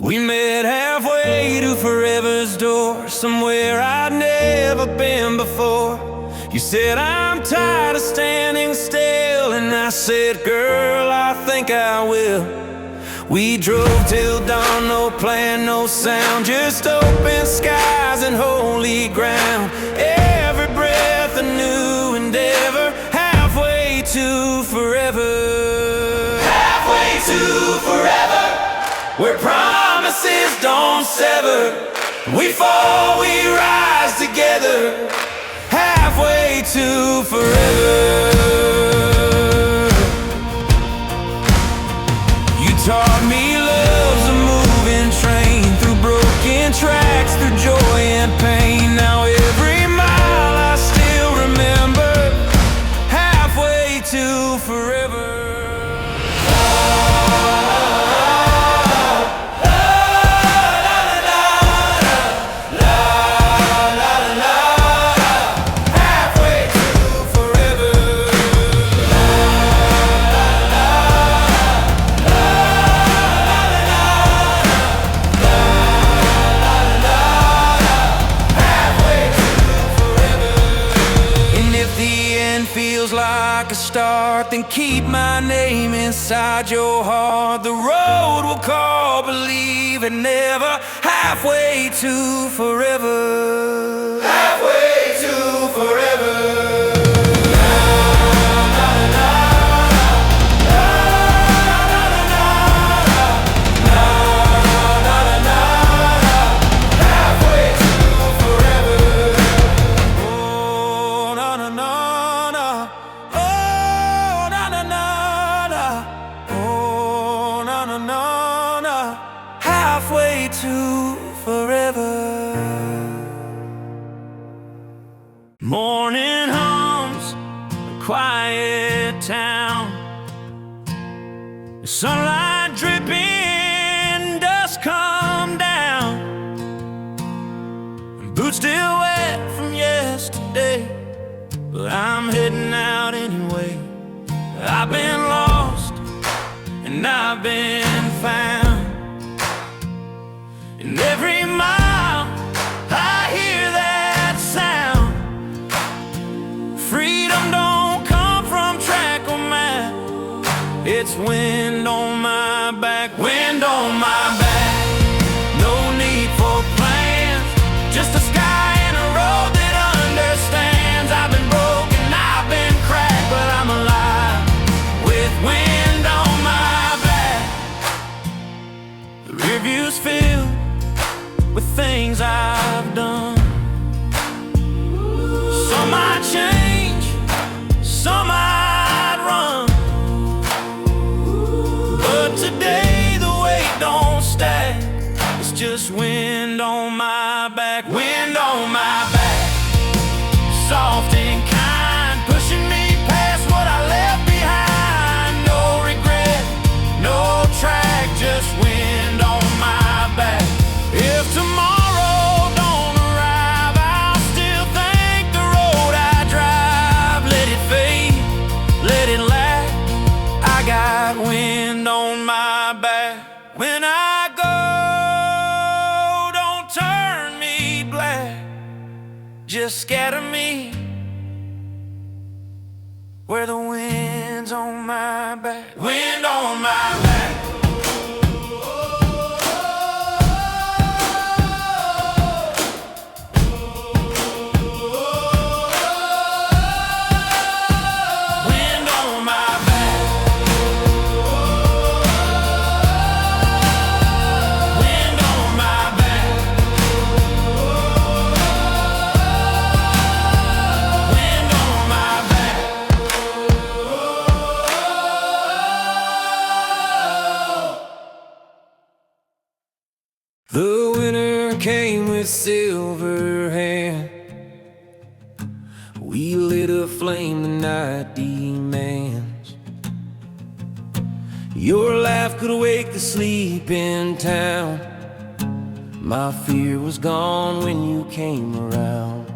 We met halfway to forever's door, somewhere I'd never been before. You said, I'm tired of standing still, and I said, girl, I think I will. We drove till dawn, no plan, no sound, just open skies and holy ground. Every breath a new endeavor, halfway to forever. Halfway to forever, where promises don't sever. We fall, we rise together, halfway to forever. You taught me love's a moving train, through broken tracks, through joy and pain. Now every mile I still remember, halfway to forever. Feels like a start, then keep my name inside your heart. The road will call, believe it never, halfway to forever. Halfway to forever. Halfway to forever. Morning hums, a quiet town, the sunlight dripping, dust come down, boots still wet from yesterday, but I'm heading out anyway. I've been lost and I've been found. And every mile I hear that sound. Freedom don't come from track or map. It's wind on my back, wind on my back. No need for plans, just a sky and a road that understands. I've been broken, I've been cracked, but I'm alive with wind on my back. The rearview's filled with things I've done. Some might change, some might run, but today the weight don't stack. It's just wind on my back, wind on my back. Soft and kind, pushing me past what I left behind. No regret, no track, just wind on my back. If tomorrow don't arrive, I'll still thank the road I drive. Let it fade, let it lag. I got wind on my back. When I go, don't turn me black, just scatter me where the wind's on my back. Wind on my back. The winter came with silver hand. We lit a flame the night demands. Your laugh could wake the sleeping town. My fear was gone when you came around.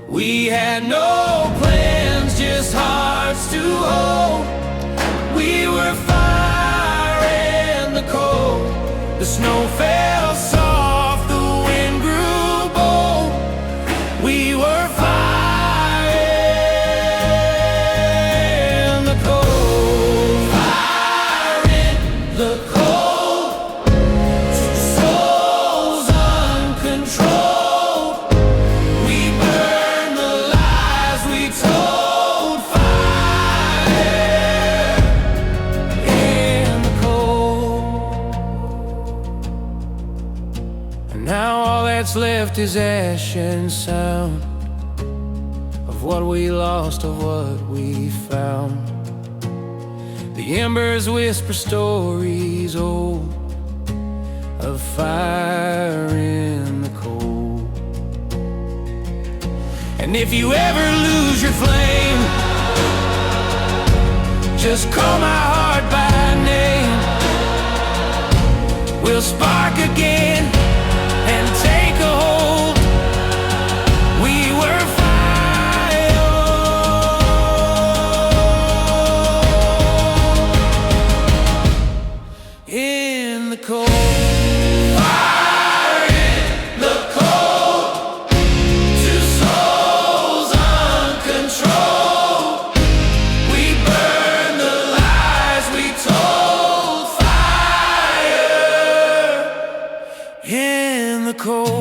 We had no plans, just hearts to hold. We were fire in the cold. The snow fell soft, the wind grew bold. We were fire in the cold. Fire in the cold. Two souls uncontrolled. We burned the lies we told. Fire in the cold. And now all that's left is ash and sound of what we lost, of what we found. The embers whisper stories old of fire in the cold. And if you ever lose your flame, just call my heart by name. We'll spark again and take a hold. We were fire in the cold. Fire in the cold. Two souls uncontrolled. We burned the lies we told. Fire in the cold.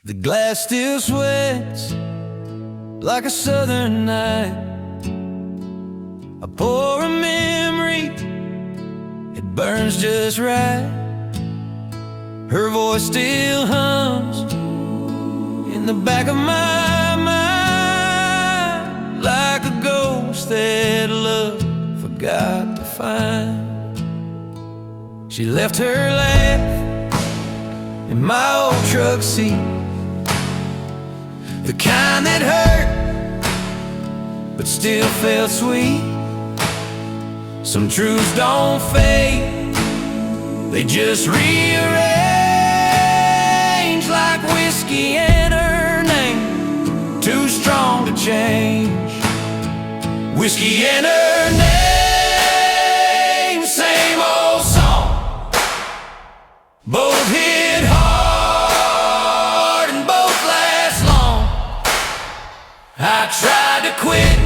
The glass still sweats like a southern night. I pour a memory, it burns just right. Her voice still hums in the back of my mind, like a ghost that love forgot to find. She left her laugh in my old truck seat, the kind that hurt but still felt sweet. Some truths don't fade, they just rearrange, like whiskey and her name, too strong to change. Whiskey and her name, same old song. Both hit hard and both last long. I tried to quit,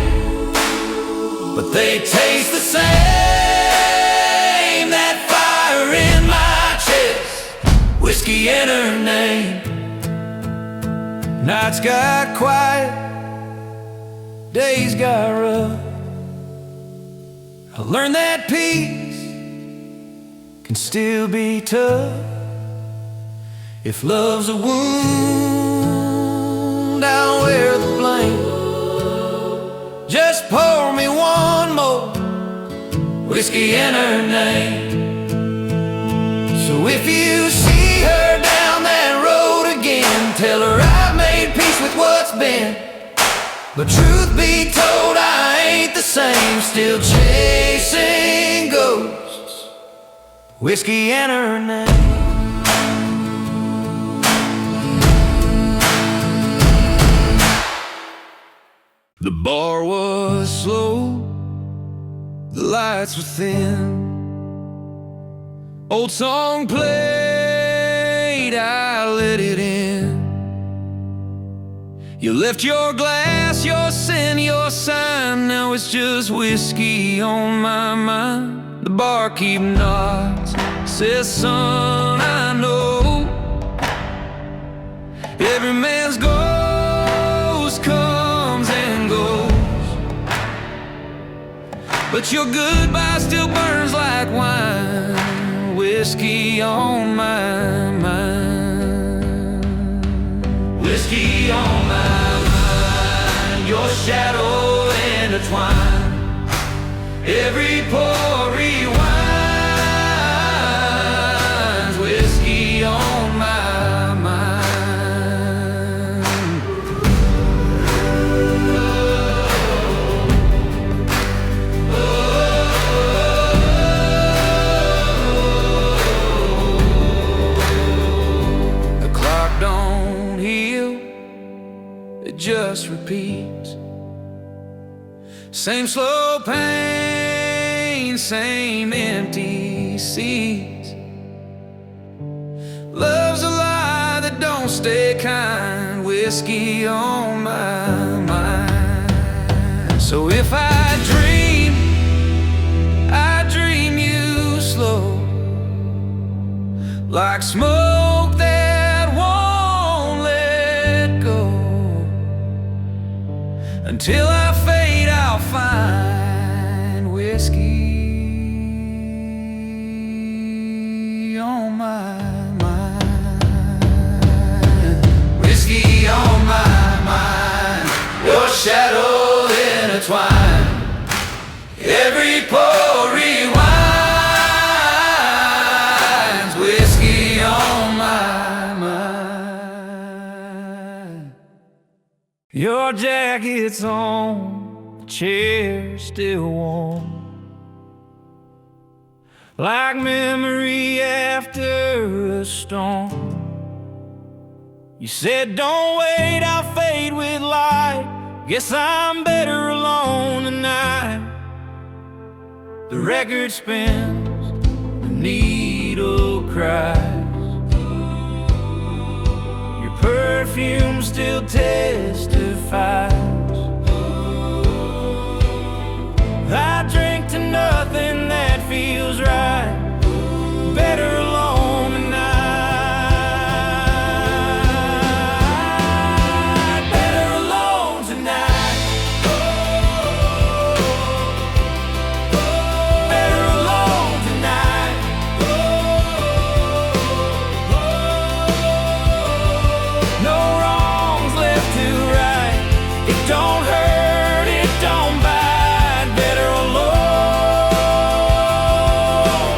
but they taste the same. That fire in my chest, whiskey and her name. Nights got quiet, days got rough. I learned that peace can still be tough. If love's a wound, I'll wear the blame. Just pour me one more whiskey and her name. So if you see her down that road again, tell her I've made peace with what's been. But truth be told, I ain't the same, still chasing ghosts. Whiskey and her name. The bar was slow, the lights were thin. Old song played, I let it in. You left your glass, your sin, your sign. Now it's just whiskey on my mind. The barkeep nods, says, son, I know every man's ghost comes and goes, but your goodbye still burns like wine. Whiskey on my mind. Whiskey on my mind. Your shadow intertwined. Every pour rewinds. Whiskey on my mind. Oh. Same slow pain, same empty seas. Love's a lie that don't stay kind. Whiskey on my mind. So if I dream you slow, like smoke that won't let go. Until I fade, I'll find whiskey on my mind. Whiskey on my mind. Your shadow intertwined. Every pour rewinds. Whiskey on my mind. Your jacket's on, the chair's still warm, like memory after a storm. You said don't wait, I'll fade with light. Guess I'm better alone tonight. The record spins, the needle cries. Your perfume still testifies. I drink to nothing that feels right. Better alone tonight. Better alone tonight. Better alone tonight. No wrongs left to right. It don't hurt, it don't bite. Better alone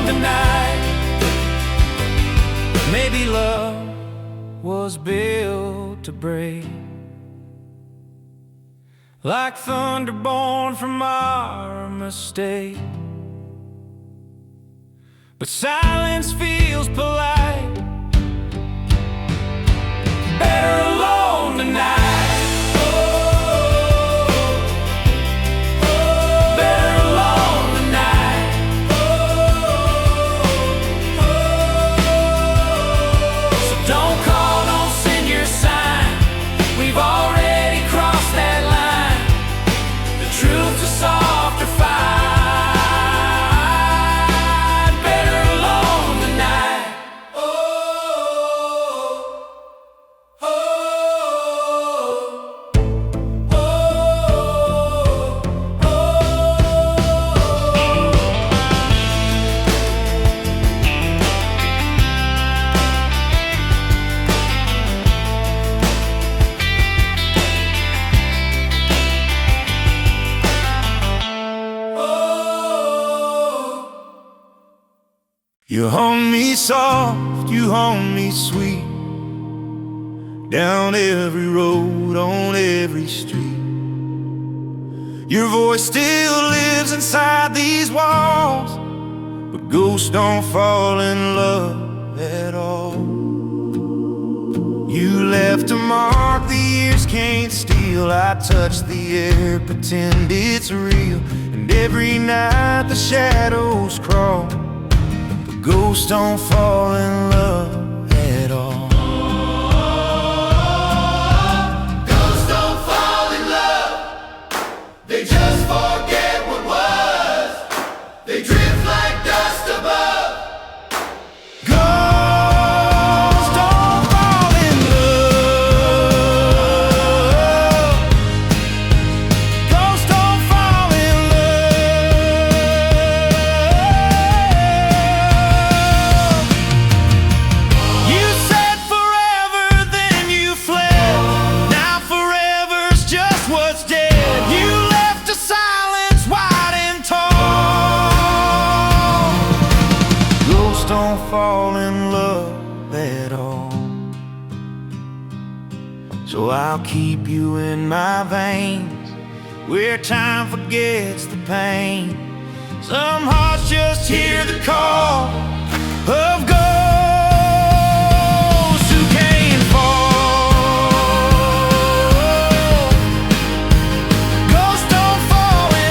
tonight. Maybe love was built to break, like thunder born from our mistake. But silence feels polite. Better alone tonight. Better alone tonight. So don't call, don't send your sign. We've already crossed that line. The truth's a softer fight. Better alone tonight. Oh, oh, oh, oh, oh. You hum me soft, you hum me sweet, down every road, on every street. Your voice still lives inside these walls, but ghosts don't fall in love at all. You left a mark the years can't steal. I touch the air, pretend it's real, and every night the shadows crawl. Ghosts don't fall in love at all. Ghosts don't fall in love. They just forget what was. They drift like dust above. Ghosts don't fall in love. Ghosts don't fall in love. You said forever, then you fled. Now forever's just what's dead. You left a silence wide and tall. Ghosts don't fall in love at all. So I'll keep you in my veins, where time forgets the pain. Some hearts just hear the call of ghosts who can't fall. Ghosts don't fall in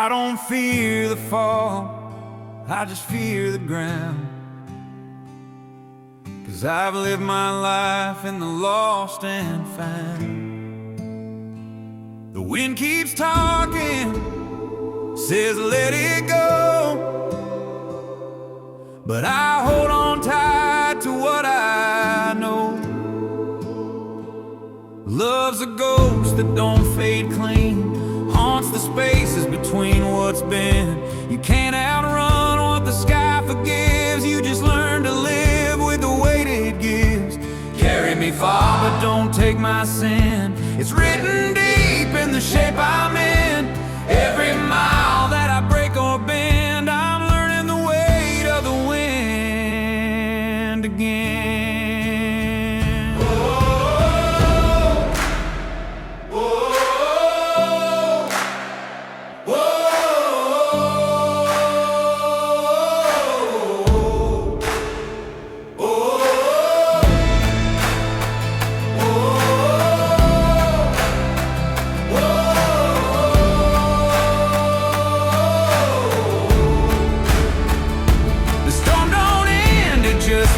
I don't fear the fall, I just fear the ground. 'Cause I've lived my life in the lost and found. The wind keeps talking, says let it go, but I hold on tight to what I know. Love's a ghost that don't fade clean, haunts the spaces between what's been. You can't outrun what the sky forgives, you just learn to live with the weight it gives. Carry me far, but don't take my sin. It's written deep in the shape I'm in. Every mile that I break or bend, I'm learning the weight of the wind again. Whoa, whoa, whoa, whoa,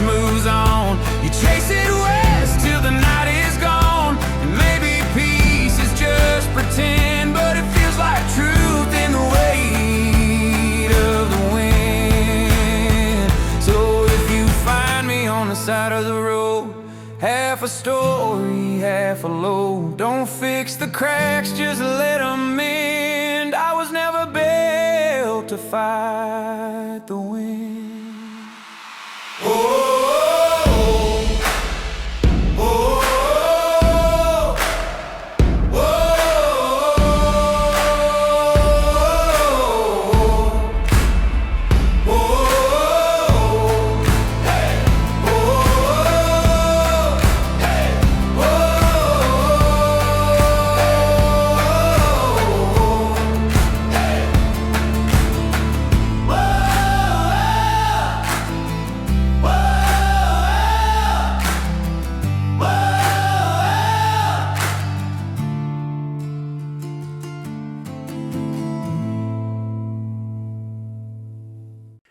moves on. You chase it west till the night is gone, and maybe peace is just pretend, but it feels like truth in the weight of the wind. So if you find me on the side of the road, half a story, half a load, don't fix the cracks, just let them mend. I was never built to fight the wind. Oh,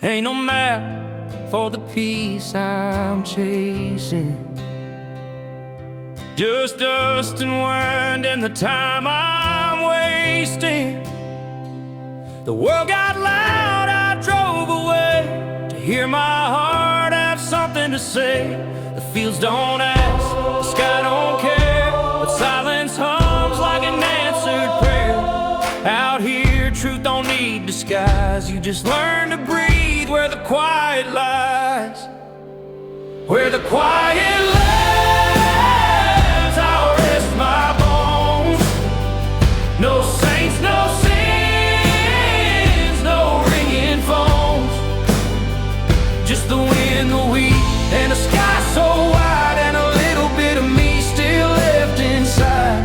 ain't no map for the peace I'm chasing, just dust and wind and the time I'm wasting. The world got loud, I drove away to hear my heart have something to say. The fields don't ask, the sky don't care, but silence hums like an answered prayer. Out here, truth don't need disguise, you just learn to breathe where the quiet lies. Where the quiet lies, I'll rest my bones. No saints, no sins, no ringing phones, just the wind, the wheat, and a sky so wide, and a little bit of me still left inside.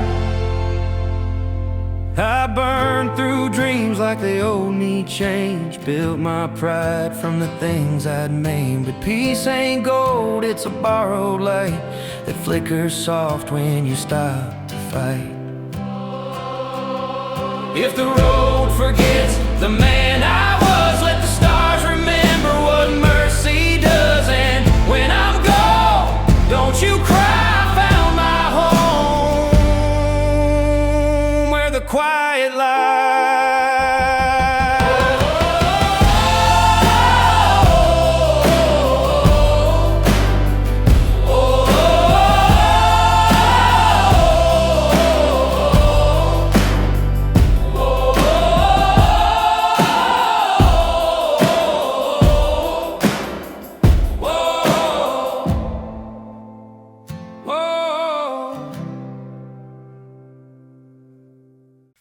I burned through dreams like they owed me change, built my pride from the things I'd made. But peace ain't gold, it's a borrowed light that flickers soft when you stop to fight. If the road forgets the man I was, let the stars remember what mercy does. And when I'm gone, don't you cry, I found my home where the quiet lies.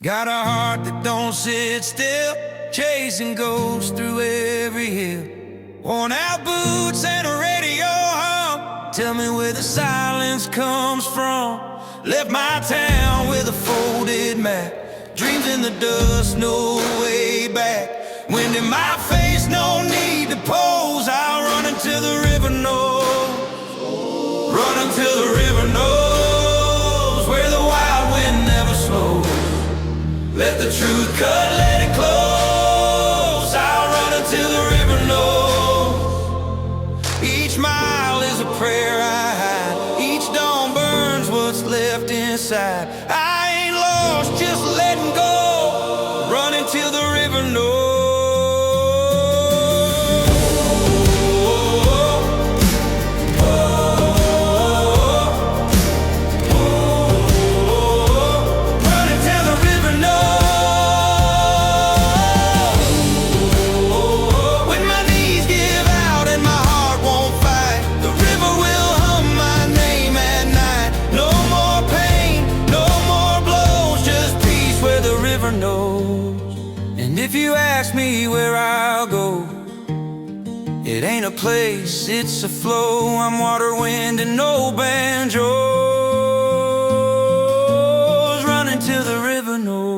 Got a heart that don't sit still, chasing ghosts through every hill. Worn out boots and a radio hum, tell me where the silence comes from. Left my town with a folded map, dreams in the dust, no way back. Wind in my face, no need to pose, I'll run until the river knows. Run until the river knows, where the wild wind never slows. Let the truth cut, let it close. side. I ain't lost, just letting go, running till the river knows. And if you ask me where I'll go, it ain't a place, it's a flow. I'm water, wind, and no banjos, running till the river knows.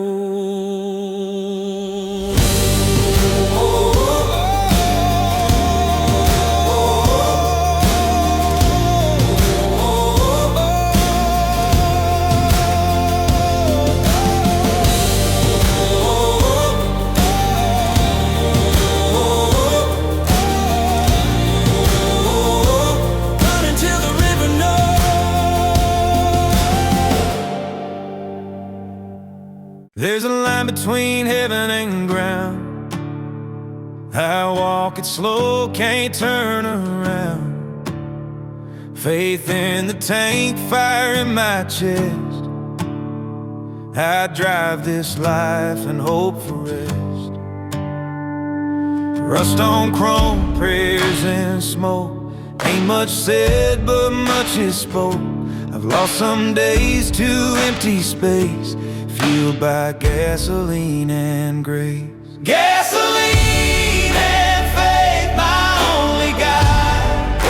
There's a line between heaven and ground. I walk it slow, can't turn around. Faith in the tank, fire in my chest. I drive this life and hope for rest. Rust on chrome, prayers and smoke. Ain't much said, but much is spoke. I've lost some days to empty space, fueled by gasoline and grace. Gasoline and faith, my only guide.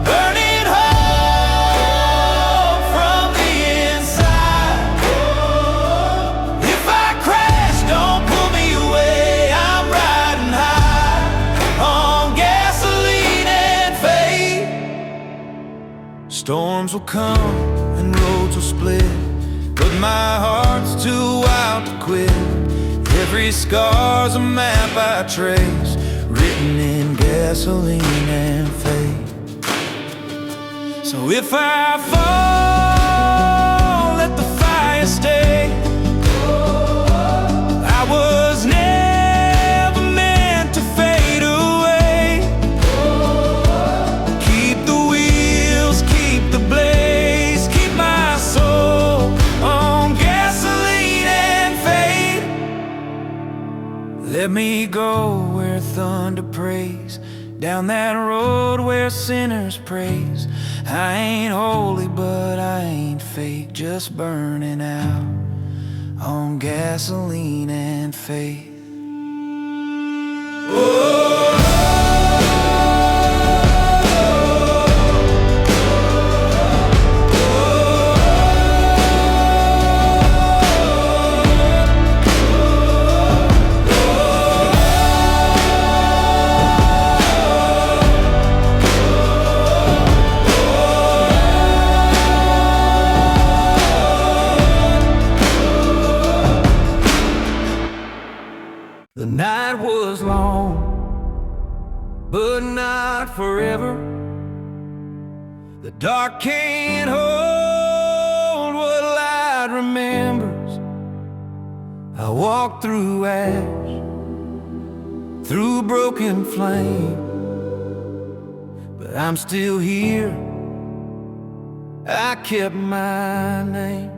Burning hope from the inside. If I crash, don't pull me away. I'm riding high on gasoline and faith. Storms will come and roads will split, but my heart's too wild to quit. Every scar's a map I trace, written in gasoline and faith. So if I fall, let the fire stay. I was never meant to fade away. Keep the wheels, keep the blaze, keep my soul on gasoline and faith. Let me go where thunder prays, down that road where sinners praise. I ain't holy, but I ain't fake, just burning out on gasoline and faith. The night was long, but not forever. The dark can't hold what light remembers. I walked through ash, through broken flame, but I'm still here. I kept my name.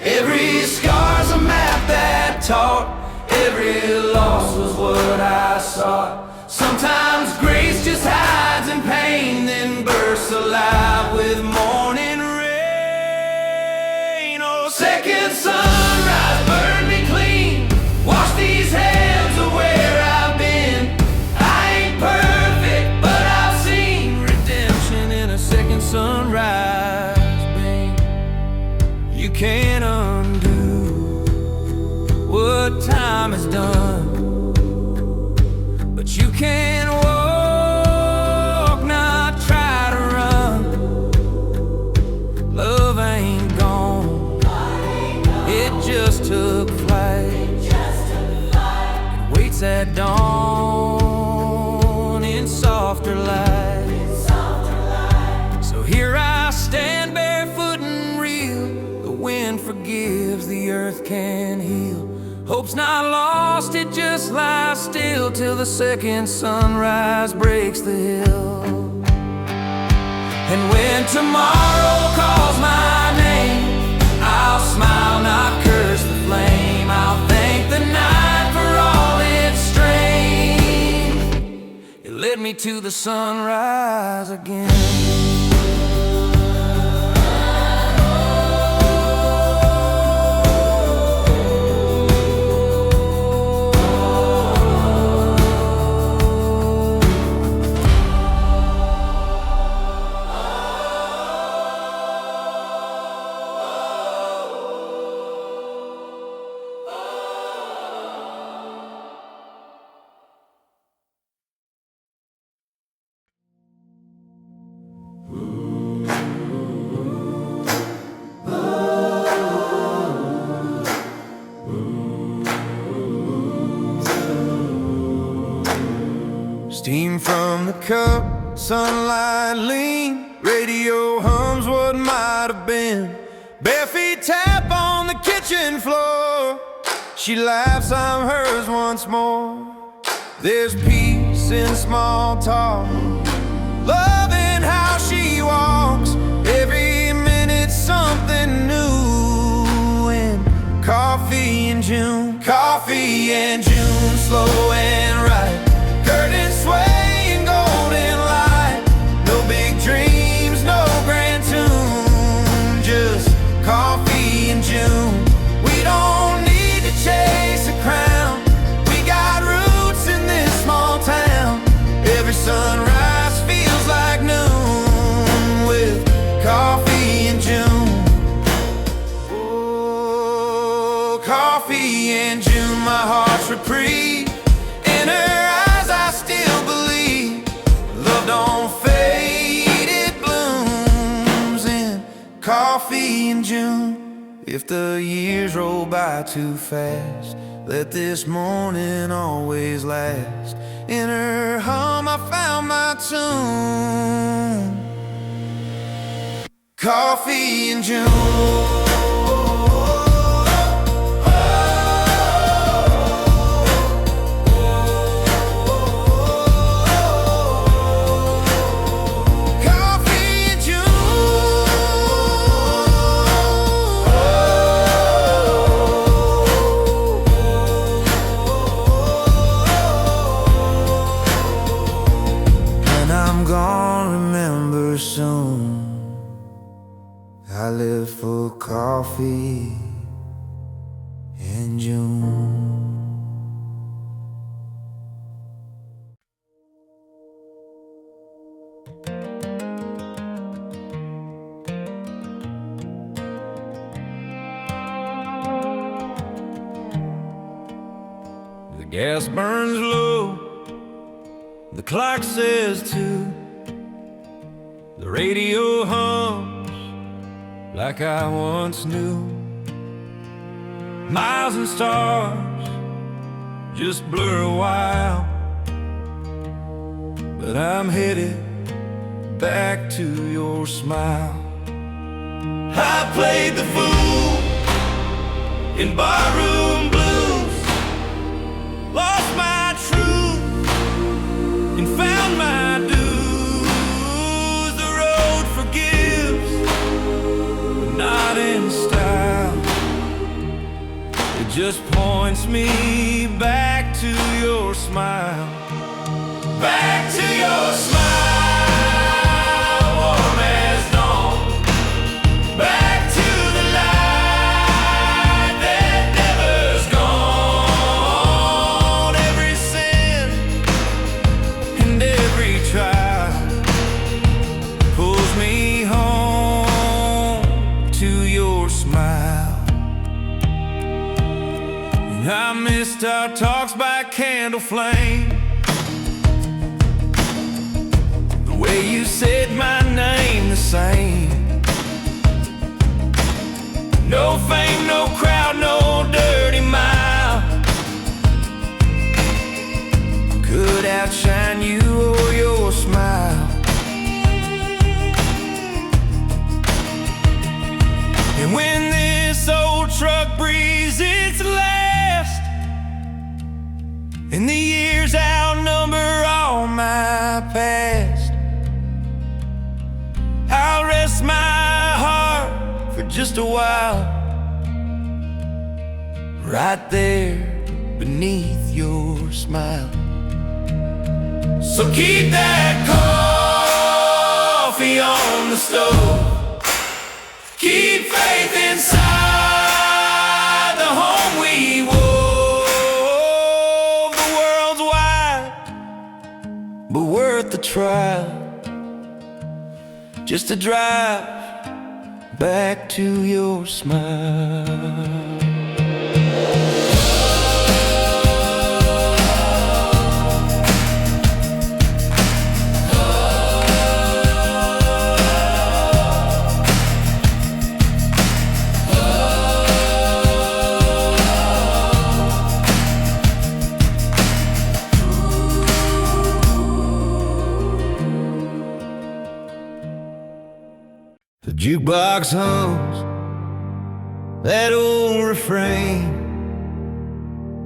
Every scar's a map that taught, every loss was what I sought. Sometimes grace just hides in pain, then bursts alive with morning rain. Oh, second sunrise burned me clean, wash these hands of where I've been. I ain't perfect, but I've seen redemption in a second sunrise, babe. You can't undo what time has done, but you can walk, not try to run. Love ain't gone, it just took flight. It waits at dawn in softer light. So here I stand barefoot and forgives, the earth can heal. Hope's not lost, it just lies still till the second sunrise breaks the hill. And when tomorrow calls my name, I'll smile, not curse the flame. I'll thank the night for all its strain. It led me to the sunrise again. Steam from the cup, sunlight lean, radio hums what might have been. Bare feet tap on the kitchen floor, she laughs, I'm hers once more. There's peace in small talk, loving how she walks. Every minute something new. And coffee in June, coffee in June, slow and right. Curtains swaying, golden light. No big dreams, no grand tune, just coffee in June. We don't need to chase a crown, we got roots in this small town. Every sunrise feels like noon with coffee in June. Oh, coffee in June, my heart's reprieve. In her eyes I still believe love don't fade, it blooms in coffee in June. If the years roll by too fast, let this morning always last. In her hum I found my tune. Coffee in June. I live for coffee in June. The gas burns low, the clock says 2. The radio hums like I once knew. Miles and stars just blur a while, but I'm headed back to your smile. I played the fool in barroom blues, lost my truth and found my dues. The road forgives, not in style. It just points me back to your smile. Back to your smile, warm as dawn. Back to the light that never's gone. Every sin and every trial pulls me home to your smile. And I missed our talks by candle flame, the way you said my name the same. No fame, no crowd, no dirty mile could outshine you or your smile. And when this old truck breathes its last, and the years outnumber all my past. I'll rest my heart for just a while, right there beneath your smile. So keep that coffee on the stove, keep faith inside the home we wove. The world's wide, but worth the trial, just to drive back to your smile. The jukebox hums that old refrain.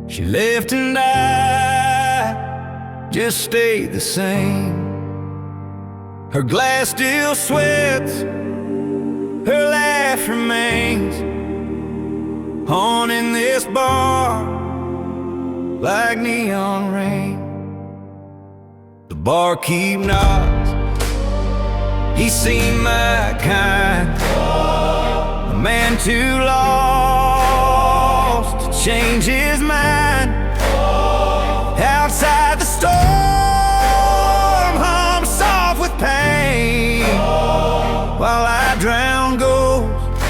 She left and I just stayed the same. Her glass still sweats, her laugh remains, haunting this bar like neon rain. The barkeep nods, he's seen my kind, a man too lost to change his mind. Outside the storm hums soft with pain, while I drown ghosts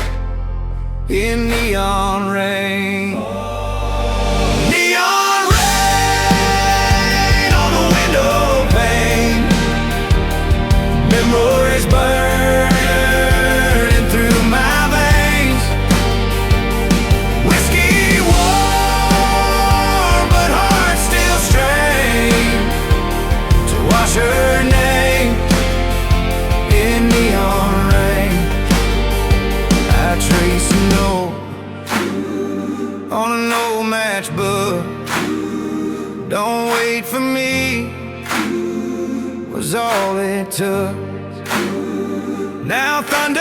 in neon rain. Neon rain on the window pane, memories burning through my veins. Whiskey warm, but heart still strained to wash her name in neon rain. I trace a note on an old matchbook. Don't wait for me was all it took. Now thunder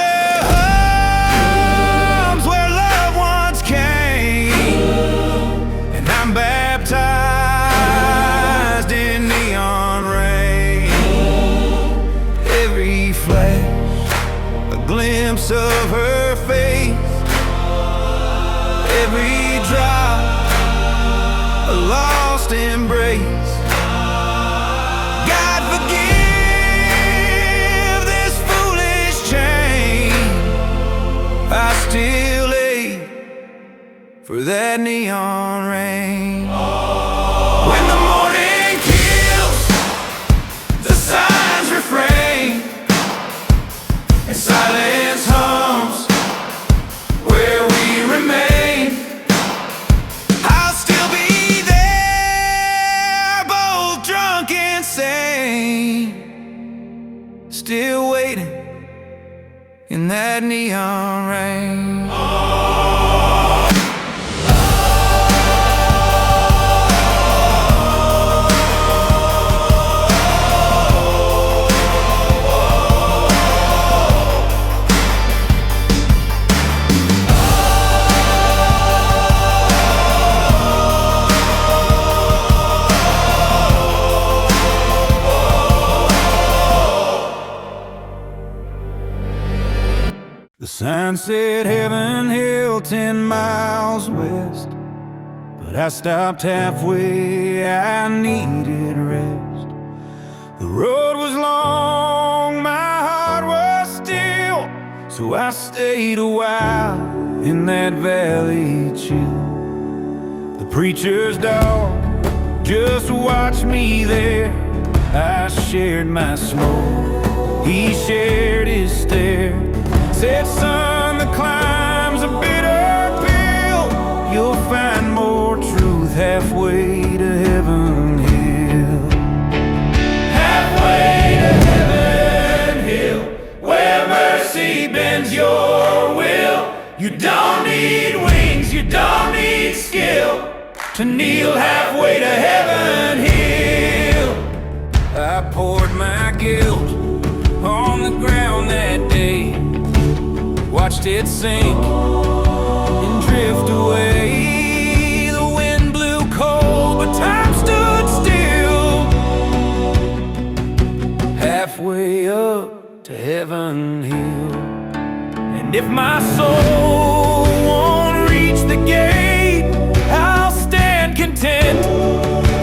hums where loved ones came, and I'm baptized in neon rain. Every flash, a glimpse of her face, every drop, a lost embrace. God forgive this foolish chain, I still ache for that neon rain. When the morning kills, the signs refrain, and silence hums where we remain. I'll still be there, both drunk and sane, still waiting in that neon rain. The sign said Heaven Hill 10 miles west, but I stopped halfway, I needed rest. The road was long, my heart was still, so I stayed a while in that valley chill. The preacher's dog just watched me there. I shared my smoke, he shared his stare. Said, son, the climb's a bitter pill, you'll find more truth halfway to Heaven Hill. Halfway to Heaven Hill, where mercy bends your will. You don't need wings skill to kneel halfway to Heaven Hill. I poured my guilt on the ground that day, watched it sink and drift away. The wind blew cold, but time stood still. Halfway up to Heaven Hill. And if my soul won't reach the gate, I'll stand content.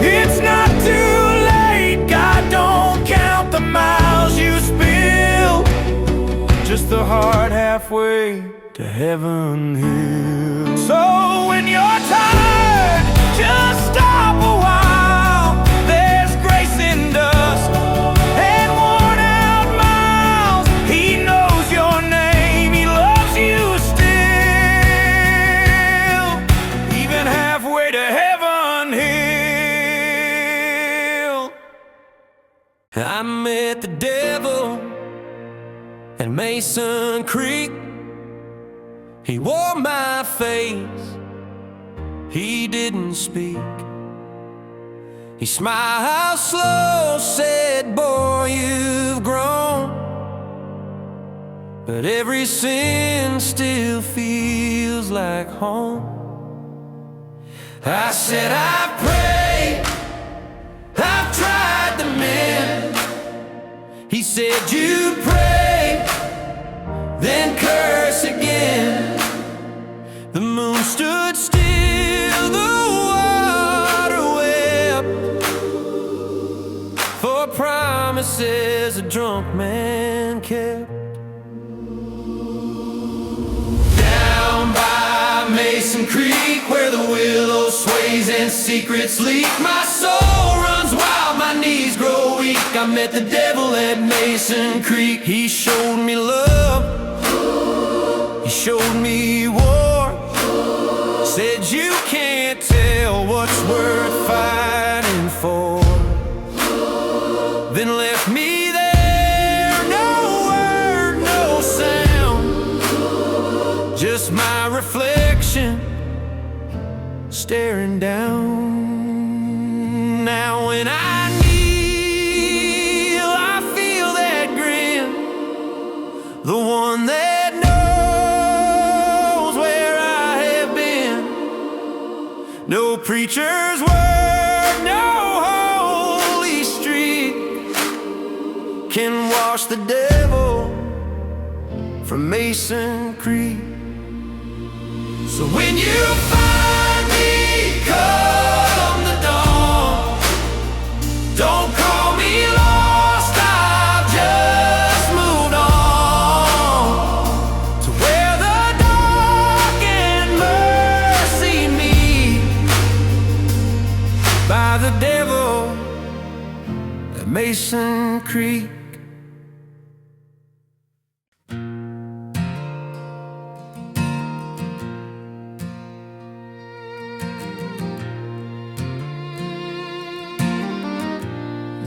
It's not too late. God don't count the miles you spill, just the heart halfway to Heaven Hill. So when you're tired, just stop a while. There's grace in dust and worn out miles. He knows your name, he loves you still, even halfway to Heaven Hill. I met the devil at Mason Creek. He wore my face, he didn't speak. He smiled slow, said, "Boy, you've grown, but every sin still feels like home." I said, "I've prayed, I've tried to mend." He said, "You pray, then curse again." The moon stood still, the water wept for promises a drunk man kept. Down by Mason Creek, where the willow sways and secrets leak, my soul runs wild, my knees grow weak. I met the devil at Mason Creek. He showed me love, he showed me war, said you can't tell what's worth fighting for. Then left me there, no word, no sound, just my reflection staring down. Now when I kneel, I feel that grin, the one that knows where I have been. No preacher's word, no holy streak can wash the devil from Mason Creek. So when you find me come the dawn, don't call me lost, I've just moved on to where the dark and mercy meet, by the devil at Mason Creek.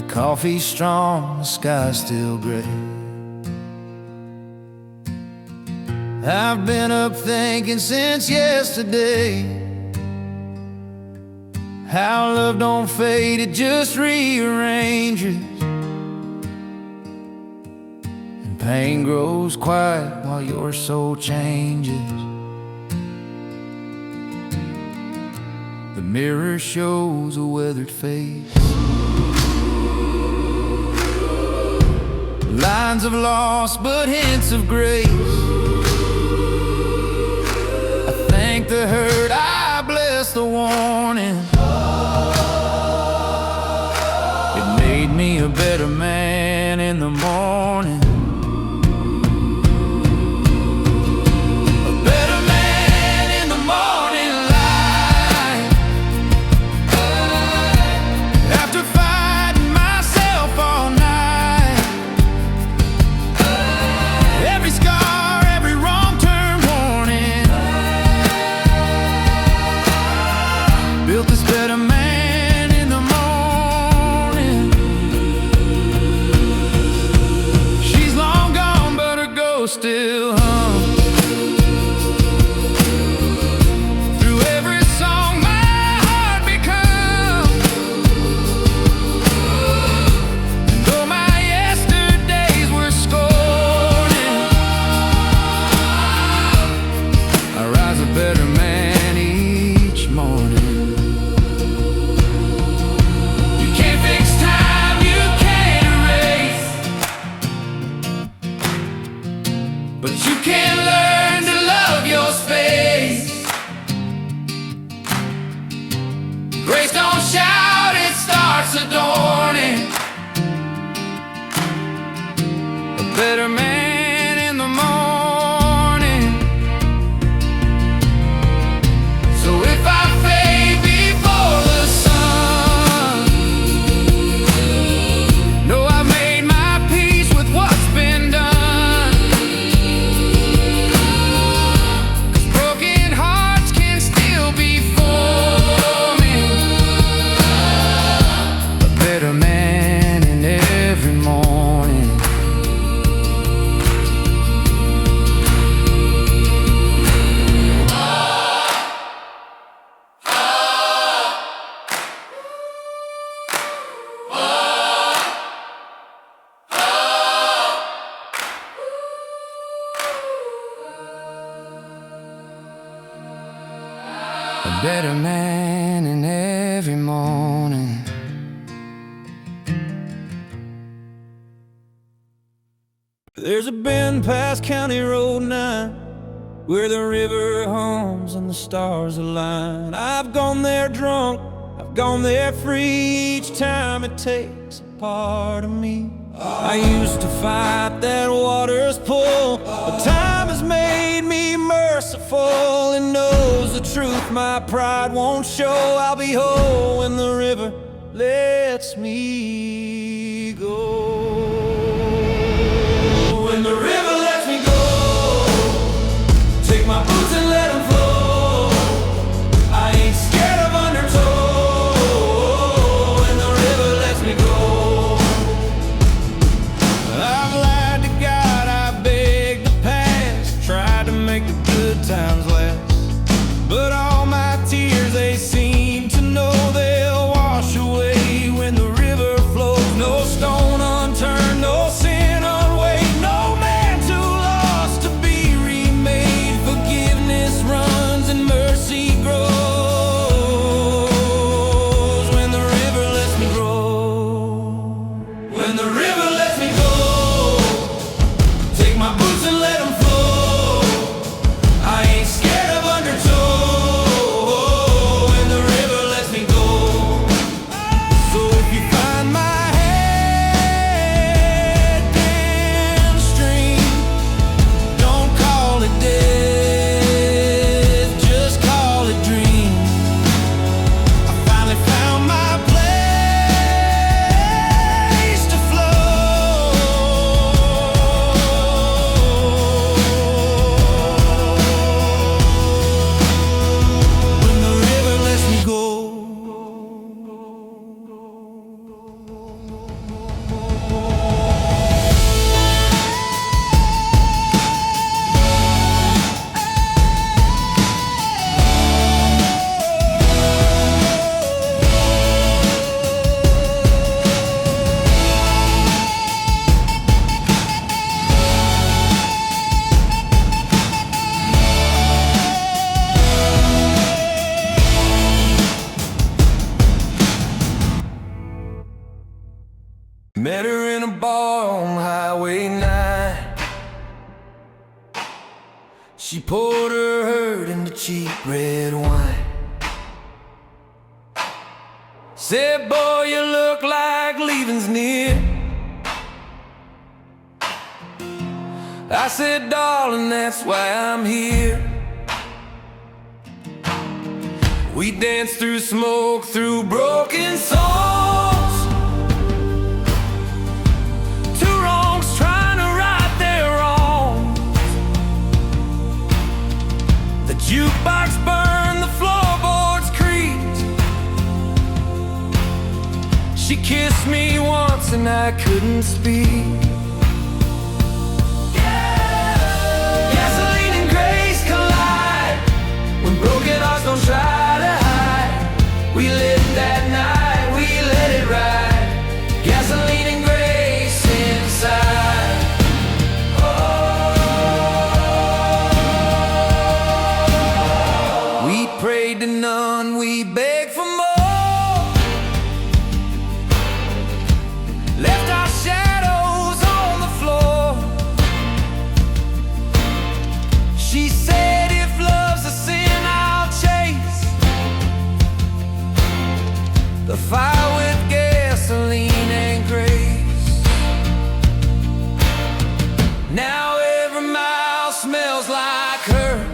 Coffee's strong, the sky's still gray. I've been up thinking since yesterday how love don't fade, it just rearranges. And pain grows quiet while your soul changes. The mirror shows a weathered face, lines of loss, but hints of grace. I thank the hurt, I bless the warning. It made me a better man in the morning. A better man in the morning light. After fighting myself all night, every scar, every wrong turn warning. a better man each morning. You can't fix time, you can't erase, but you can learn to love your space. Grace don't shout, it starts adorning. A better man in the morning. So if I fade before the sun, know I've made my peace with what's been done. 'Cause broken hearts can still be forming. A better man in every morning. A better man in every morning. There's a bend past County Road 9 where the river hums and the stars align. I've gone there drunk, I've gone there free. Each time it takes a part of me. I used to fight that water's pull, but time has made me merciful and knows the truth my pride won't show. I'll be whole when the river lets me go. When the river lets me go, take my boots and let them flow. I ain't scared of undertow. When the river lets me go, I've lied to God, I've begged the past, tried to make the good times last, but all my tears, they seem to know they'll wash away when the river flows. No stone unturned, no sin unweighed, no man too lost to be remade. Forgiveness runs and mercy grows when the river lets me grow. When the river lets me go, take my boots and let them flow. I ain't scared of undertow. When the river lets me go. So if you find my head downstream, don't call it death, just call it dream. I finally found my place to flow. When the river lets me go. Met her in a bar on Highway 9. She poured her hurt into cheap red wine. Said, boy, you look like leaving's near. I said, darling, that's why I'm here. We danced through smoke, through broken souls. Two wrongs trying to right their wrongs. The jukebox burned, the floorboards creaked. She kissed me once and I couldn't speak. Gasoline and grace collide when broken hearts don't try to hide. We lived that night, we let it ride. Gasoline and grace inside. Oh, to none, we begged for more. Left our shadows on the floor. She said, if love's a sin, I'll chase the fire with gasoline and grace. Now every mile smells like her,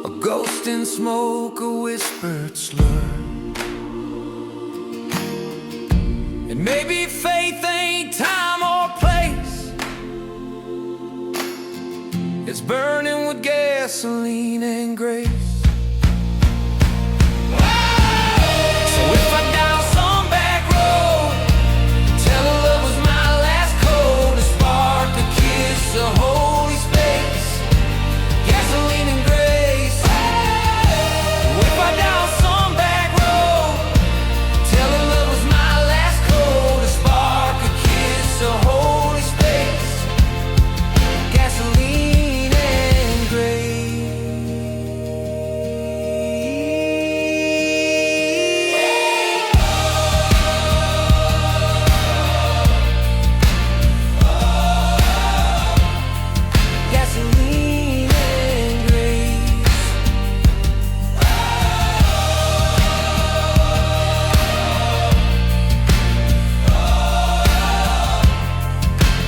a ghost in smoke, a whispered slur. And maybe faith ain't time or place, it's burning with gasoline and grace. So if I down some back road, tell her love was my last code, a spark, a kiss, a holy space, gasoline and grace. If I down some back road, tell her love was my last code, a spark, a kiss, a holy space, gasoline and grace. Gasoline and grace.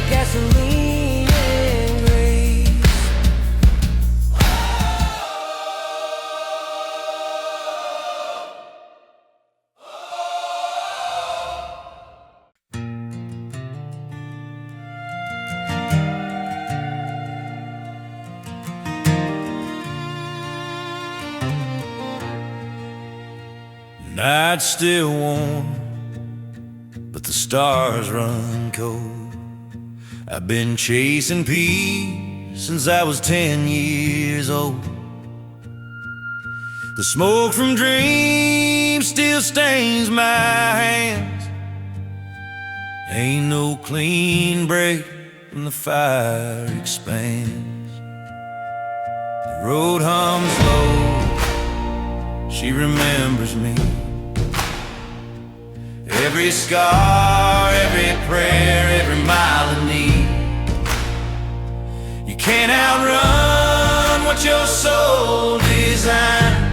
Gasoline and grace. Night's still warm, but the stars run cold. I've been chasing peace since I was 10 years old. The smoke from dreams still stains my hands. Ain't no clean break when the fire expands. The road hums low, she remembers me. Every scar, every prayer, every mile of need. You can't outrun what your soul designed.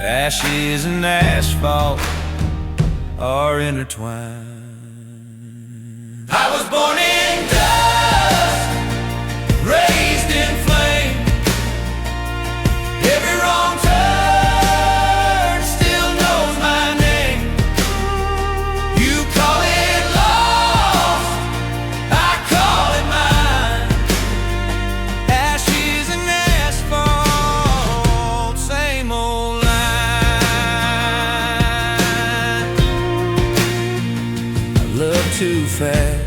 Ashes and asphalt are intertwined. I was born in dust, raised in flame. Every wrong turn still knows my name. You call it lost, I call it mine. Ashes and asphalt, same old line. I love too fast,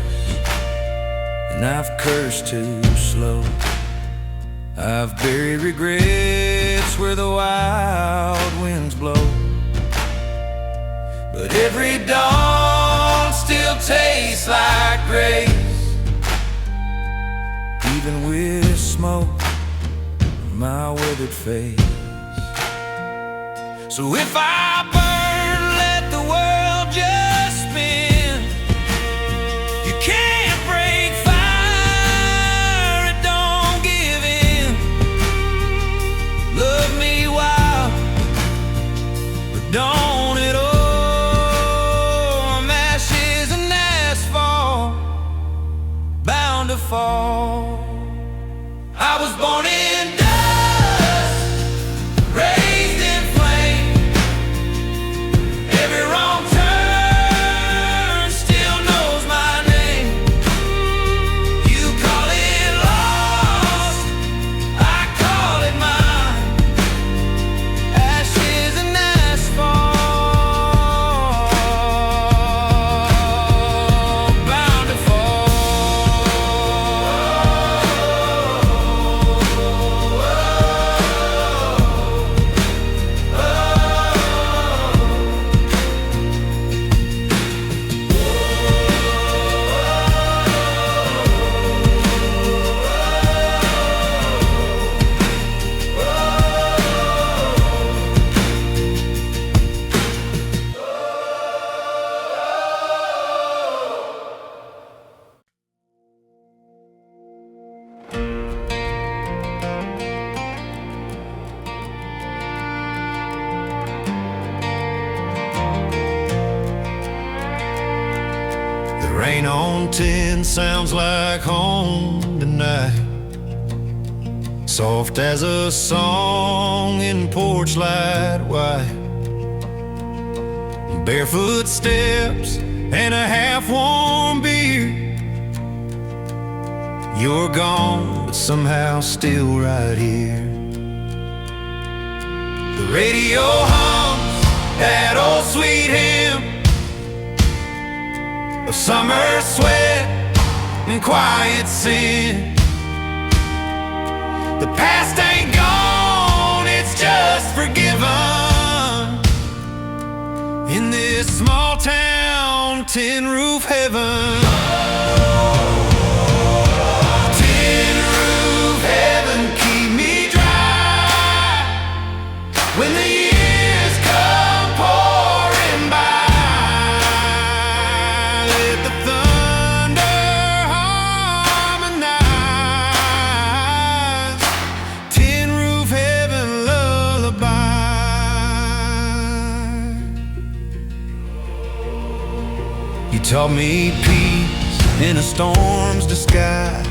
and I've cursed too slow. I've buried regrets where the wild winds blow. But every dawn still tastes like grace, even with smoke on my withered face. So if I burn, let the world just spin. You can't break fire, it don't give in. Love me wild, but don't it all. I'm ashes and asphalt, bound to fall. I was born in dust, raised in flame. Every wrong turn still knows my name. You call it lost, I call it mine. Ashes and asphalt, bound to fall. on 10 sounds like home tonight. Soft as a song in porch light white. Barefoot steps and a half-warm beer. You're gone, but somehow still right here. The radio hums that old sweet hymn of summer sweat and quiet sin. The past ain't gone, it's just forgiven. In this small town, tin roof heaven. Tin roof heaven, keep me dry when the years come pouring by. Let the thunder harmonize. Tin roof heaven lullaby. You taught me peace in a storm's disguise.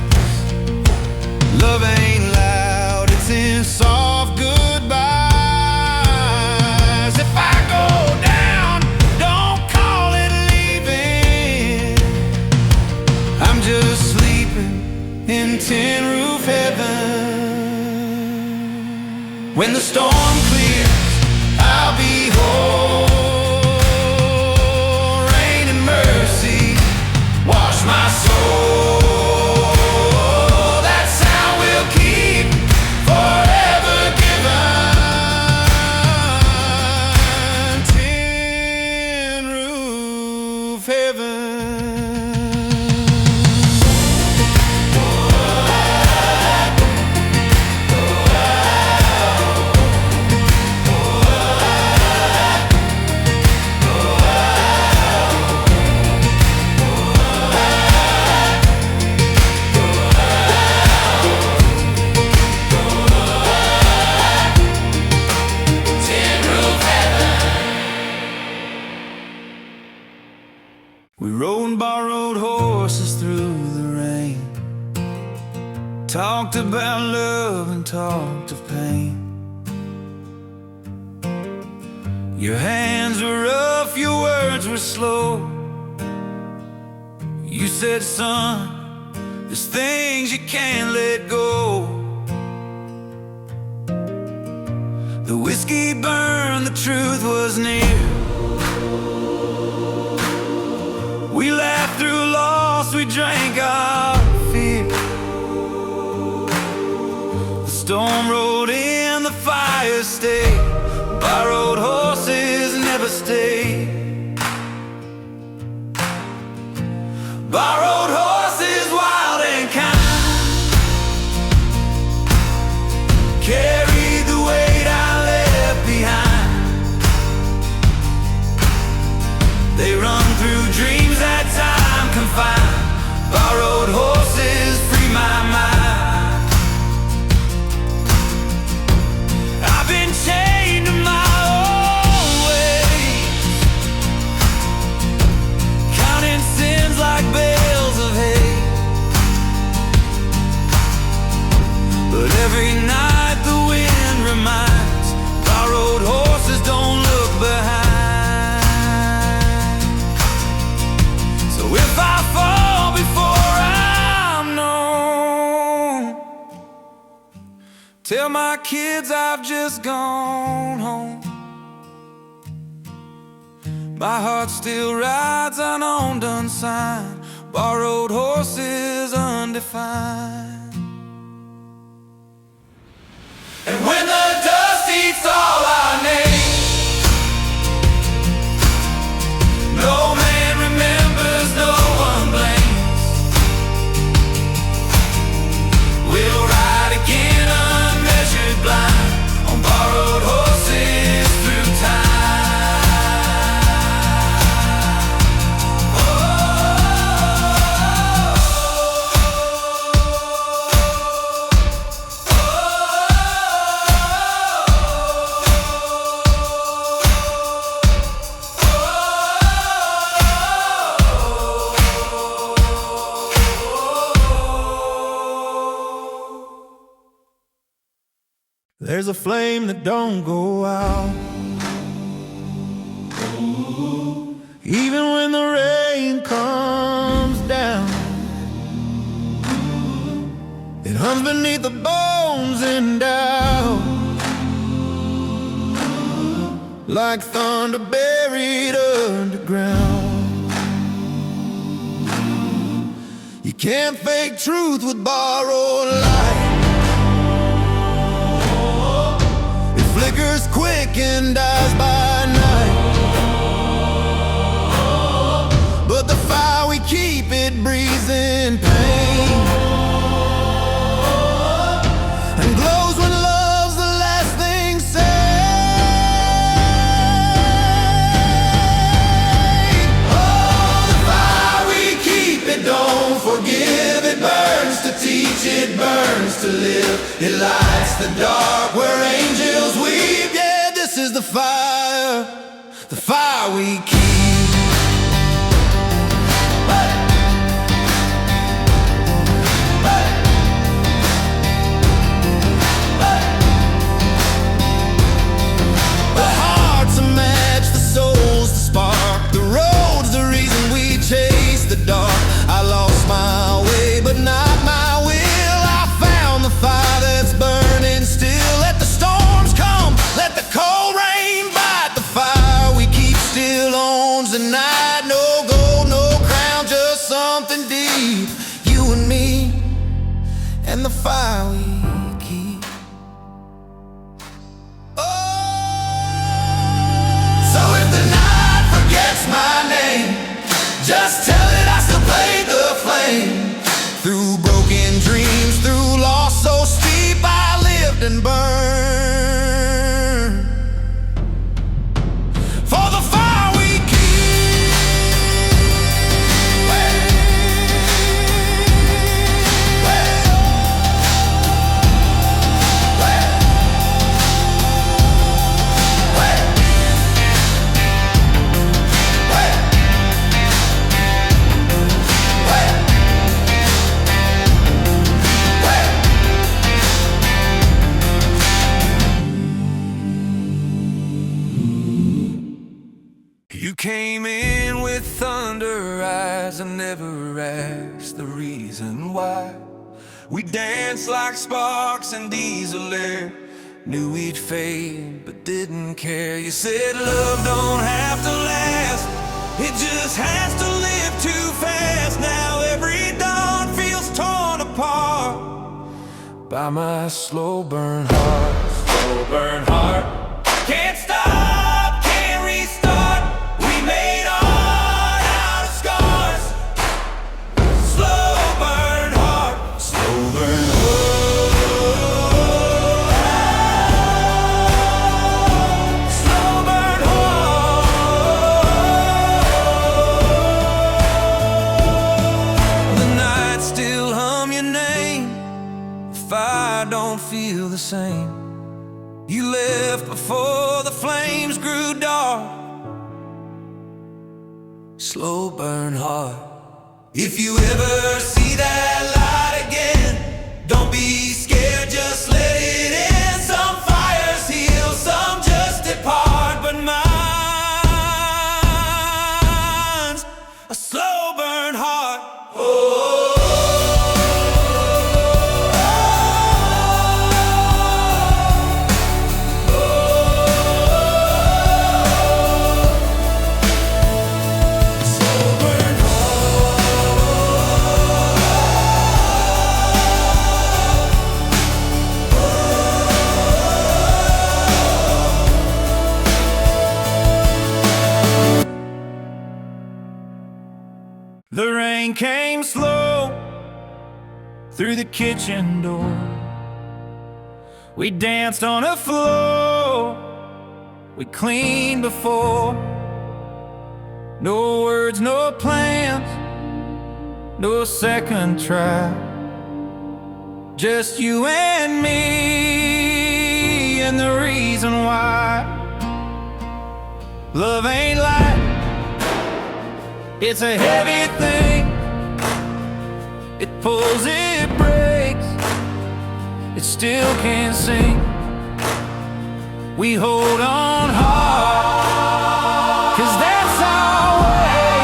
Love ain't loud, it's in soft goodbyes. If I go down, don't call it leaving. I'm just sleeping in tin roof heaven. When the storm clears, I'll be whole. Rain and mercy wash my soul. That sound will keep forever given. Tin roof heaven. We rode borrowed horses through the rain, talked about love and talked of pain. Your hands were rough, your words were slow. You said, son, there's things you can't let go. The whiskey burned, the truth was near. We laughed through loss, we drank our fear. The storm rolled in, the fire stayed. Borrowed horses never stayed. Borrowed horses, wild and kind, carried the weight I left behind. They run through dreams that time confined. Borrowed horses free my mind. I've been chained to my own ways, counting sins like bales of hay. But every night the wind reminds, borrowed horses don't look behind. If I fall before I'm known, tell my kids I've just gone home. My heart still rides on undone sign. Borrowed horses undefined. And when the dust eats all our names, no man remembers, no one blames. We'll ride again unmeasured blind on borrowed horses through time. Oh, There's a flame that don't go out, even when the rain comes down. It hums beneath the bones and doubt, like thunder buried underground. You can't fake truth with borrowed light. It flickers quick and dies by night, but the fire we keep, it breathes in pain and glows when love's the last thing said. Don't forgive, it burns to teach, it burns to live. It lights the dark where angels weep. Yeah, this is the fire we keep. The heart's a match, the soul's the spark, the road's the reason we chase the dark. I lost my way, but not my will. I found the fire that's burning still. Let the storms come, let the cold rain bite. The fire we keep still owns the night. No gold, no crown, just something deep. You and me, and the fire we keep. So if the night forgets my name, just tell it I still play the flame. Through broken dreams, through loss so steep, I lived and burned for the fire we You came in with thunder eyes. I never asked the reason why. We danced like sparks in diesel air. Knew we'd fade, but didn't care. You said love don't have to last, it just has to live too fast. Now every dawn feels torn apart by my slow burn heart. Slow burn heart, can't stop, can't restart. We made art out of scars. Slow burn heart, slow burn heart, slow burn heart. The night still hum your name, the fire don't feel the same. You left before the flames grew dark. Slow burn heart. If you ever see that light again, don't be scared, just let it in. Some fires heal, some just depart, but mine's a slow burn heart. The rain came slow through the kitchen door. We danced on a floor we cleaned before. No words, no plans, no second try. Just you and me, and the reason why. Love ain't light, it's a heavy thing. It pulls, it breaks, it still can't sing. we hold on hard, 'cause that's our way,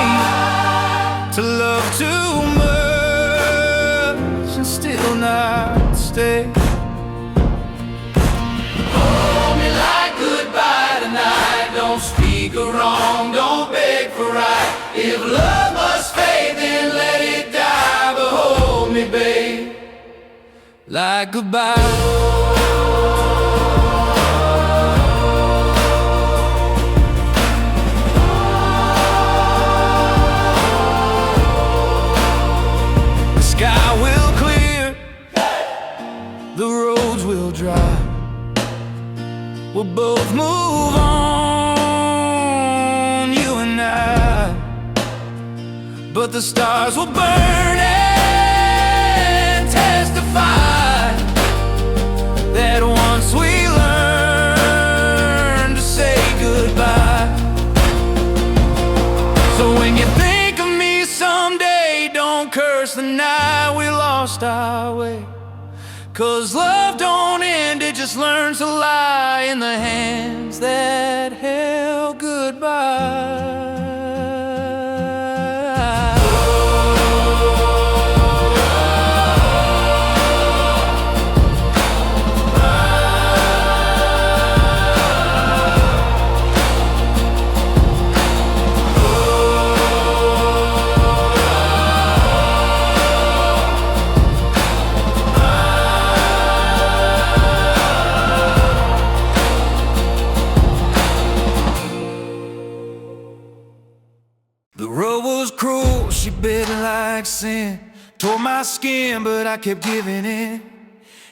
to love too much and still not stay. Hold me like goodbye tonight, don't speak a wrong, don't beg for right. If love must fade, then let it die, but hold me, babe, like goodbye. The sky will clear, the roads will dry, we'll both move on, you and I. But the stars will burn and testify that once we learned to say goodbye. So when you think of me someday, don't curse the night we lost our way, 'cause love don't end, it just learns to lie in the hands that held goodbye. The road was cruel, she bit like sin, tore my skin, but I kept giving in.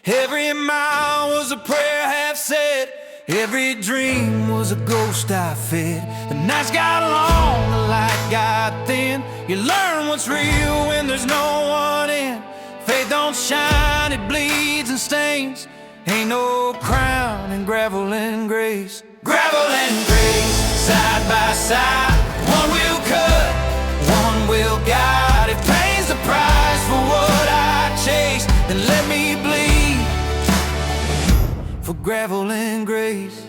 Every mile was a prayer half said, every dream was a ghost I fed. The nights got long, the light got thin. You learn what's real when there's no one in. Faith don't shine, it bleeds and stains. Ain't no crown in gravel and grace. Gravel and grace, side by side. One will cut, one will guide. If pain's the price for what I chase, then let me bleed for gravel and grace.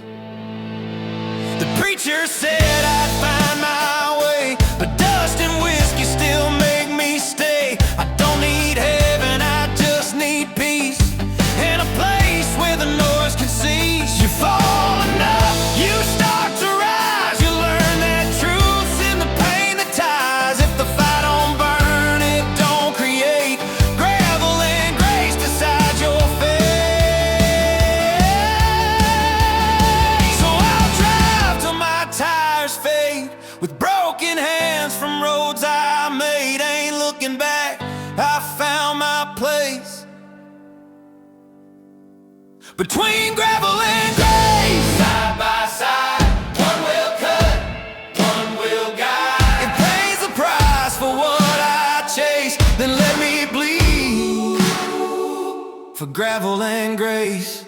The preacher said I'd find my way, but dust and whiskey still make me stay. I don't need heaven, I just need peace, and a place where the noise can cease. You fall enough, you start to rise. You learn that truth's in the pain that ties. If the fire don't burn, it don't create. Gravel and grace decide your fate. So I'll drive till my tires fade, with broken hands from roads I made. Ain't looking back, I found my place between gravel and grace. Side by side, one will cut, one will guide. If pain's the price for what I chase, then let me bleed for gravel and grace.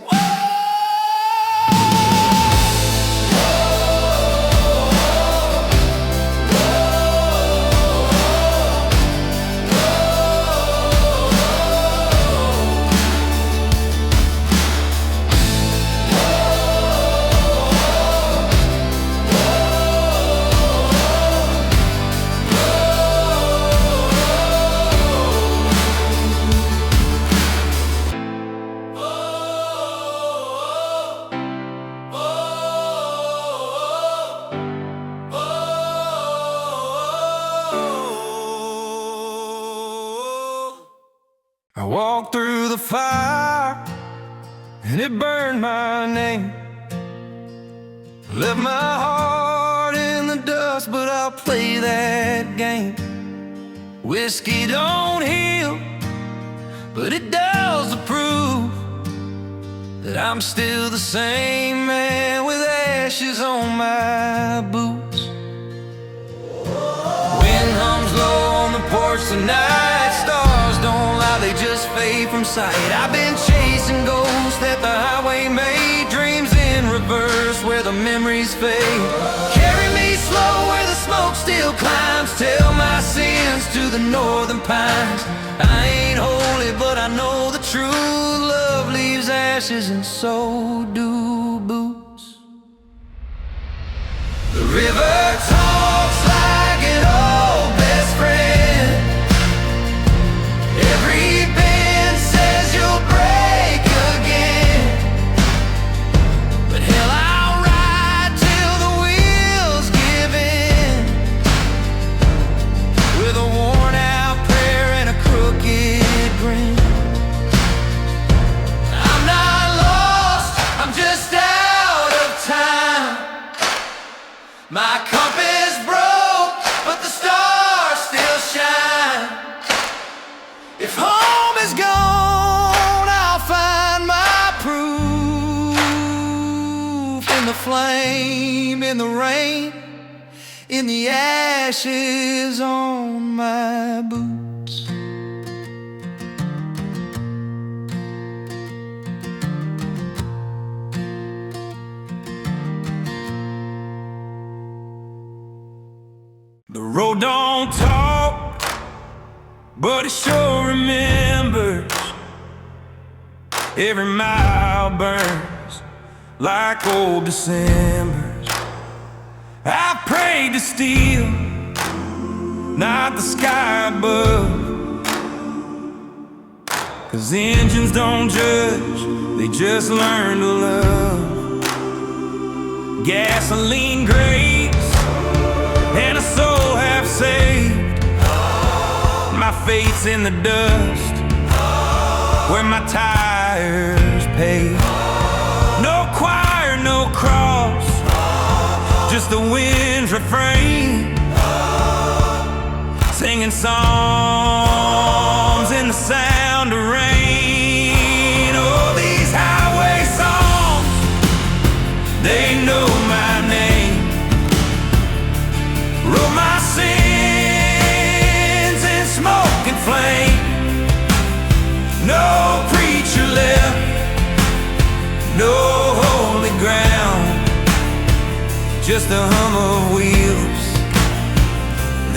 I walked through the fire and it burned my name. Left my heart in the dust, but I'll play that game. Whiskey don't heal, but it does prove that I'm still the same man with ashes on my boots. Wind hums low on the porch tonight. Stars don't lie, they just fade from sight. I've been chasing ghosts that the highway made, dreams in reverse where the memories fade. Carry me slow where the smoke still climbs, tell my sins to the northern pines. I ain't holy, but I know the true love leaves ashes, and so do boots. flame in the rain, in the ashes on my boots. The road don't talk, but it sure remembers. Every mile burns like old Decembers. I prayed to steal, not the sky above, 'cause engines don't judge, they just learn to love. Gasoline grace and a soul half saved. My fate's in the dust where my tires paved. No choir, no cross, just the wind's refrain, singing psalms in the sound of rain. Oh, these highway songs, they know my name. Wrote my sins in smoke and flame. No preacher left, no holy ground, just the hum of wheels,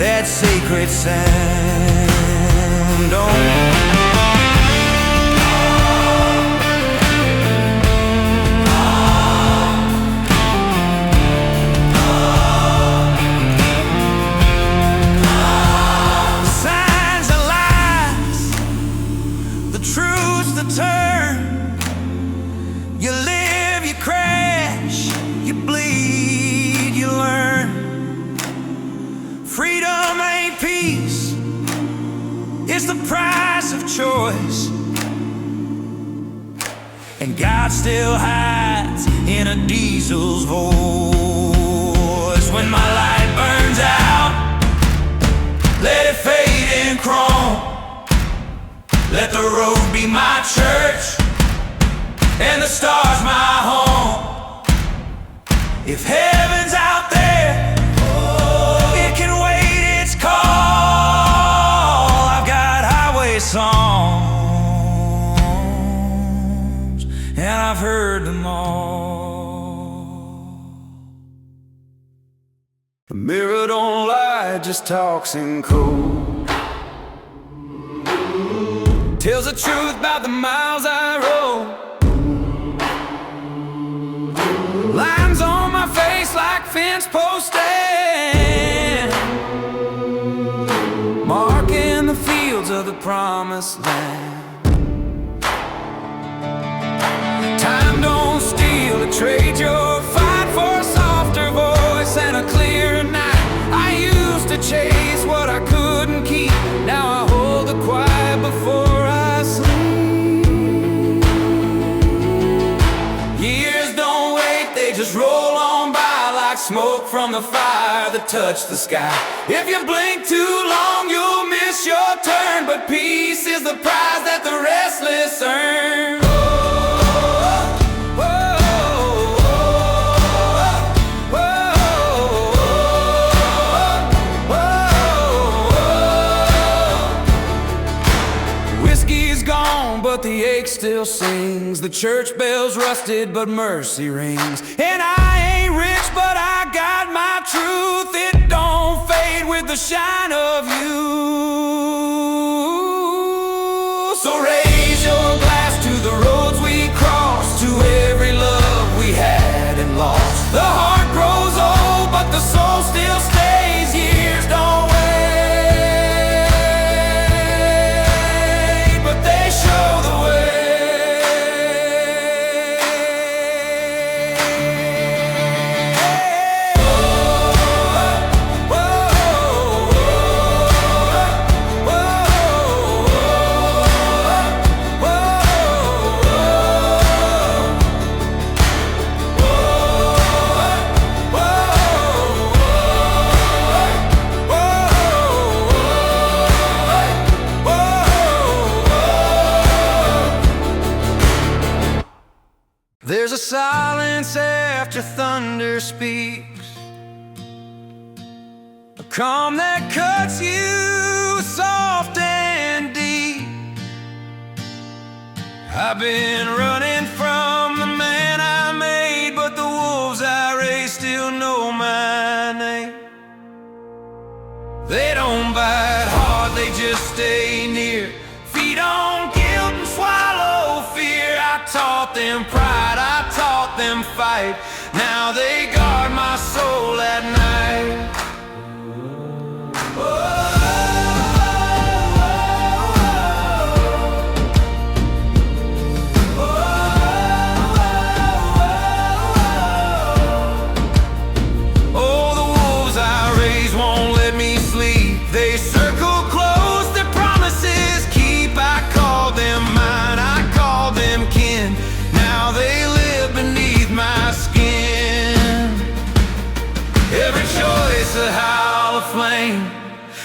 that sacred sound. The signs are lies, the truth's the turn. You live, you crash, you bleed, you learn. Freedom ain't peace, it's the price of choice. And God still hides in a diesel's voice. When my light burns out, let it fade in chrome. Let the road be my church and the stars my home. If heaven's out there, it can wait its call. I've got highway songs, and I've heard them all. The mirror don't lie, just talks in code. Tells the truth about the miles I rode. Lines on my face like fence posts stand, marking the fields of the promised land. Time don't steal or trade your fight for a softer voice and a clearer night. I used to chase what I couldn't keep, now I hold the quiet before I sleep. Years don't wait, they just roll on by like smoke from the fire that touched the sky. If you blink too long, you'll miss your turn, but peace is the prize that the restless earn. Whiskey's gone, but the ache still sings. The church bells rusted, but mercy rings. And I ain't rich, but I got my truth. It don't fade with the shine of you. So raise your glass to the roads we crossed, to every love we had and lost. The heart grows old, but the soul still stays. Years don't wait, but they show the way. Whoa, whoa, whoa, whoa. There's a silence after thunder speaks, a calm that cuts you soft and deep. I've been running from the man I made, but the wolves I raised still know my name. They don't bite hard, they just stay near, feed on guilt and swallow fear. I taught them pride, I taught them fight, now they guard my soul at night. They circle close, their promises keep. I call them mine, I call them kin, now they live beneath my skin. Every choice a howl of flame,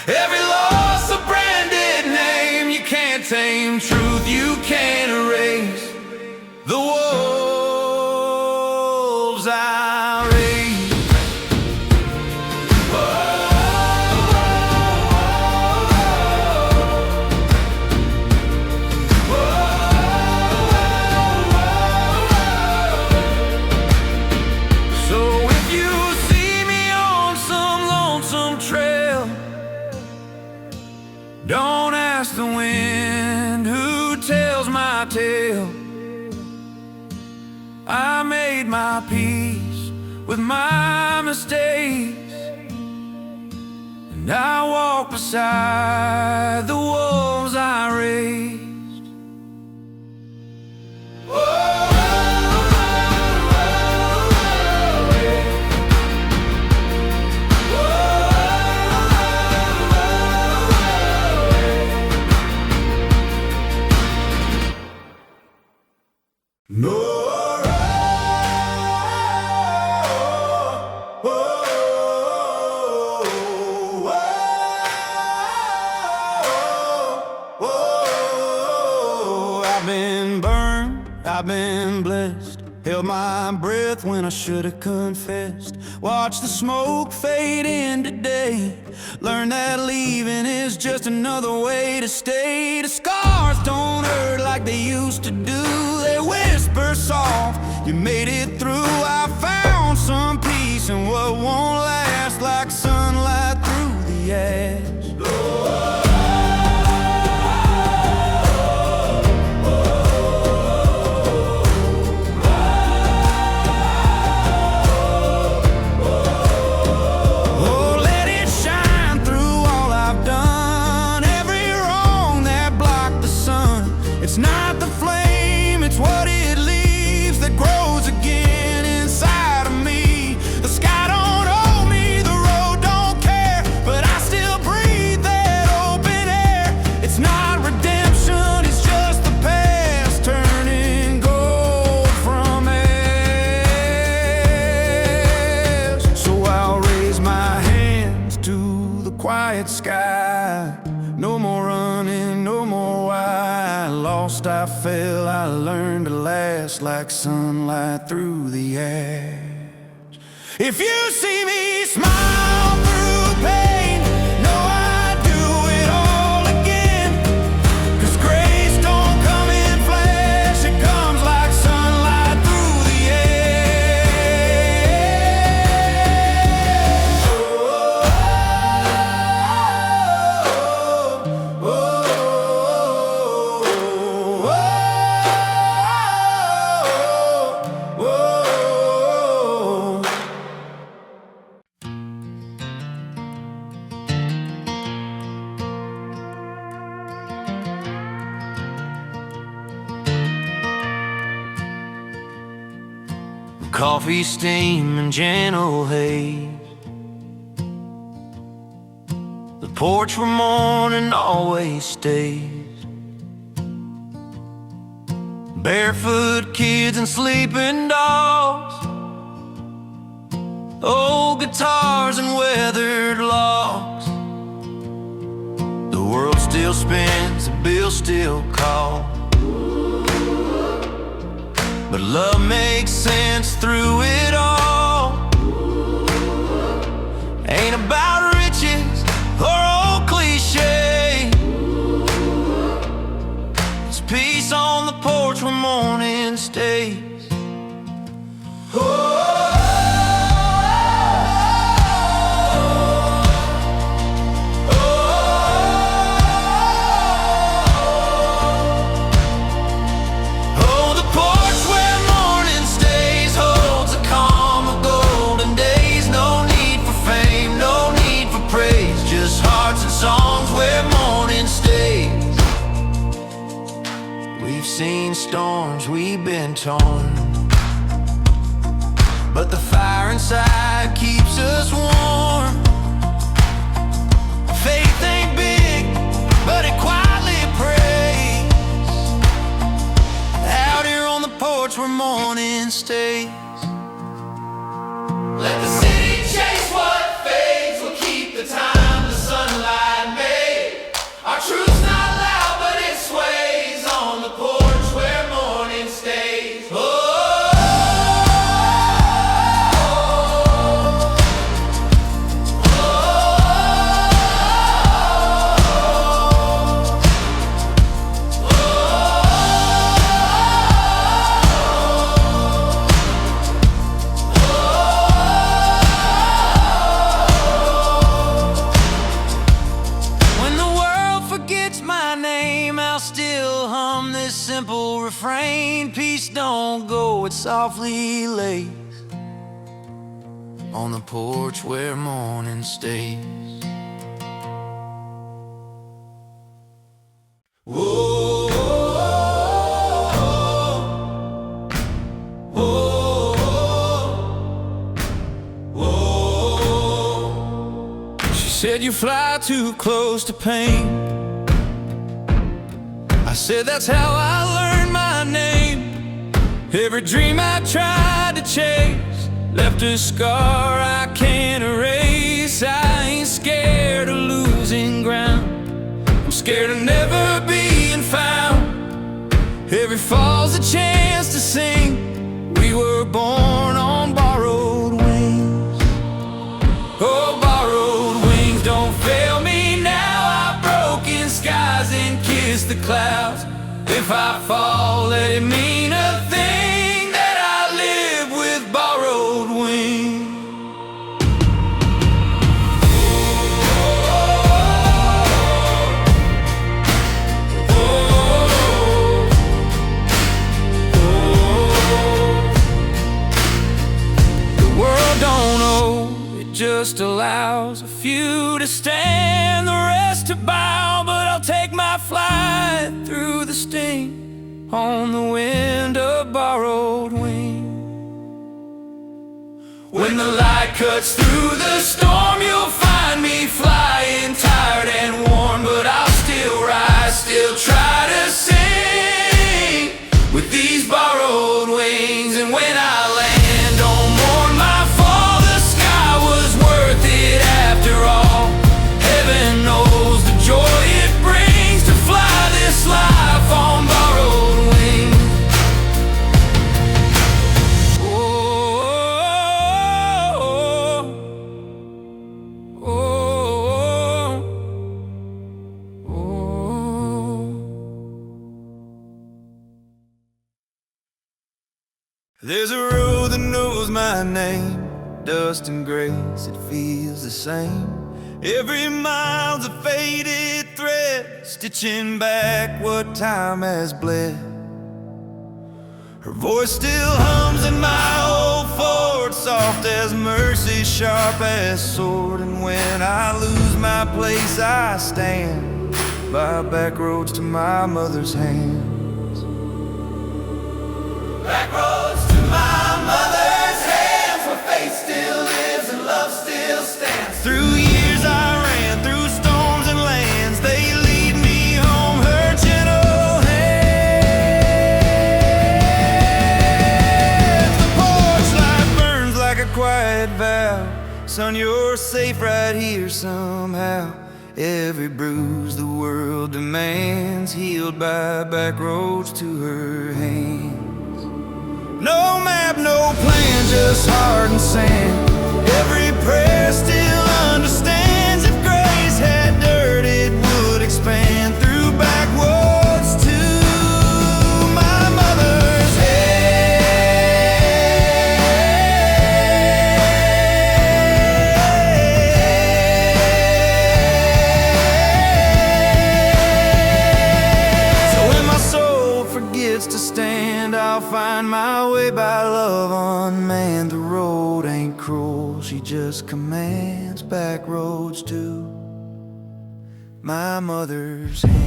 every loss a branded name. You can't tame truth, you can't erase the wolves I raised. Don't ask the wind who tells my tale. I made my peace with my mistakes, and I walk beside the wolves I raised. I've been burned, I've been blessed, held my breath when I should have confessed. Watched the smoke fade into day, learned that leaving is just another way to stay. The scars don't hurt like they used to do, they whisper soft, you made it through. I found some peace in what won't last, like sunlight through the ash. It's not the flame, it's what it leaves that grows again inside of me. The sky don't owe me, the road don't care, but I still breathe that open air. It's not redemption, it's just the past turning gold from ash. So I'll raise my hands to the quiet sky. No more running, no more why. Lost, I fell, I learned to last, like sunlight through the ash. If you see me smile through pain, know I do it all again. 'Cause grace don't come in flesh, it comes like sunlight through the coffee steam and gentle haze, the porch where morning always stays. Barefoot kids and sleeping dogs, old guitars and weathered logs. The world still spins, the bills still call. but love makes sense through it all. Ain't about riches or old cliches. It's peace on the porch where morning stays. Oh. We've seen storms, we've been torn, but the fire inside keeps us warm. Faith ain't big, but it quietly prays out here on the porch where morning stays. Let the city chase what fades, we'll keep the time the sunlight made. Our truth's not loud, but it sways on the porch where morning stays. Oh. Still hum this simple refrain. Peace don't go, it softly lays on the porch where morning stays. Whoa, whoa, whoa, whoa. She said you fly too close to pain. I said that's how I learned my name. Every dream I tried to chase left a scar I can't erase. I ain't scared of losing ground, I'm scared of never being found. Every fall's a chance to sing. We were born on borrowed wings. Oh, borrowed wings don't fail me now. I've broken skies and kissed the clouds. If I fall, let it mean a thing that I live with borrowed wings. The world don't owe, it just allows a few to stand, the rest to bow. But I'll take my flight through the sting on the wind of borrowed wing. When the light cuts through the storm, you'll find me flying tired and worn, but I'll still rise, still try to sing with these borrowed wings. And when I land, don't mourn my fall, the sky was worth it after all. Heaven knows the joy it brings to fly this life on borrowed wings. Oh, oh, oh, oh. There's a road that knows my name, dust and grace, it feels the same. Every mile's a faded thread, stitching back what time has bled. Her voice still hums in my old Ford, soft as mercy, sharp as sword. And when I lose my place, I stand by back roads to my mother's hands. Back roads to my mother's hands, where faith still lives and love still stands. Through years I ran, through storms and lands, they lead me home, her gentle hands. The porch light burns like a quiet vow. Son, you're safe right here somehow. Every bruise the world demands, healed by back roads to her hands. just heart and sand. Every prayer still understands. If grace had dirt, it would expand through backwoods to my mother's head. So when my soul forgets to stand, I'll find my way by love unmanned. The road ain't cruel, she just commands. Back roads to my mother's hands.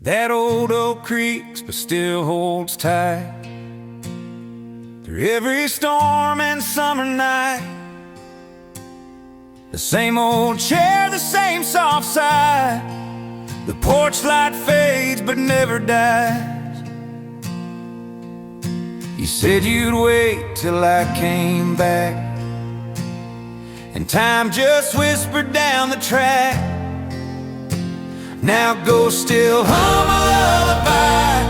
That old oak creaks but still holds tight through every storm and summer night. The same old chair, the same soft side. The porch light fades but never dies. You said you'd wait till I came back, and time just whispered down the track. Now go still hum a lullaby.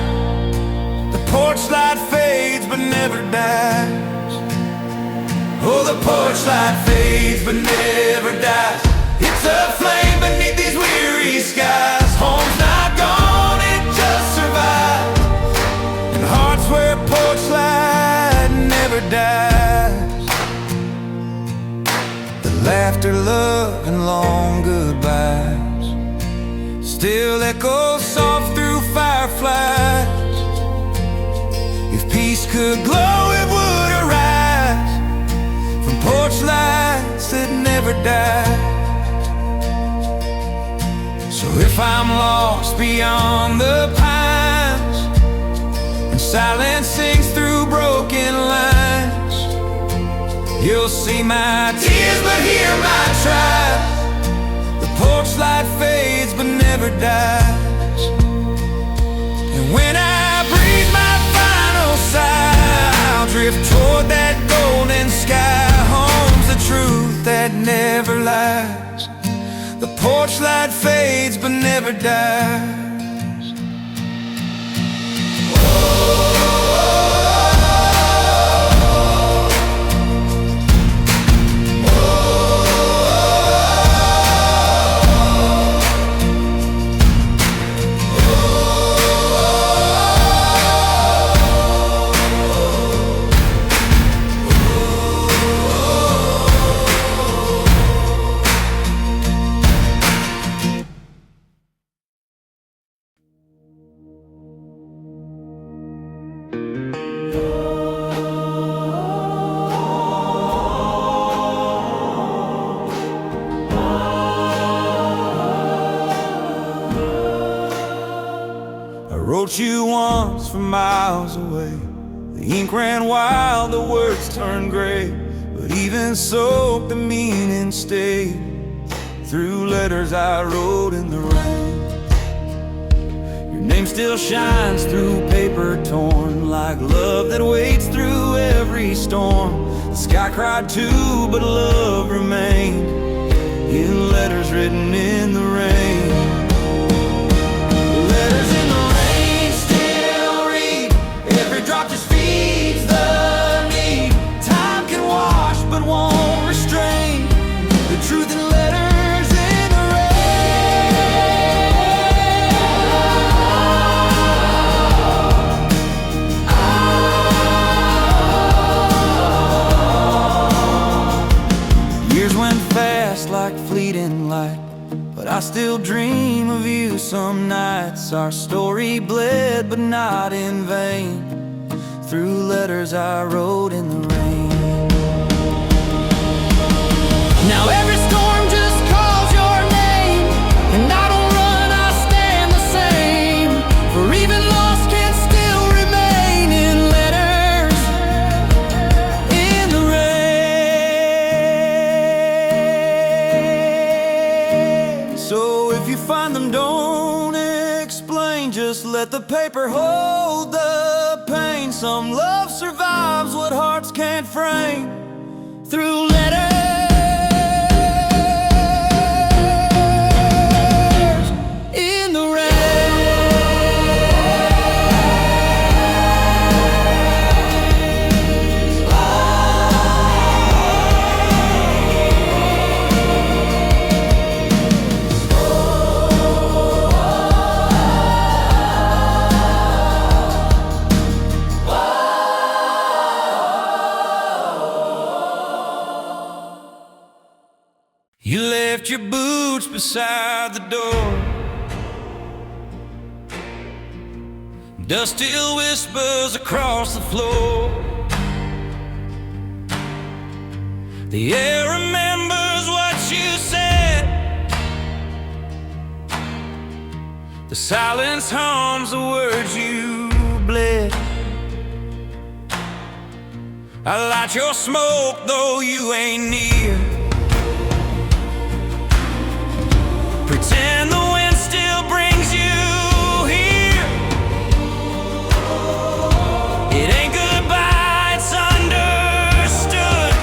The porch light fades but never dies. Oh, the porch light fades but never dies. It's a flame beneath these weary skies. Home's not gone, it just survives. And hearts where porch light never dies. The laughter, love, and long goodbyes still echoes soft through fireflies. If peace could glow, it would arise from porch lights that never die. So if I'm lost beyond the pines, and silence sings through broken lines, you'll see my tears but hear my cries. The porch light fades but never dies. And when I breathe my final sigh, I'll drift toward that golden sky. Home's the truth that never lies. The porch light fades but never dies. Wrote you once from miles away. The ink ran wild, the words turned gray, but even so the meaning stayed through letters I wrote in the rain. Your name still shines through paper torn, like love that waits through every storm. The sky cried too, but love remained in letters written in the rain. Letters in the rain still read. Every drop just feeds the need. Time can wash but won't restrain the truth in letters in the rain. Years went fast like fleeting light, but I still dream of you some nights. Our story bled, but not in vain, through letters I wrote in the rain. let the paper hold the pain. Some love survives what hearts can't frame. Through letters in the rain. You left your boots beside the door. Dust still whispers across the floor. The air remembers what you said. The silence hums the words you bled. I light your smoke though you ain't near. Pretend the wind still brings you here. It ain't goodbye, it's understood.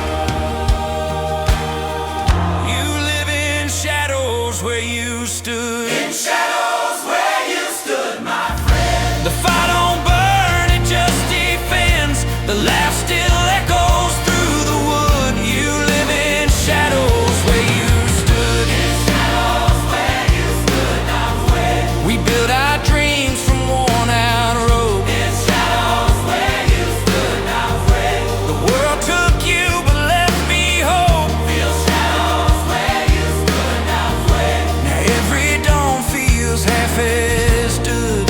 You live in shadows where you stood. In shadows where you stood, my friend. The fire don't burn, it just defends. The laugh still echoes through the wood. You live in shadows where you stood. In shadows where you stood, not where we built our dreams from worn out roads. In shadows where you stood, not where the world took you but left me hope. Feel shadows where you stood, not where now every dawn feels half as stood.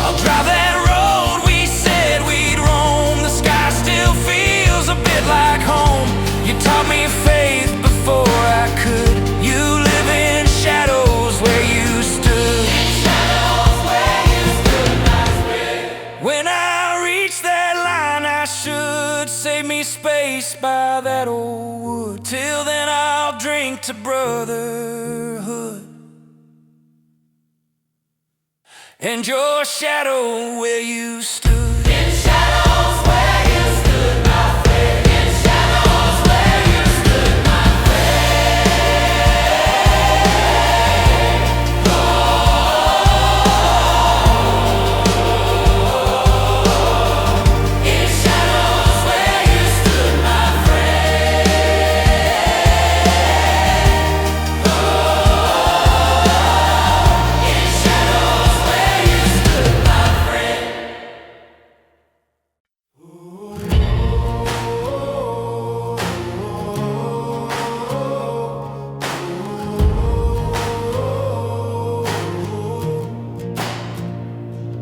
I'll drive that road we said we'd roam. The sky still feels a bit like home. You taught me faith before I could. You live in shadows where you stood. In shadows where you stood, my spirit. When I reach that line I should save me space by that old wood. Till then I'll drink to brotherhood and your shadow where you stood. In shadows where you stood, my friend. In shadows where you stood, my friend. Oh, in shadows where you stood, my friend. Oh, in shadows where you stood, my friend.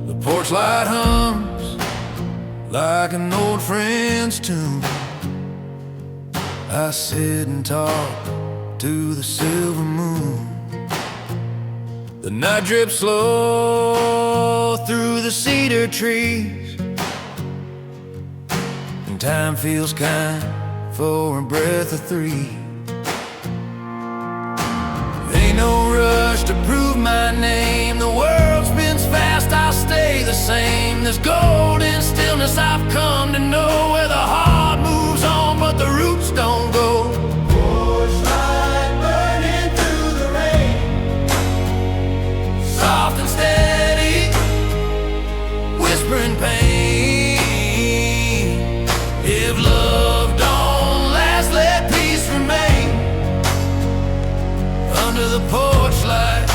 The porch light hums like an old friend's tune. I sit and talk to the silver moon. The night drips slow through the cedar trees, and time feels kind for a breath of three. Ain't no rush to prove my name. The world spins fast, I'll stay the same. There's gold in stillness, I've come to know, where the heart moves on but the roots don't go. Porch light burning through the rain, soft and steady, whispering pain. If love don't last, let peace remain. Under the porch light,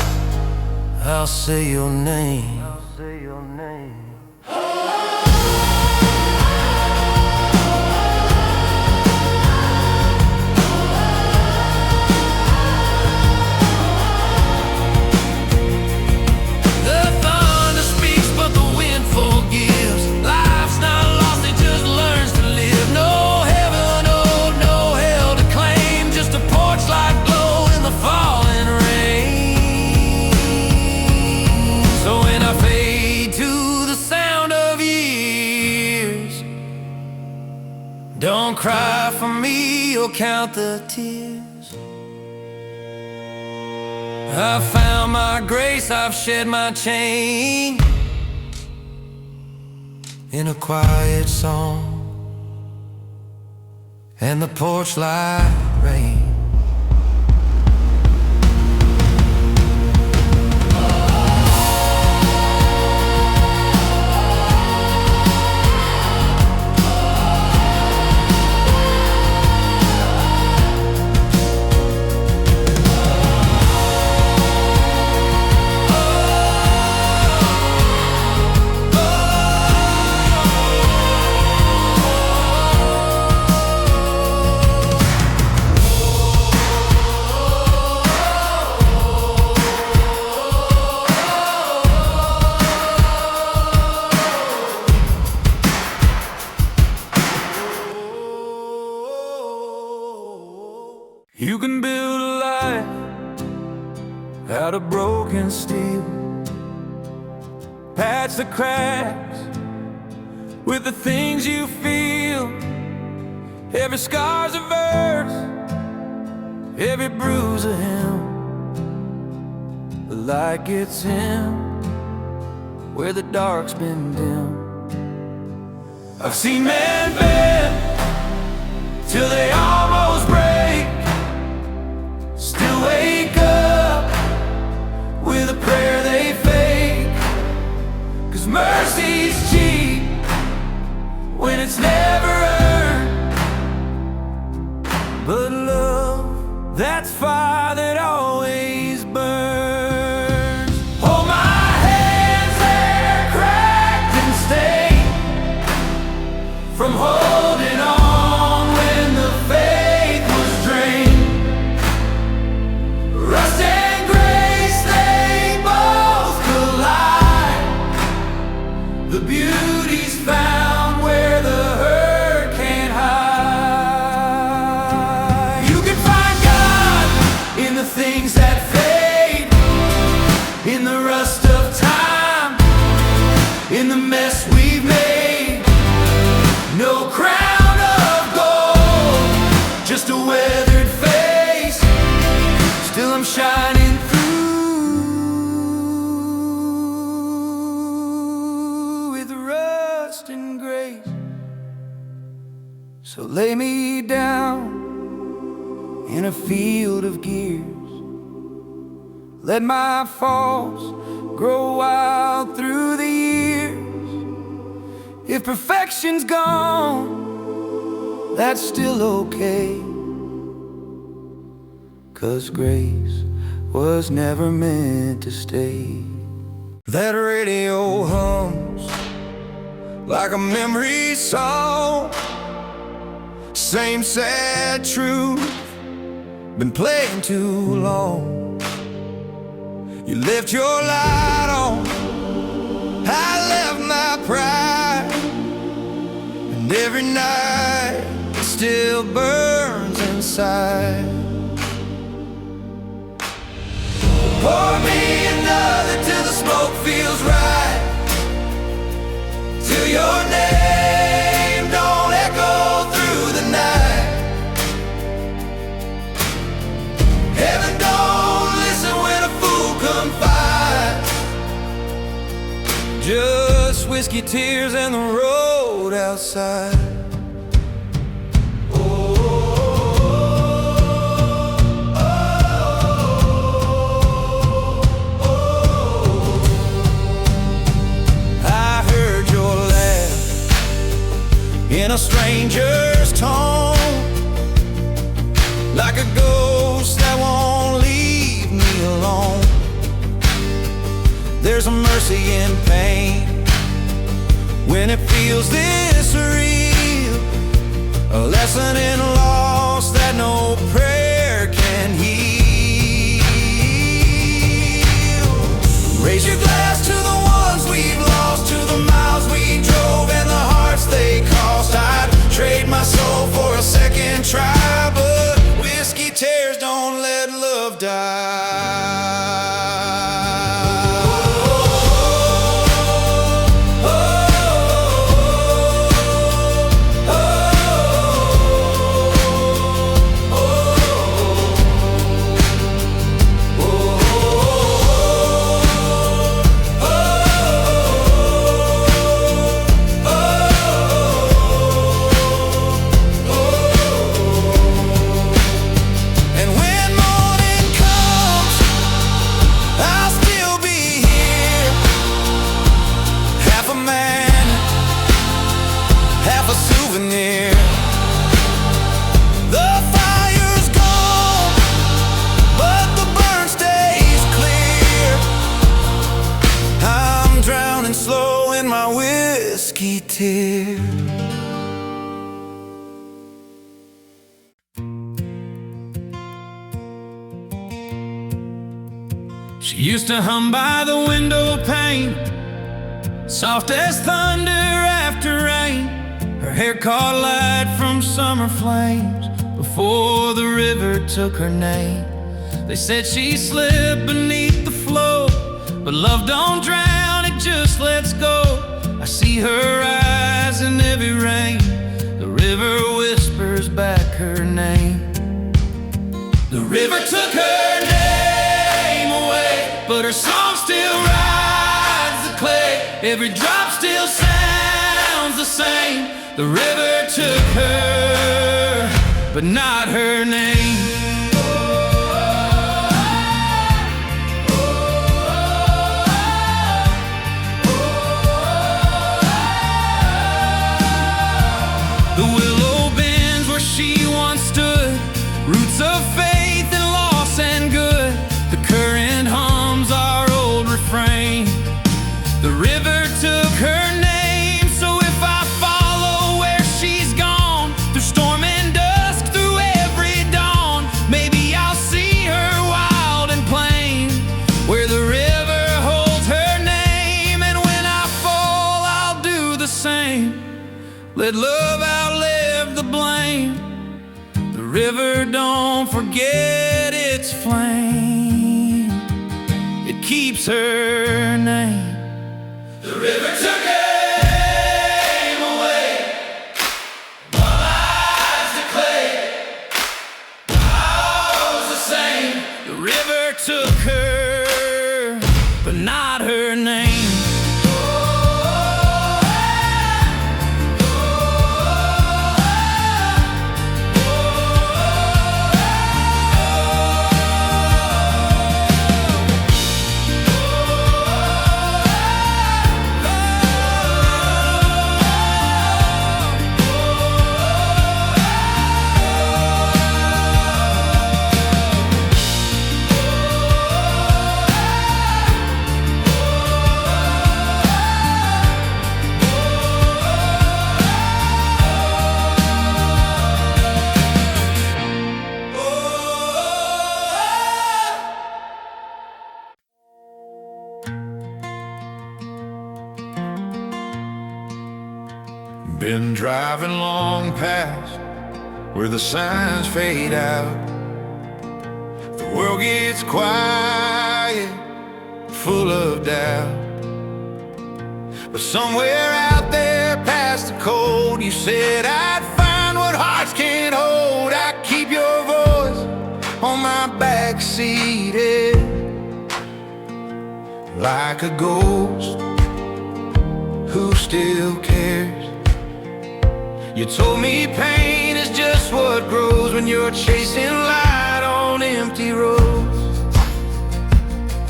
I'll say your name. I'll say your name. The thunder speaks, but the wind forgives. Life's not lost, it just learns to live. No heaven owed, no hell to claim. Just a porch light glow in the falling rain. So when I fade to the sound of years, don't cry for me or count the tears. I've found my grace, I've shed my chain in a quiet song and the porch light rain. You can build a life out of broken steel, patch the cracks with the things you feel. Every scar's a verse, every bruise a hymn. The light gets in where the dark's been dim. I've seen men bend till they almost break, still wake up with a prayer they fake. 'Cause mercy's cheap when it's never earned, but love, that's fire that always burns. Hold my hands, they're cracked and stained from holding on when the faith was drained. Rust and grace, they both collide. The beauty's found where the hurt can't hide. You can find God in the things that fade, in the rust of time, in the mess we've made. No crown of gold, just a weathered face. Still I'm shining through with rust and grace. So lay me down in a field of gears, let my faults grow wild through the years. If perfection's gone, that's still okay, 'cause grace was never meant to stay. That radio hums like a memory song, same sad truth, been playing too long. You left your light on, I left my pride, and every night it still burns inside. Pour me another till the smoke feels right, till your name don't echo through the night. Heaven don't listen when a fool confides, just whiskey, tears, and the road outside. In a stranger's tone, like a ghost that won't leave me alone. There's a mercy in pain when it feels this real, a lesson in loss that no prayer can heal. Raise your glass to the ones we've lost, to the miles we drove and the hearts they cost. I'd trade my soul for a second try, but whiskey tears don't let love die. half a souvenir. The fire's gone, but the burn stays clear. I'm drowning slow in my whiskey tear. She used to hum by the window pane, soft as thunder after rain. Her hair caught light from summer flames before the river took her name. They said she slipped beneath the flow, but love don't drown, it just lets go. I see her eyes in every rain. The river whispers back her name. The river took her name away, but her song still rides the clay. Every drop still sounds the same. The river took her, but not her name. The willow bends where she once stood, roots of faith and loss and good. The current hums our old refrain. The river took her name, so if I follow where she's gone, through storm and dusk, through every dawn, maybe I'll see her wild and plain, where the river holds her name. And when I fall, I'll do the same. Let love outlive the blame. The river don't forget its flame. It keeps her name. The river took her name away, my life's the clay. All's the same. The river took her, but not her name. Been driving long past where the signs fade out. The world gets quiet, full of doubt. But somewhere out there past the cold, you said I'd find what hearts can't hold. I keep your voice on my backseat, like a ghost who still cares. You told me pain is just what grows when you're chasing light on empty roads.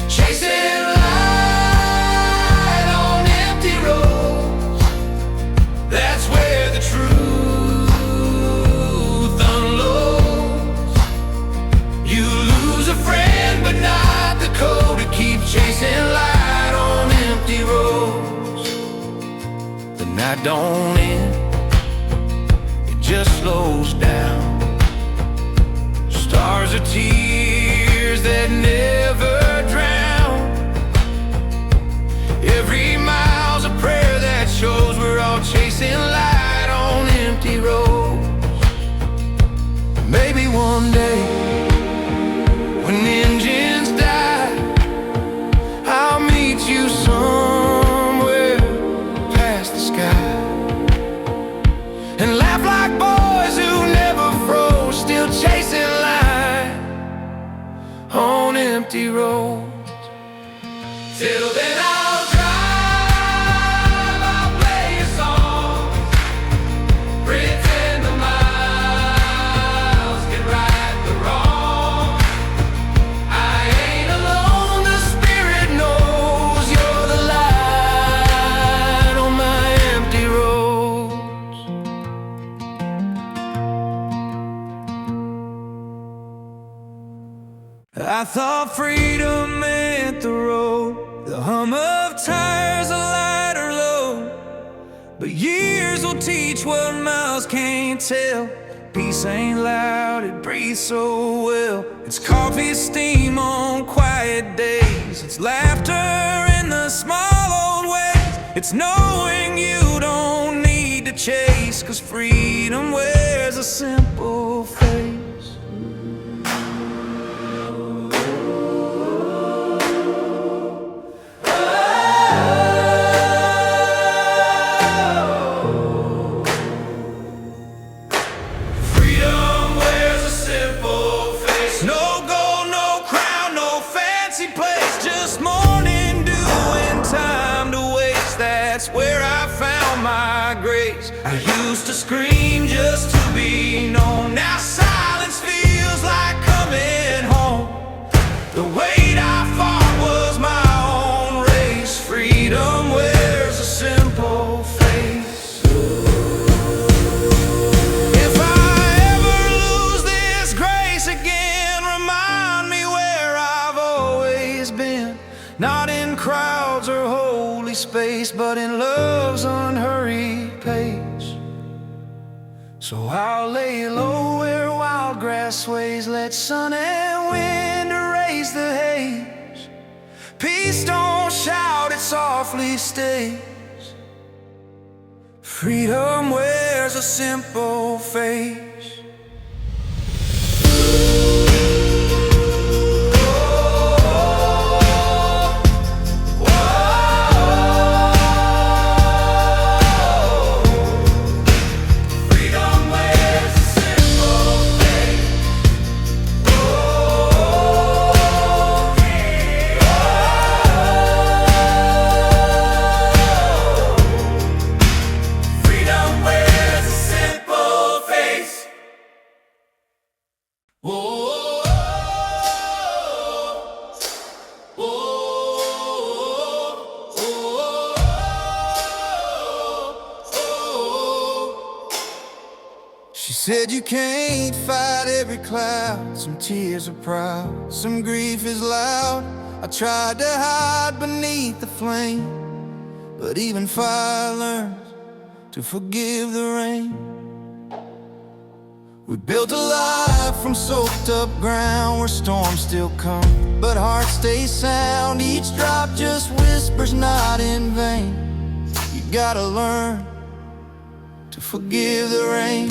Chasing light on empty roads, that's where the truth unloads. You lose a friend but not the code to keep chasing light on empty roads. The night don't end, just slows down. Stars are tears that never drown. Every mile's a prayer that shows we're all chasing light on empty roads. Maybe one day, when engines die, I'll meet you somewhere past the sky and laugh like boys who never froze, still chasing light on empty roads. Till then I'll drive, I'll play a song, pretend the miles can right the wrong. I ain't alone, the spirit knows you're the light on my empty roads. I thought freedom meant the road, the hum of tires, a lighter load. But years will teach what miles can't tell. Peace ain't loud, it breathes so well. It's coffee steam on quiet days. It's laughter in the small old ways. It's knowing you don't need to chase, 'cause freedom wears a simple face. That's where I found my grace. I used to scream just to be known. Now silence feels like coming home. The weight I fought was my own race. Freedom wears a simple face. If I ever lose this grace again, remind me where I've always been. Not in crowds or holy space, but in love's unhurried pace. So I'll lay low where wild grass sways. Let sun and wind erase the haze. Peace don't shout, it softly stays. Freedom wears a simple face. She said you can't fight every cloud. Some tears are proud, some grief is loud. I tried to hide beneath the flame, but even fire learns to forgive the rain. We built a life from soaked up ground where storms still come, but hearts stay sound. Each drop just whispers, not in vain. You gotta learn to forgive the rain.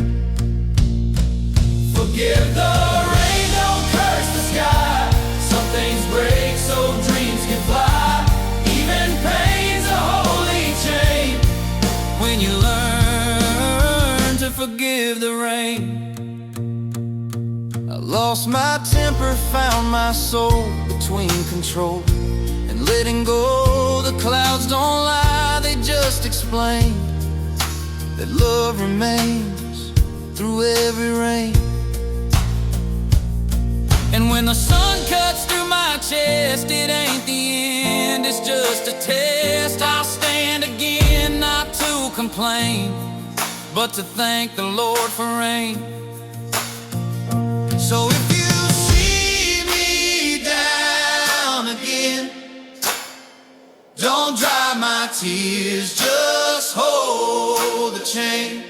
Forgive the rain, don't curse the sky. Some things break so dreams can fly. Even pain's a holy chain when you learn to forgive the rain. I lost my temper, found my soul between control and letting go. The clouds don't lie, they just explain that love remains through every rain. And when the sun cuts through my chest, it ain't the end, it's just a test. I'll stand again, not to complain, but to thank the Lord for rain. So if you see me down again, don't dry my tears, just hold the chain.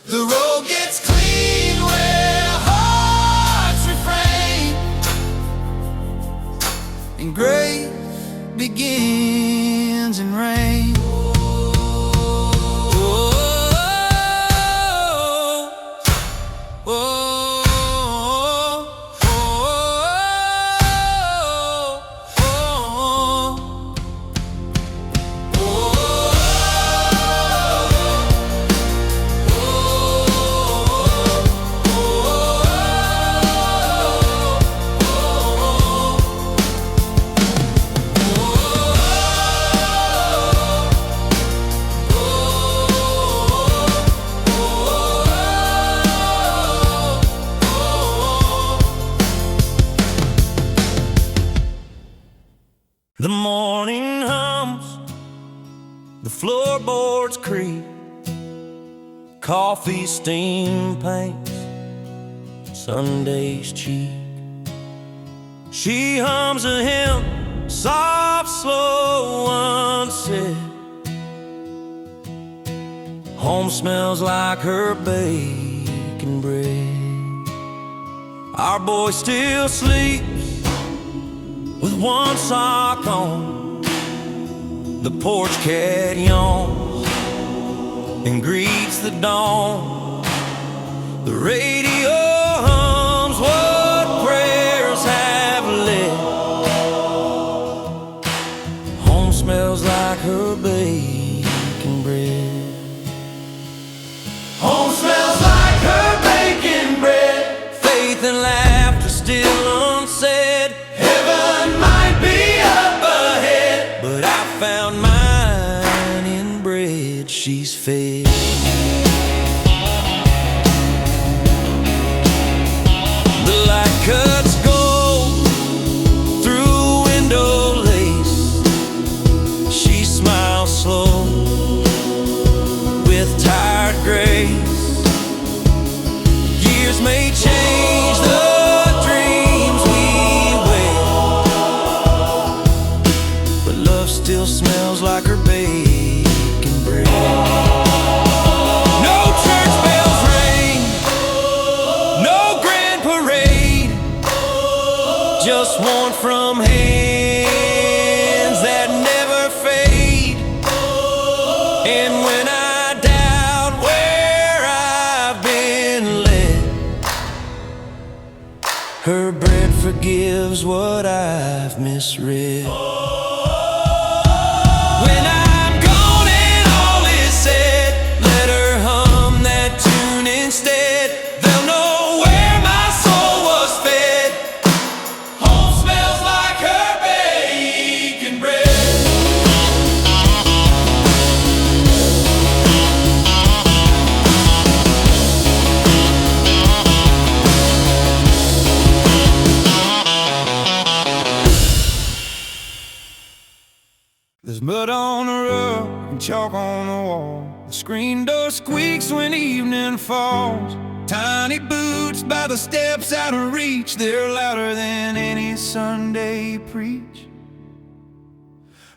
The road gets clean where hearts refrain, and grace begins in rain. The morning hums, the floorboards creak, coffee steam paints Sunday's cheek. She hums a hymn, soft, slow, unsaid. Home smells like her baking bread. Our boy still sleeps with one sock on. The porch cat yawns and greets the dawn. The radio hums what prayers have led. Home smells like her baking bread. Home smells like her baking bread. Faith and laughter still unsaid. Heaven might be up ahead, but I found mine in bread she's fed. The light cuts gold through window lace. She smiles slow with tired grace. Years may change the dreams we wait, but love still smells like her baking bread. No church bells ring, no grand parade, just warmth from hands that never fade. And when I doubt where I've been led, her bread forgives what I've misread. When I'm gone and all is said, let her hum that tune instead. They'll know where my soul was fed. Home smells like her baking bread. There's mud on the roof and chalk on the wall. The screen door squeaks when evening falls. Tiny boots by the steps out of reach, they're louder than any Sunday preach.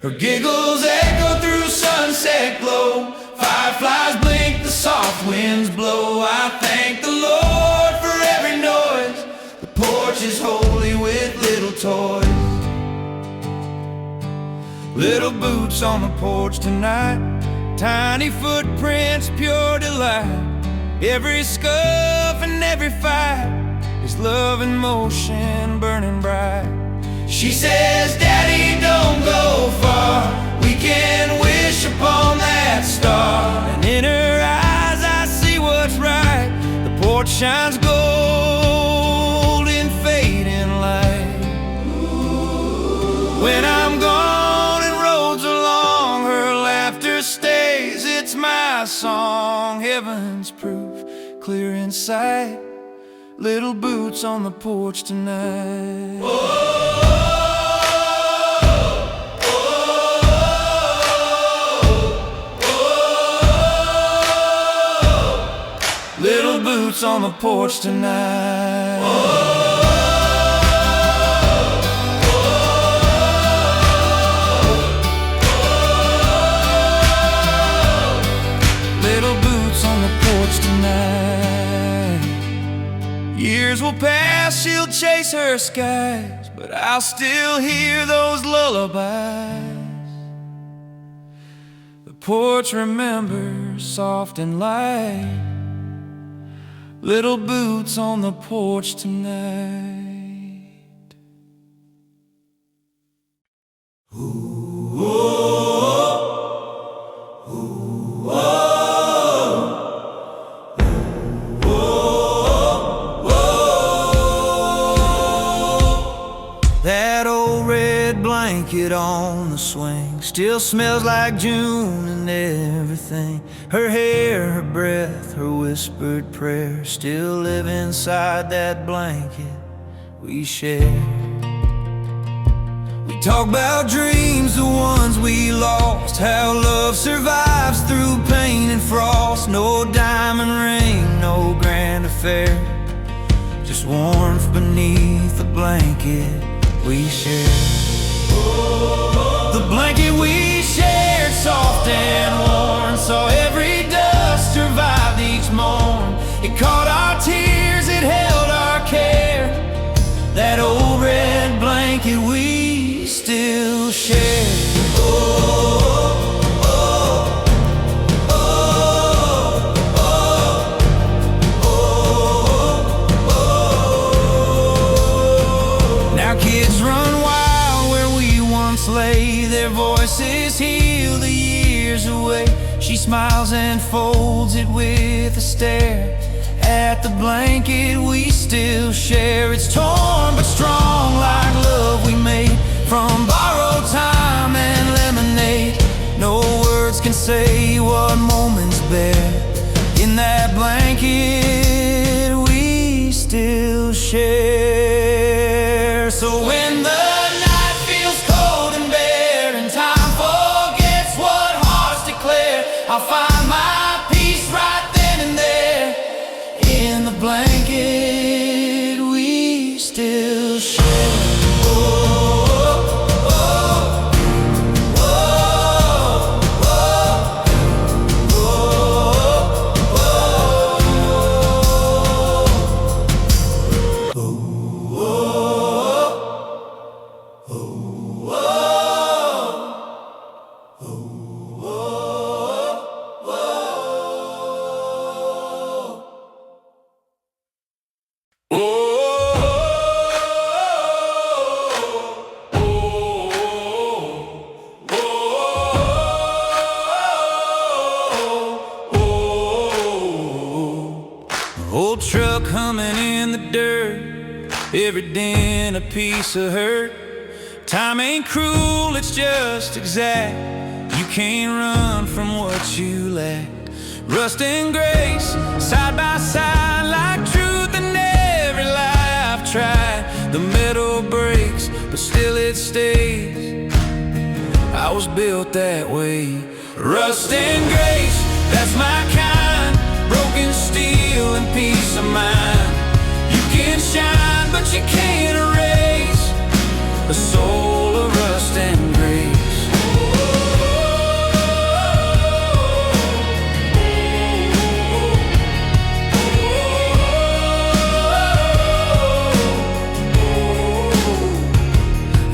Her giggles echo through sunset glow. Fireflies blink, the soft winds blow. I thank the Lord for every noise. The porch is holy with little toys. Little boots on the porch tonight, tiny footprints, pure delight. Every scuff and every fight is love in motion, burning bright. She says, Daddy, don't go far, we can wish upon that star. And in her eyes I see what's right. The porch shines gold in fading light. When I'm gone and roads are long, her laughter stays, it's my song. Heaven's proof, clear in sight. Little boots on the porch tonight. Little boots on the porch tonight. Little boots on the porch tonight. Years will pass, she'll chase her skies, but I'll still hear those lullabies. The porch remembers, soft and light. Little boots on the porch tonight. Ooh, oh, ooh, oh, ooh, oh. That old red blanket on the swing still smells like June and everything. Her hair, her breath, her whispered prayer still live inside that blanket we share. We talk about dreams, the ones we lost, how love survives through pain and frost. No diamond ring, no grand affair, just warmth beneath the blanket we shared. The blanket we shared, soft and warm, saw every dust survive each morn. It caught our tears, it held our care. That old red blanket we still share. Now kids run wild where we once lay. Their voices heal the years away. She smiles and folds it with a stare at the blanket we still share. It's torn but strong like love we made from borrowed time and lemonade. No words can say what moments bear in that blanket we still share. So when the night feels cold and bare and time forgets what hearts declare, I'll find my peace right then and there in the blanket we still share. Old truck humming in the dirt, every dent a piece of hurt. Time ain't cruel, it's just exact. You can't run from what you lack. Rust and grace, side by side, like truth in every lie I've tried. The metal breaks, but still it stays. I was built that way. Rust and grace, that's my kind. Broken steel and peace of mind. You can shine, but you can't erase the soul of rust and grace.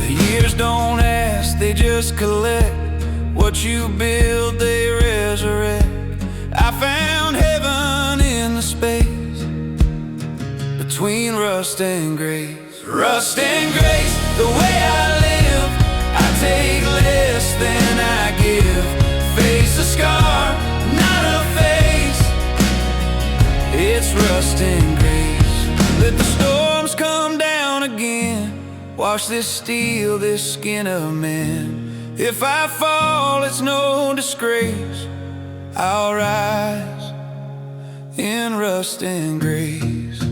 The years don't ask, they just collect. What you build, they resurrect. I found heaven in the space between rust and grace. Rust and grace, the way I live, I take less than I give. Face a scar, not a face. It's rust and grace. Let the storms come down again. Wash this steel, this skin of man. If I fall, it's no disgrace. I'll rise in rust and grace.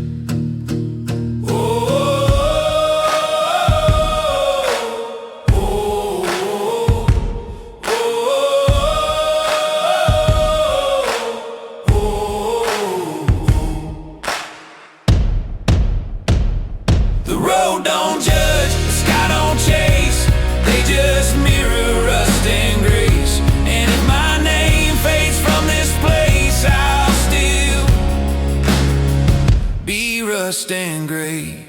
The road don't judge, the sky don't chase. They just mirror rust and grace. And if my name fades from this place, I'll still be rust and grace.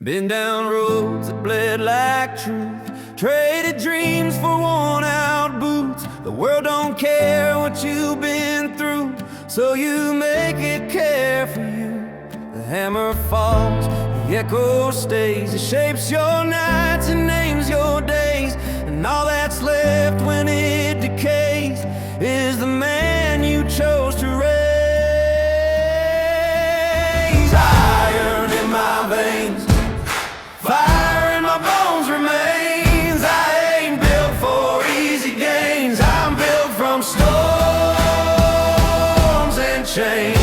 Been down roads that bled like truth, traded dreams for worn-out boots. The world don't care what you've been through, so you make it care for you. The hammer falls, the echo stays. It shapes your nights and names your days. And all that's left when it decays is the man you chose to raise. Iron in my veins, fire in my bones remains. I ain't built for easy gains. I'm built from storms and chains.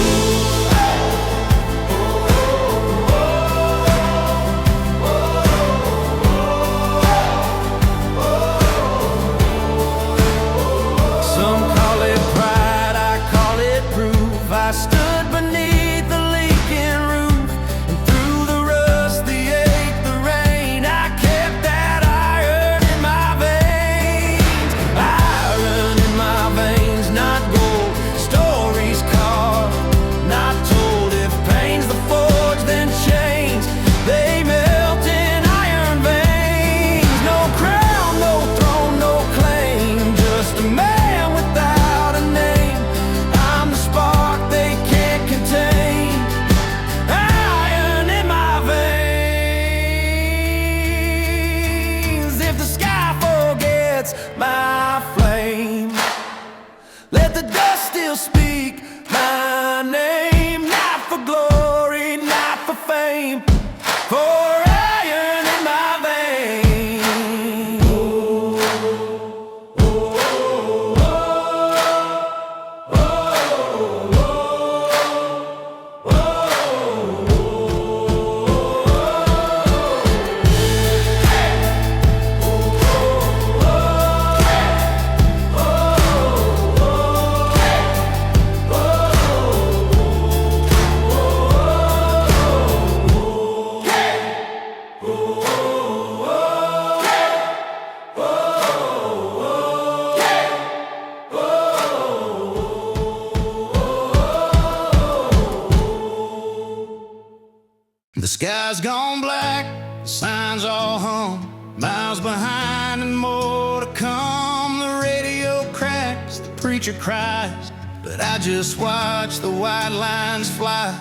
sky's gone black, the signs all hung, miles behind and more to come. The radio cracks, the preacher cries, but I just watch the white lines fly.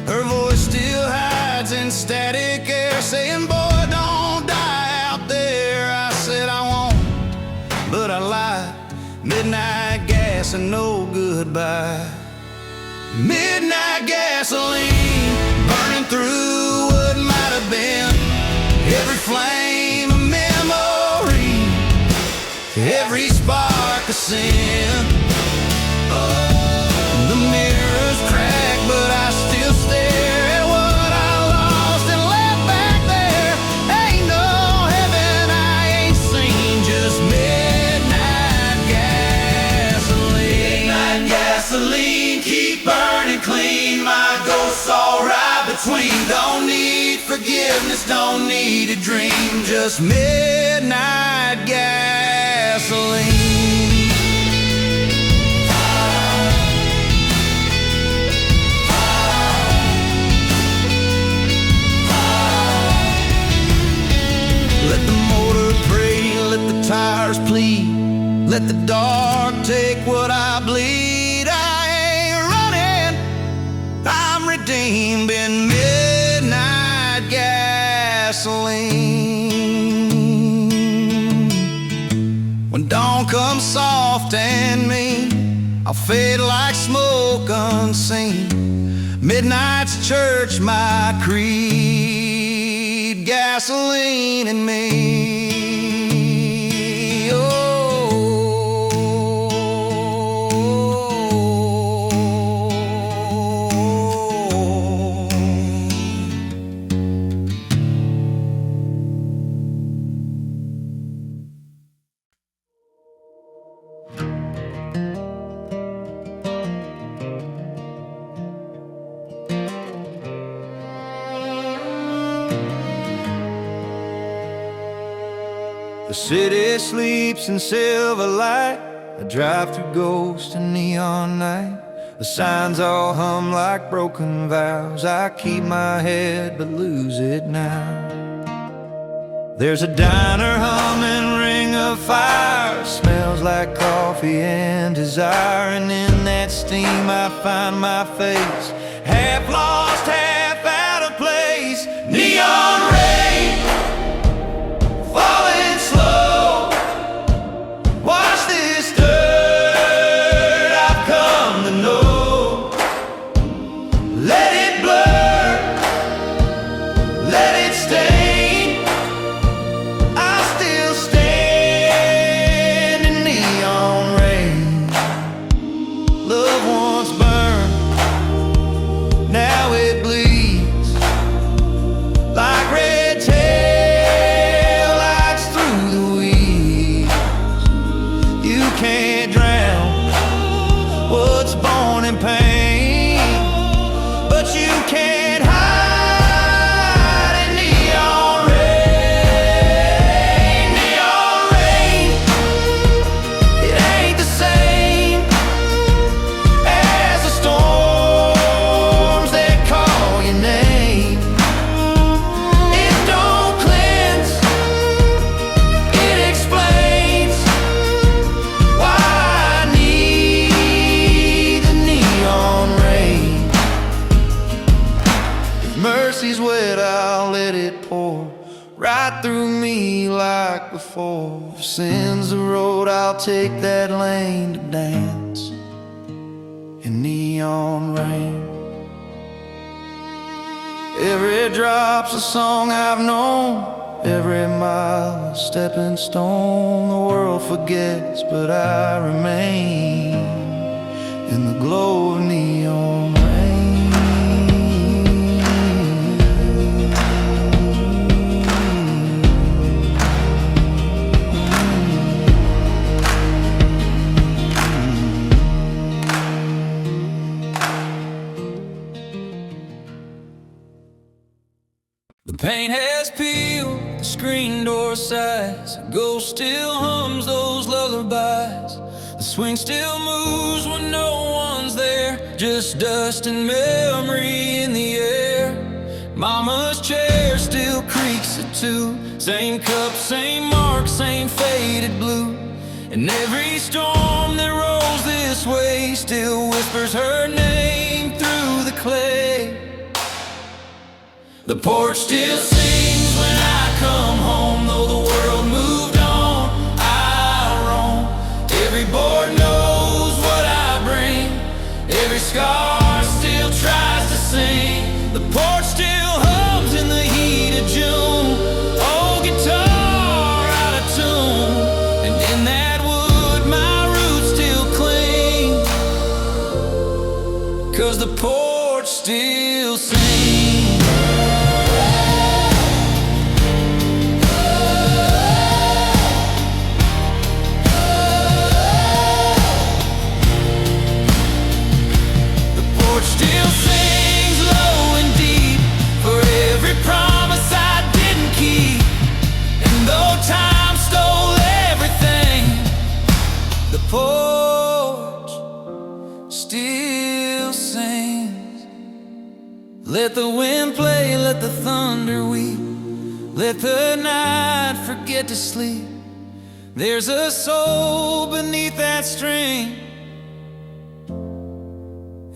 Her voice still hides in static air, saying, boy, don't die out there. I said I won't, but I lied. Midnight gas and no goodbye. Midnight gasoline, burning through what might have been. Every flame a memory, every spark a sin. Oh, the mirror's cracked, but I still stare at what I lost and left back there. Ain't no heaven I ain't seen, just midnight gasoline. Midnight gasoline, keep burning clean. My ghost's all right between. Don't need forgiveness, don't need a dream, just midnight gasoline. Let the motor pray, let the tires plead, let the dark take what I bleed. I ain't running, I'm redeemed in midnight gasoline. When dawn comes soft and mean, I'll fade like smoke unseen. Midnight's church, my creed, gasoline in me. The city sleeps in silver light. I drive through ghost and neon night. The signs all hum like broken vows. I keep my head but lose it now. There's a diner humming, ring of fire. Smells like coffee and desire. And in that steam I find my face, half lost, half out of place. Neon rain falling slow. Watch this dirt I've come to know. Let it blur, let it stain. I still stand in neon rain. Love once burned, now it bleeds like red tail lights through the weeds. You can't drown what's born in pain, but you can't hide in neon rain. Neon rain, it ain't the same as the storms that call your name. It don't cleanse, it explains why I need the neon rain. If mercy's wet, I'll let it pour right through me like before. If sin's the road, I'll take that lane to dance in neon rain. Every drop's a song I've known, every mile a stepping stone. The world forgets, but I remain in the glow of neon rain. The paint has peeled, the screen door sighs. A ghost still hums those lullabies. The swing still moves when no one's there, just dust and memory in the air. Mama's chair still creaks at 2. Same cup, same mark, same faded blue. And every storm that rolls this way still whispers her name through the clay. The porch still sings when I come home, though the world moved on, I roam. Every board knows what I bring, every scar still tries to sing. The porch still hums in the heat of June, old guitar out of tune, and in that wood my roots still cling, 'cause the porch still sings. Still sings low and deep for every promise I didn't keep. And though time stole everything, the porch still sings. Let the wind play, let the thunder weep, let the night forget to sleep. There's a soul beneath that string,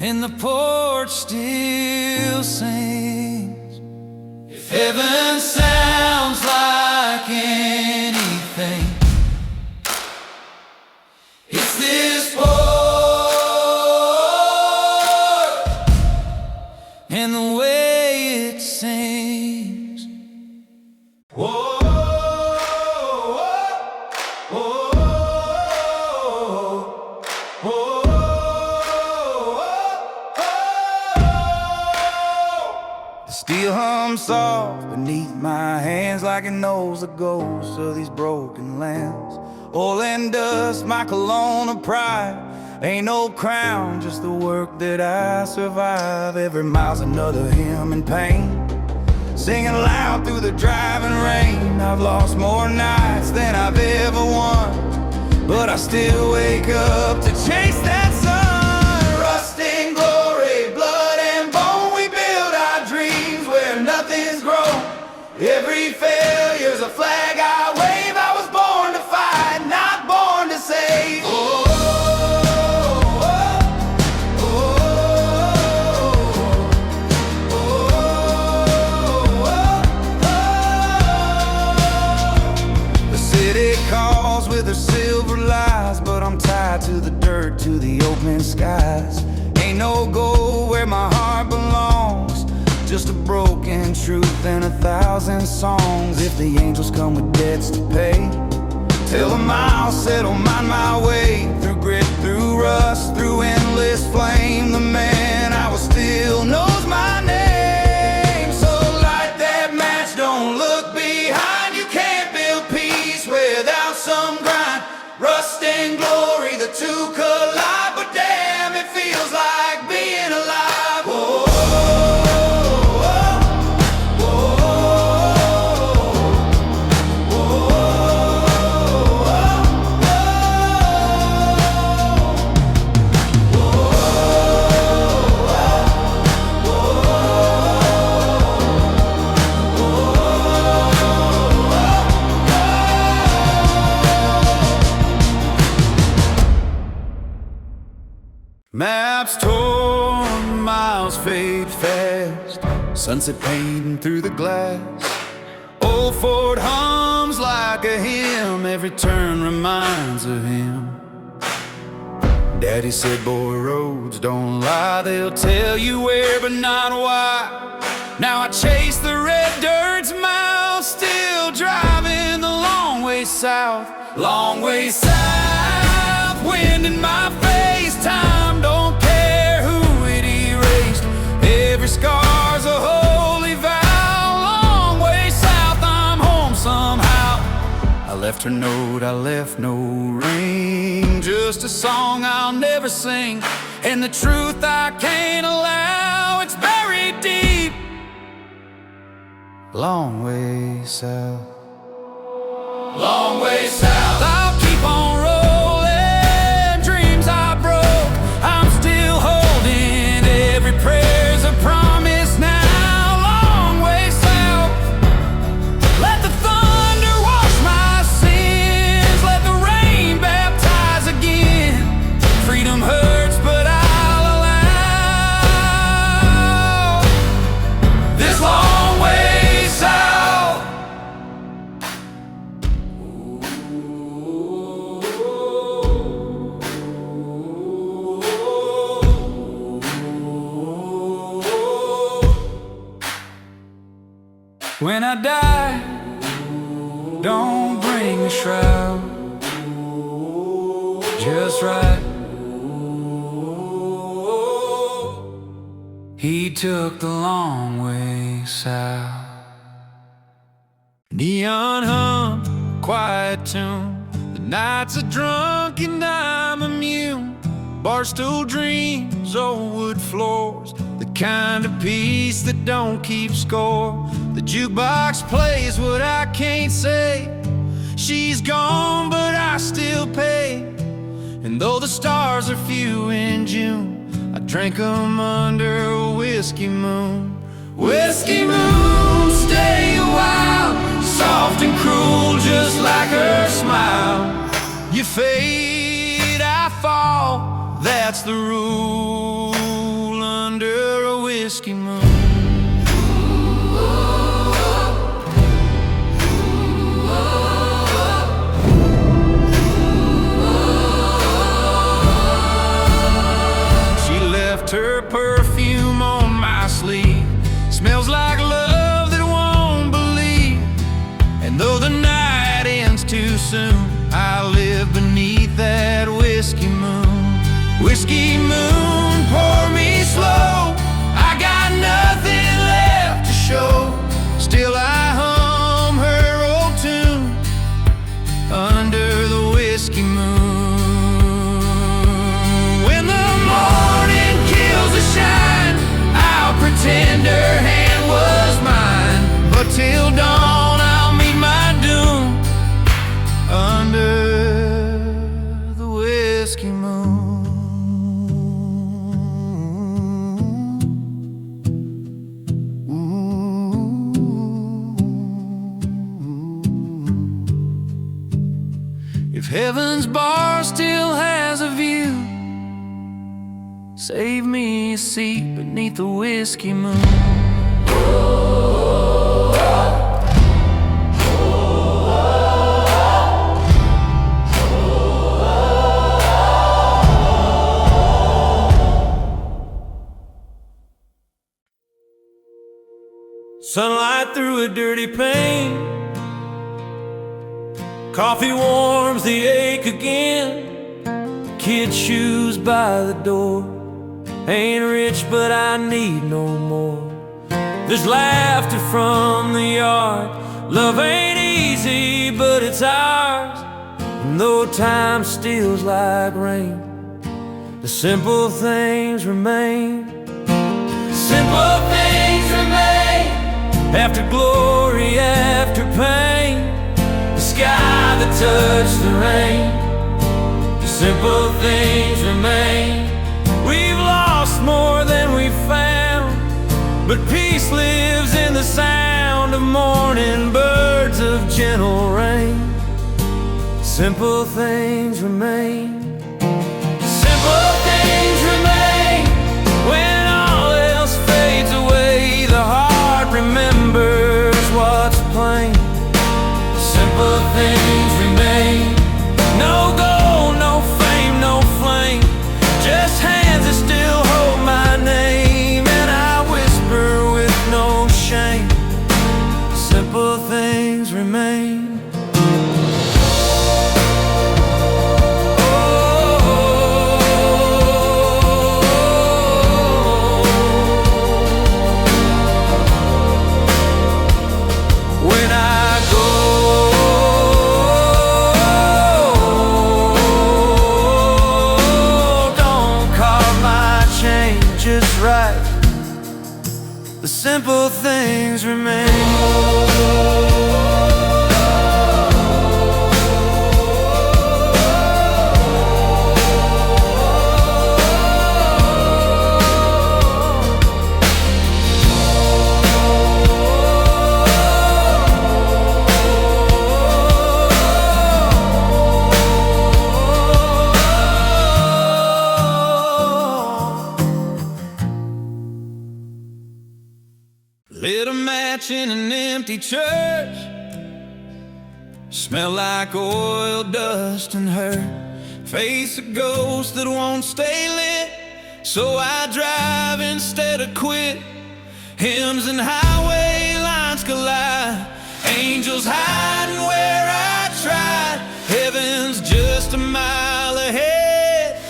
and the porch still sings. If heaven sounds like anything, it's this porch and the way it sings. Whoa. Steel hums soft beneath my hands like it knows the ghosts of these broken lands. Oil and dust, my cologne of pride. Ain't no crown, just the work that I survive. Every mile's another hymn in pain, singing loud through the driving rain. I've lost more nights than I've ever won, but I still wake up to chase that sun. Rusting glory, blood and bone, we build our dreams where nothing's grown. Every failure's a flag I wave. I was born to fight, not born to save. Oh, oh, oh, oh, oh, oh. The city calls with her silver lies, but I'm tied to the dirt, to the open skies. Ain't no gold where my heart belongs, just a broken truth and 1,000 songs. If the angels come with debts to pay, tell them I'll settle mine my way. Through grit, through rust, through endless flame, the man I was still knows my name. So light that match, don't look behind. You can't build peace without some grind. Rust and glory, the two collide, but damn, it feels like being alive. Whoa. Maps torn, miles fade fast, sunset painting through the glass. Old Ford hums like a hymn, every turn reminds of him. Daddy said, boy, roads don't lie, they'll tell you where but not why. Now I chase the red dirt's mile, still driving the long way south. Long way south, wind in my face, time don't care who it erased. Every scar's a holy vow. Long way south, I'm home somehow. I left her note, I left no ring, just a song I'll never sing, and the truth I can't allow, it's buried deep. Long way south. Long way south. I'll keep on rolling, dreams I broke, I'm still holding. Every prayer's a promise now. Long When I die, don't bring a shroud, just right. He took the long way south. Neon hum, quiet tune. The nights are drunk and I'm immune. Barstool dreams, old wood floors, the kind of peace that don't keep score. The jukebox plays what I can't say. She's gone, but I still pay. And though the stars are few in June, I drank 'em under a whiskey moon. Whiskey moon, stay a while, soft and cruel, just like her smile. You fade, I fall, that's the rule under a whiskey moon. Her perfume on my sleeve smells like love that won't believe. And though the night ends too soon, I live beneath that whiskey moon. Whiskey moon, pour me slow, I got nothing left to show. Still I hum her old tune under the whiskey moon. I'll pretend her hand was mine, but till dawn I'll meet my doom under the whiskey moon. Ooh. If heaven's bar still has a view, save me a seat beneath the whiskey moon. Sunlight through a dirty pane, coffee warms the ache again. Kid shoes by the door, ain't rich, but I need no more. There's laughter from the yard. Love ain't easy, but it's ours. And though time steals like rain, the simple things remain. Simple things remain. After glory, after pain, the sky that touched the rain, the simple things remain. We've lost more than we found, but peace lives in the sound of morning birds, of gentle rain. Simple things remain. Simple things remain. When all else fades away, the heart remembers what's plain. Simple things remain. No gold, no fame, no flame, just hands that still hold my name, and I whisper with no shame. Simple things remain. When I go, just right, the simple things remain. Lit a match in an empty church, smell like oil, dust, and hurt. Face a ghost that won't stay lit, so I drive instead of quit. Hymns and highway lines collide. Angels hiding where I tried. Heaven's just a mile ahead,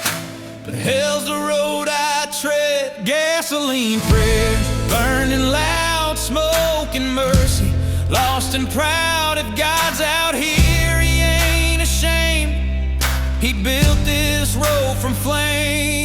but hell's the road I tread. Gasoline prayers, burning loud, smoke and mercy. Lost and proud, if God's out here, He ain't ashamed. He built this road from flame.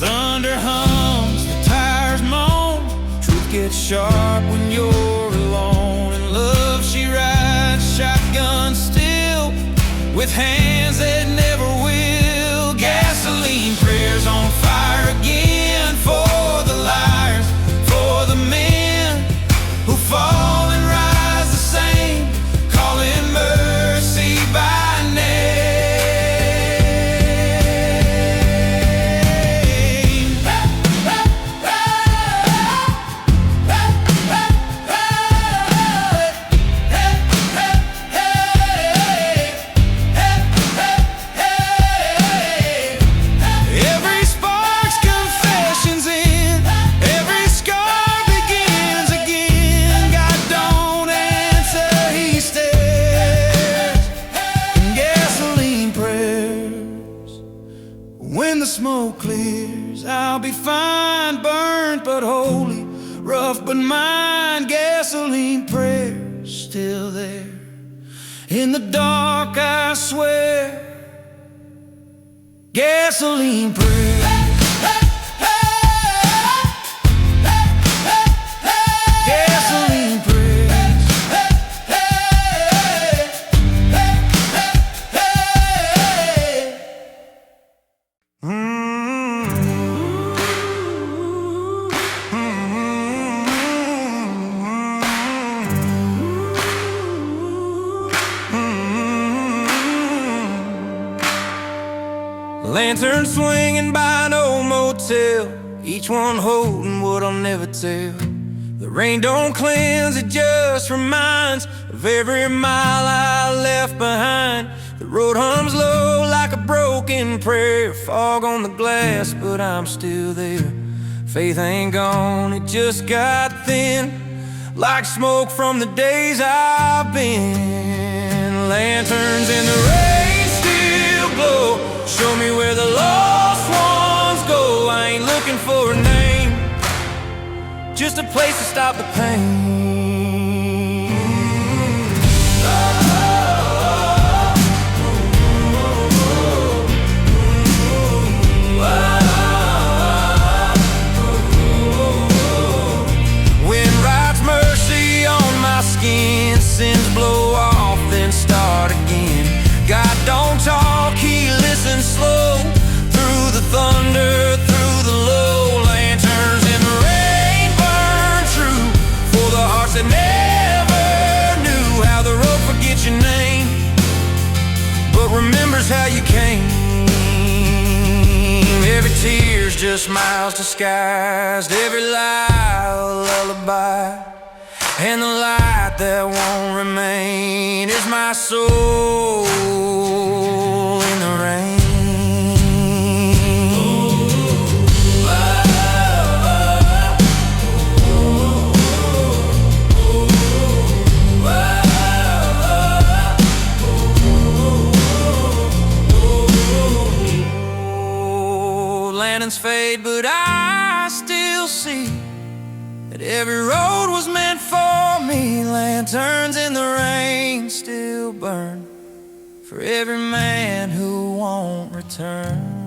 Thunder hums, the tires moan. Truth gets sharp when you're alone. And love, she rides shotgun still, with hands that never will. Gasoline prayers on fire again, for the liars, for the men who fall and rise the same, calling mercy by name. Every spark's confessions in, every scar begins again. God don't answer, He stares. And gasoline prayers, when the smoke clears, I'll be fine, burnt but holy, rough but mine. Gasoline prayers still there, in the dark I swear. Gasoline prayers. Gasoline prayers. Lantern swinging by an old motel, each one holding what I'll never tell. The rain don't cleanse, it just reminds of every mile I left behind. The road hums low like a broken prayer, fog on the glass, but I'm still there. Faith ain't gone, it just got thin, like smoke from the days I've been. Lanterns in the rain still glow, show me where the lost ones go. I ain't looking for a name, just a place to stop the pain. Wind writes mercy on my skin, sins blow off, then start again. God don't talk, He listens slow, through the thunder, through the low. Lanterns in the rain burn true, for the hearts that never knew how the road forgets your name, but remembers how you came. Every tear's just miles disguised, every lie a lullaby, and the light that won't remain is my soul in the rain. Lanterns fade, but I still see that every road was meant for me. Lanterns in the rain still burn, for every man who won't return.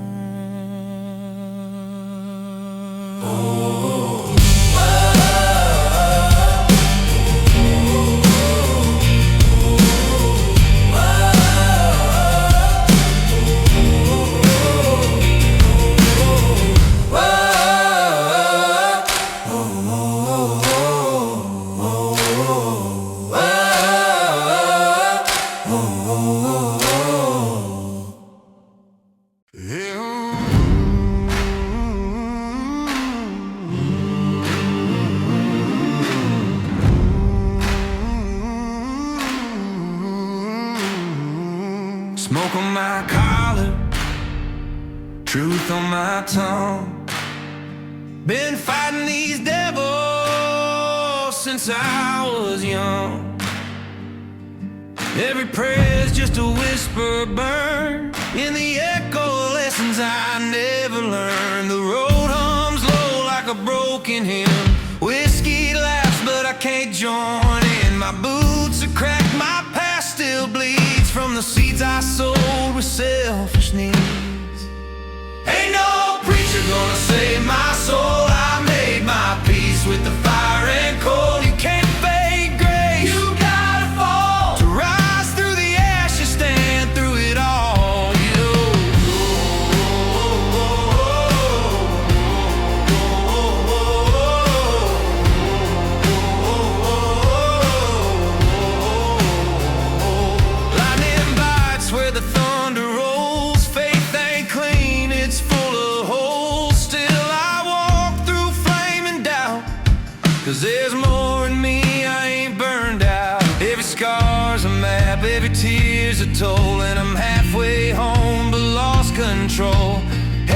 my tongue. Been fighting these devils since I was young. Every prayer's just a whisper burned in the echo lessons I never learned. The road hums low like a broken hymn. Whiskey laughs but I can't join in. My boots are cracked, my past still bleeds from the seeds I sowed with selfish needs. Ain't no preacher gonna save my soul. I made my peace with the fire and cold. You can't fake grace, you gotta fall to rise through the ashes, stand through it all. You lightning bites where the thunder rolls. Faith ain't clean, it's full of holes. Still I walk through flame and doubt, 'cause there's more in me, I ain't burned out. Every scar's a map, every tear's a toll, and I'm halfway home but lost control.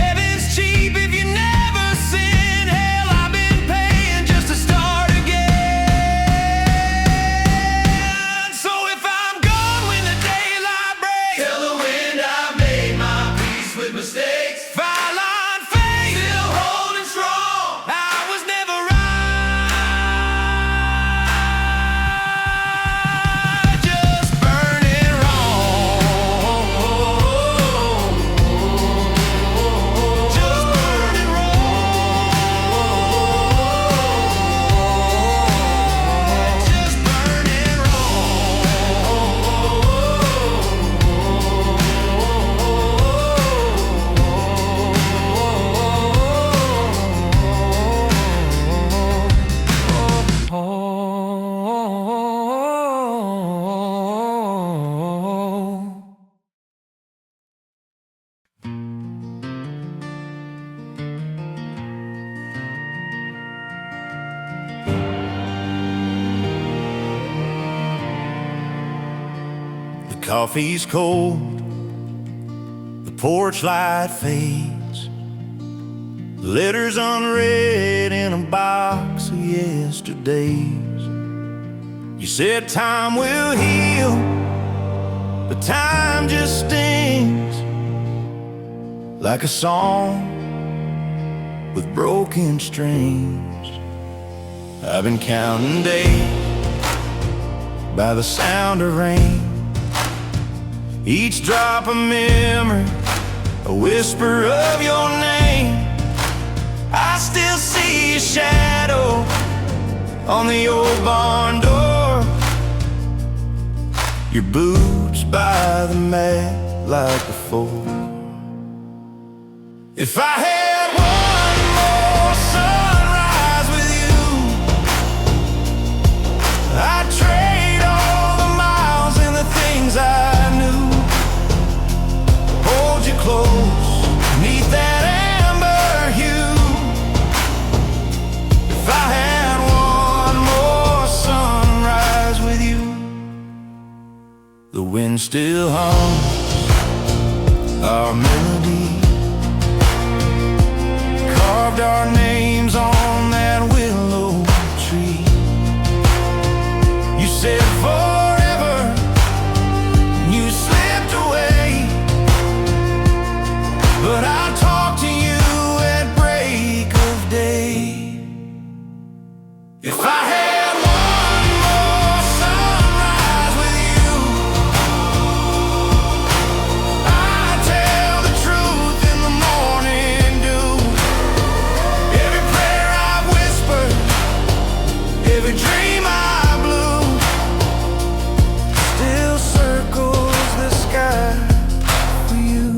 Heaven's cheap if you never sin. Hell, I've been paying just to start again. So if I'm gone when the daylight breaks, tell the wind I made my peace with mistakes. Fire line faith, still holding strong. I was never right, just burning wrong. Just burning wrong. Just burning wrong. The coffee's cold, the porch light fades, the letter's unread in a box of yesterdays. You said time will heal, but time just stings like a song with broken strings. I've been counting days by the sound of rain, each drop a memory, a whisper of your name. I still see your shadow on the old barn door, your boots by the mat like before. If I had one more sunrise with you, I'd trade all the miles and the things I knew. Hold you close beneath that amber hue. If I had one more sunrise with you. The wind still hums our melody, carved our names on that willow tree. You said forever, and you slipped away, but I'll talk to you at break of day. If I had one more sunrise with you, I'd tell the truth in the morning dew. Every prayer I've whispered, every dream I blew, still circles the sky for you.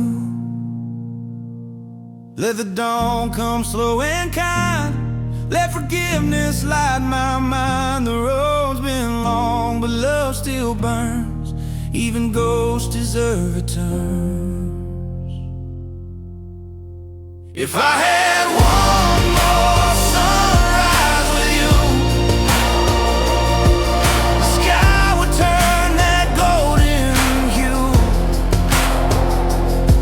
Let the dawn come slow and kind, let forgiveness light my mind. The road's been long, but love still burns. Even ghosts deserve returns. If I had one more sunrise with you, the sky would turn that golden hue,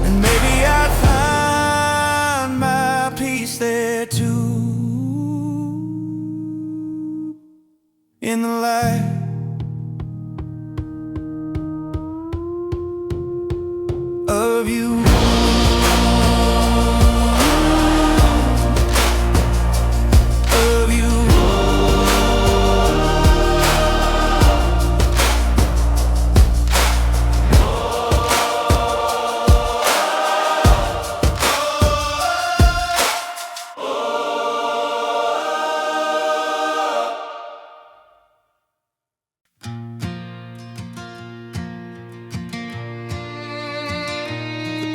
and maybe I'd find in the light of you. Of you.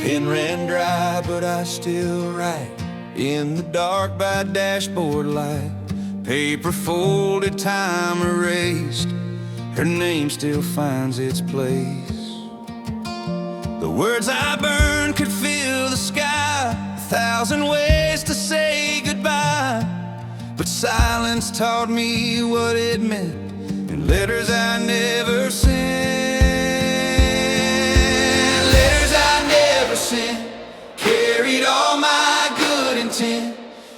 Pen ran dry, but I still write in the dark by dashboard light. Paper folded, time erased, her name still finds its place. The words I burned could fill the sky, 1,000 ways to say goodbye. But silence taught me what it meant, in letters I never sent. Carried all my good intent.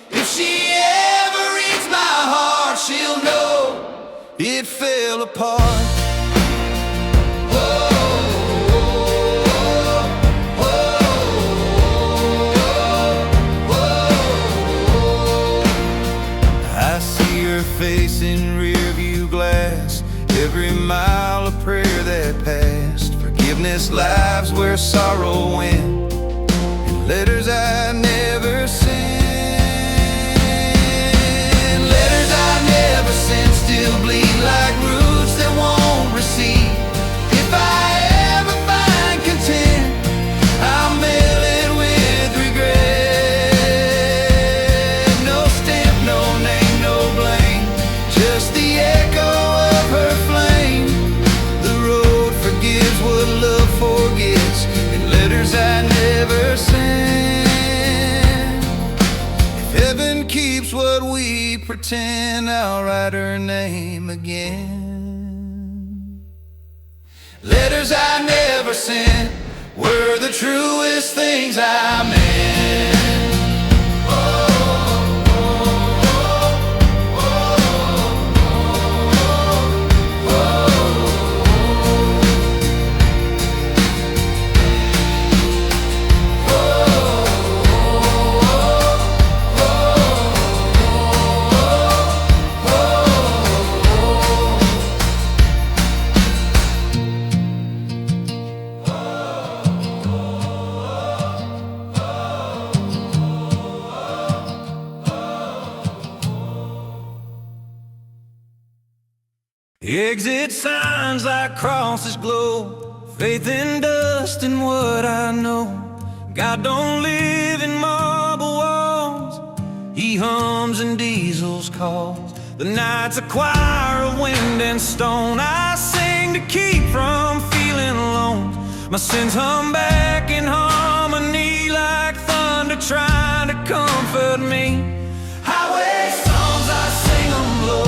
If she ever reads my heart, she'll know it fell apart. I see her face in rearview glass, every mile a prayer that passed. Forgiveness lives where sorrow went, letters I never sent. Letters I never sent still bleed like roots that won't recede. If I ever find content, I'll mail it with regret. No stamp, no name, no blame, just the echo of her flame. The road forgives what love forgets, and letters I never sent. Heaven keeps what we pretend, I'll write her name again. Letters I never sent were the truest things I meant. Exit signs like crosses glow, faith in dust and what I know. God don't live in marble walls, He hums in diesel's calls. The night's a choir of wind and stone, I sing to keep from feeling alone. My sins hum back in harmony like thunder trying to comfort me. Highway songs, I sing them low,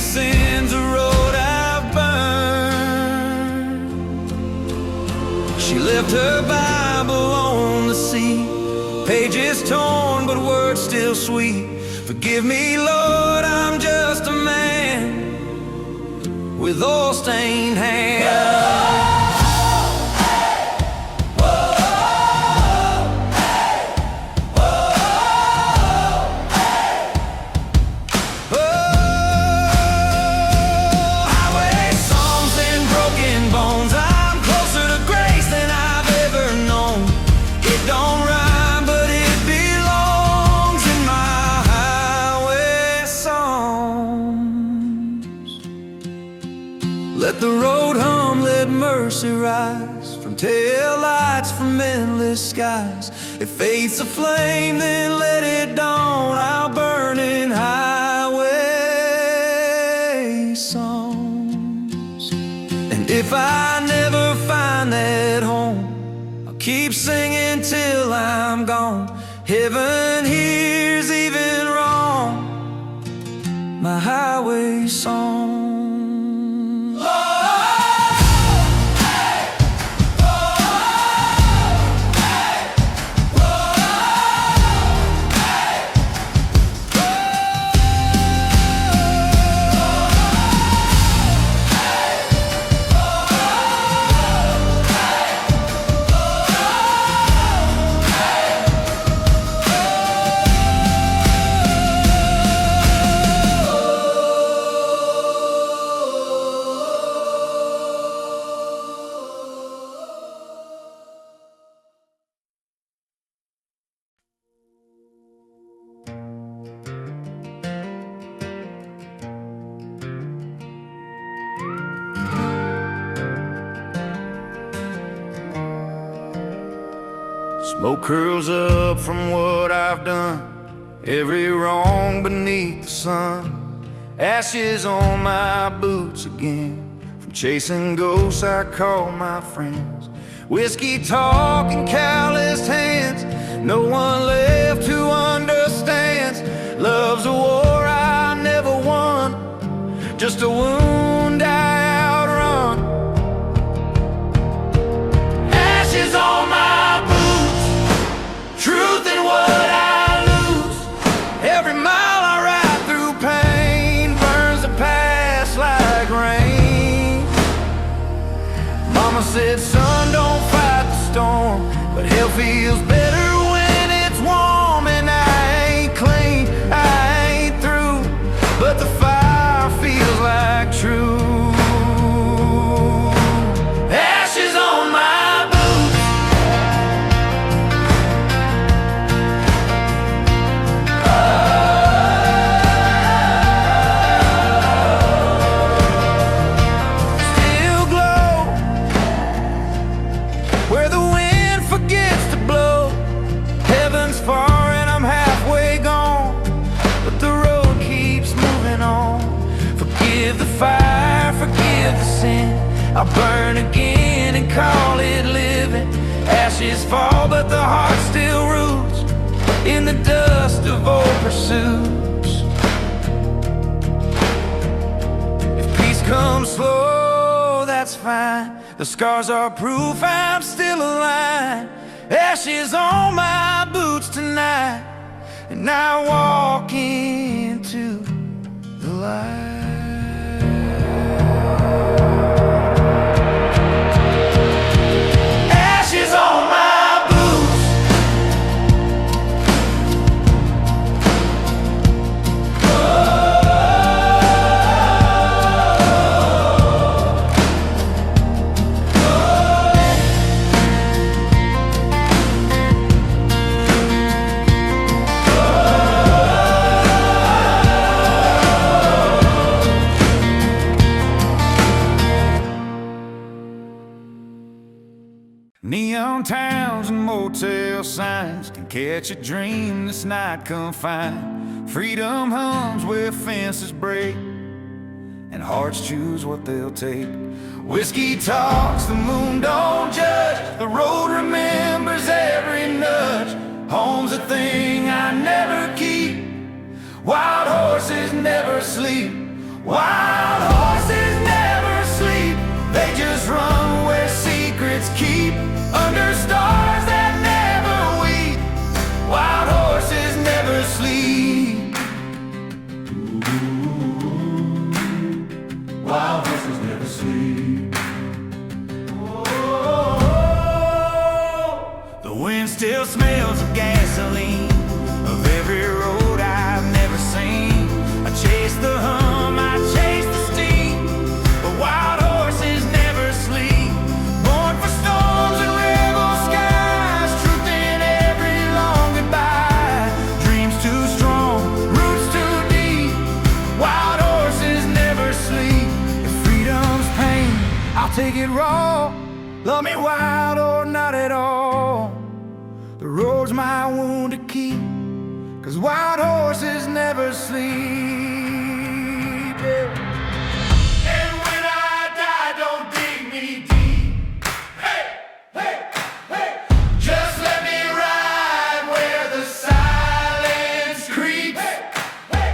sin's a road I've burned. She left her Bible on the sea, pages torn but words still sweet. Forgive me, Lord, I'm just a man with oil-stained hands. Let the road hum, let mercy rise from taillights, from endless skies. If faith's a flame, then let it dawn. I'll burn in highway songs. And if I never find that home, I'll keep singing till I'm gone. Heaven hears even wrong my highway song. Smoke curls up from what I've done, every wrong beneath the sun. Ashes on my boots again, from chasing ghosts I call my friends. Whiskey talk and calloused hands, no one left who understands. Love's a war I never won, just a wound I outrun. Ashes on my boots, truth in what I lose. Every mile I ride through pain burns the past like rain. Mama said, son, don't fight the storm, but hell feels better when it's warm. And I ain't clean, I ain't through, but the fire feels like true. Ashes on my boots, still glow where the wind forgets to blow. Heaven's far and I'm halfway gone, but the road keeps moving on. Forgive the fire, forgive the sin, I'll burn again and call it living. Ashes fall, but the heart still roots in the dust of old pursuits. If peace comes slow, that's fine. The scars are proof I'm still alive. Ashes on my boots tonight, and I walk into the light. Ashes on my boots, neon towns and motel signs can catch a dream this night confined. Freedom hums where fences break, and hearts choose what they'll take. Whiskey talks, the moon don't judge, the road remembers every nudge. Home's a thing I never keep, wild horses never sleep. Wild horses never sleep, they just run where secrets keep, under stars that never weep. Wild horses never sleep. Wild horses never sleep. Oh, the wind still smells of gasoline, of every road I've never seen. I chase the hum, I chase the steam, but wild horses never sleep. Born for storms and rebel skies, truth in every long goodbye. Dreams too strong, roots too deep. Wild horses never sleep. If freedom's pain, I'll take it raw. Love me wild or not at all, the road's my wound to keep, 'cause wild horses never sleep. Yeah. And when I die, don't dig me deep. Hey, hey, hey. Just let me ride where the silence creeps. Hey, hey.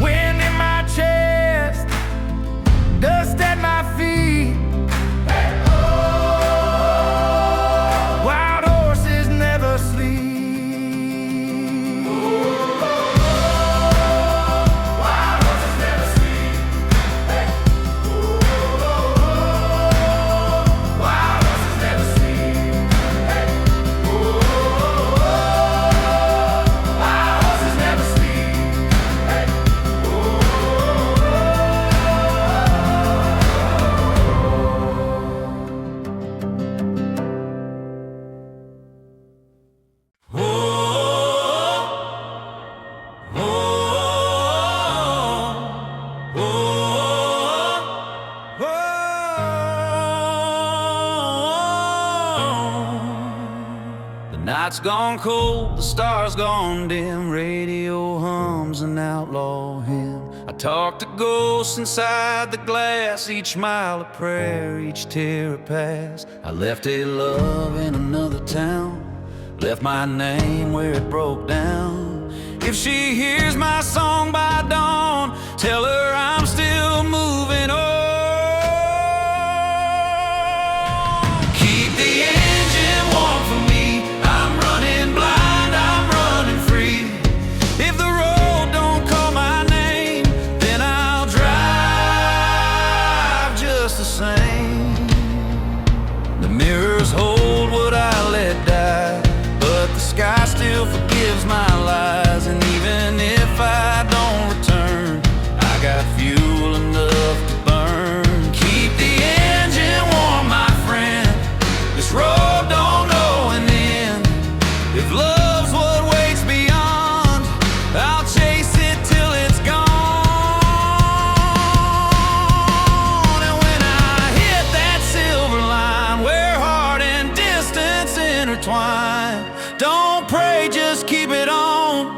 Wind in my chest, dust at my feet. Hey, oh. Wild horses never sleep. Oh, wild horses never sleep. Nights gone cold, the stars gone dim, radio hums an outlaw hymn. I talk to ghosts inside the glass, each mile a prayer, each tear a pass. I left a love in another town, left my name where it broke down. If she hears my song by dawn, tell her I'm still moving on. Keep the engine warm for me, I'm running blind, I'm running free. If the road don't call my name, then I'll drive just the same. The mirrors hold what I let die, but the sky still forgives my lies. And even if I don't return, I got fuel enough to burn. Keep the engine warm, my friend, this road don't know an end. If love's what waits beyond, I'll chase it till it's gone. And when I hit that silver line where heart and distance intertwine, don't pray, just keep it on.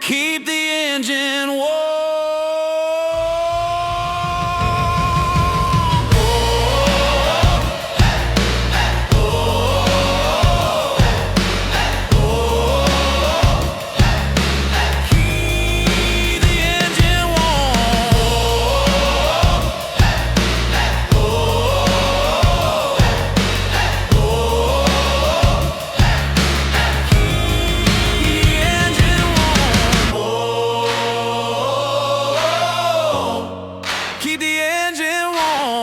Keep the engine warm. Keep the engine warm. Keep the engine warm.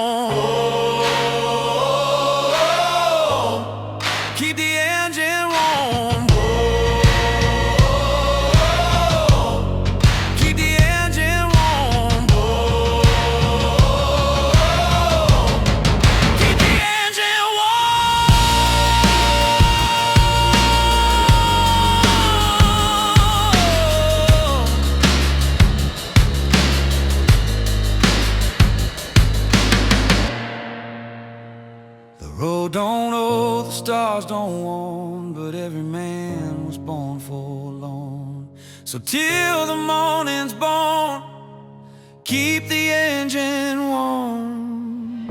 Keep the engine warm. Keep the engine warm. Keep the engine The road don't know, the stars don't warn, but every man was born forlorn. So till the morning's born, keep the engine warm.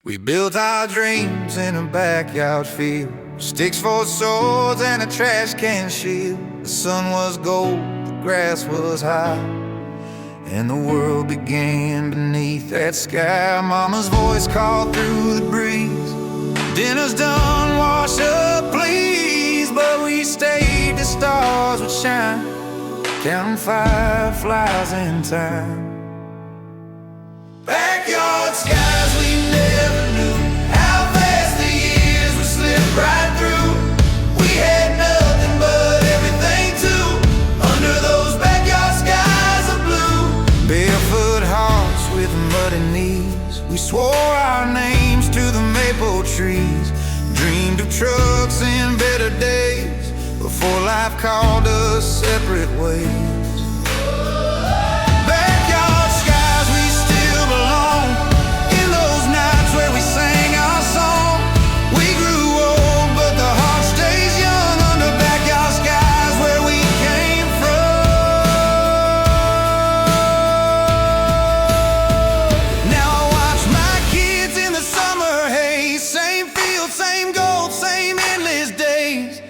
We built our dreams in a backyard field, sticks for swords and a trash can shield. The sun was gold, the grass was high, and the world began beneath that sky. Mama's voice called through the breeze, dinner's done, wash up please. But we stayed, the stars would shine, counting fireflies in time. Backyard skies, we never knew how fast the years would slip right through. We had nothing but everything too, under those backyard skies of blue. Barefoot hearts with muddy knees, we swore our names to the maple trees. Dreamed of trucks and better days before life called us separate ways. Backyard skies, we still belong, in those nights where we sang our song. We grew old, but the heart stays young, under backyard skies where we came from. Now I watch my kids in the summer haze, same field, same gold, same endless days.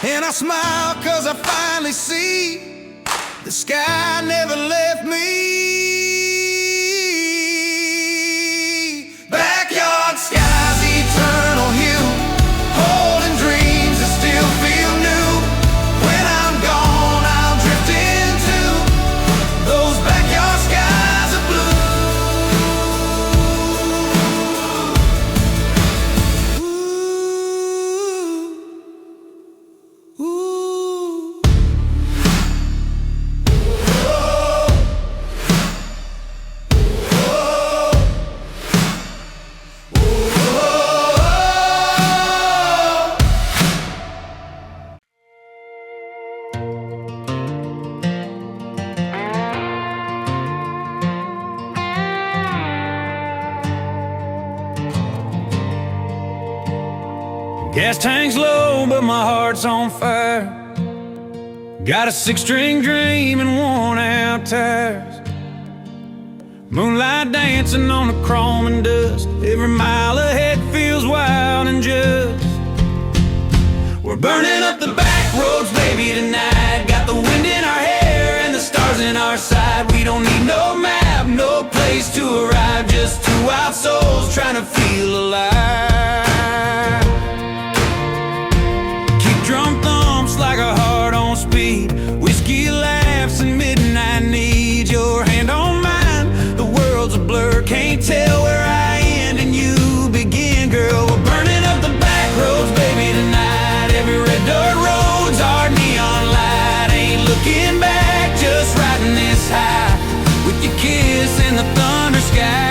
And I smile 'cause I finally see the sky never left me. Backyard skies, eternal hue, holding dreams that still feel new. When I'm gone, I'll drift into those backyard skies of blue. Ooh, ooh. Gas tank's low, but my heart's on fire. Got a six-string dream and worn-out tires. Moonlight dancing on the chrome and dust. Every mile ahead feels wild and just. We're burning up the back roads, baby, tonight. Got the wind in our hair and the stars in our side. We don't need no map, no place to arrive. Just two wild souls trying to feel alive. Keep drum thumps like a heart on speed. Whiskey laughs and midnight needs. Your hand on mine, the world's a blur. Can't tell where I end and you begin, girl. We're burning up the back roads, baby, tonight. Every red dirt road's our neon light. Ain't looking back, just riding this high with your kiss in the thunder sky.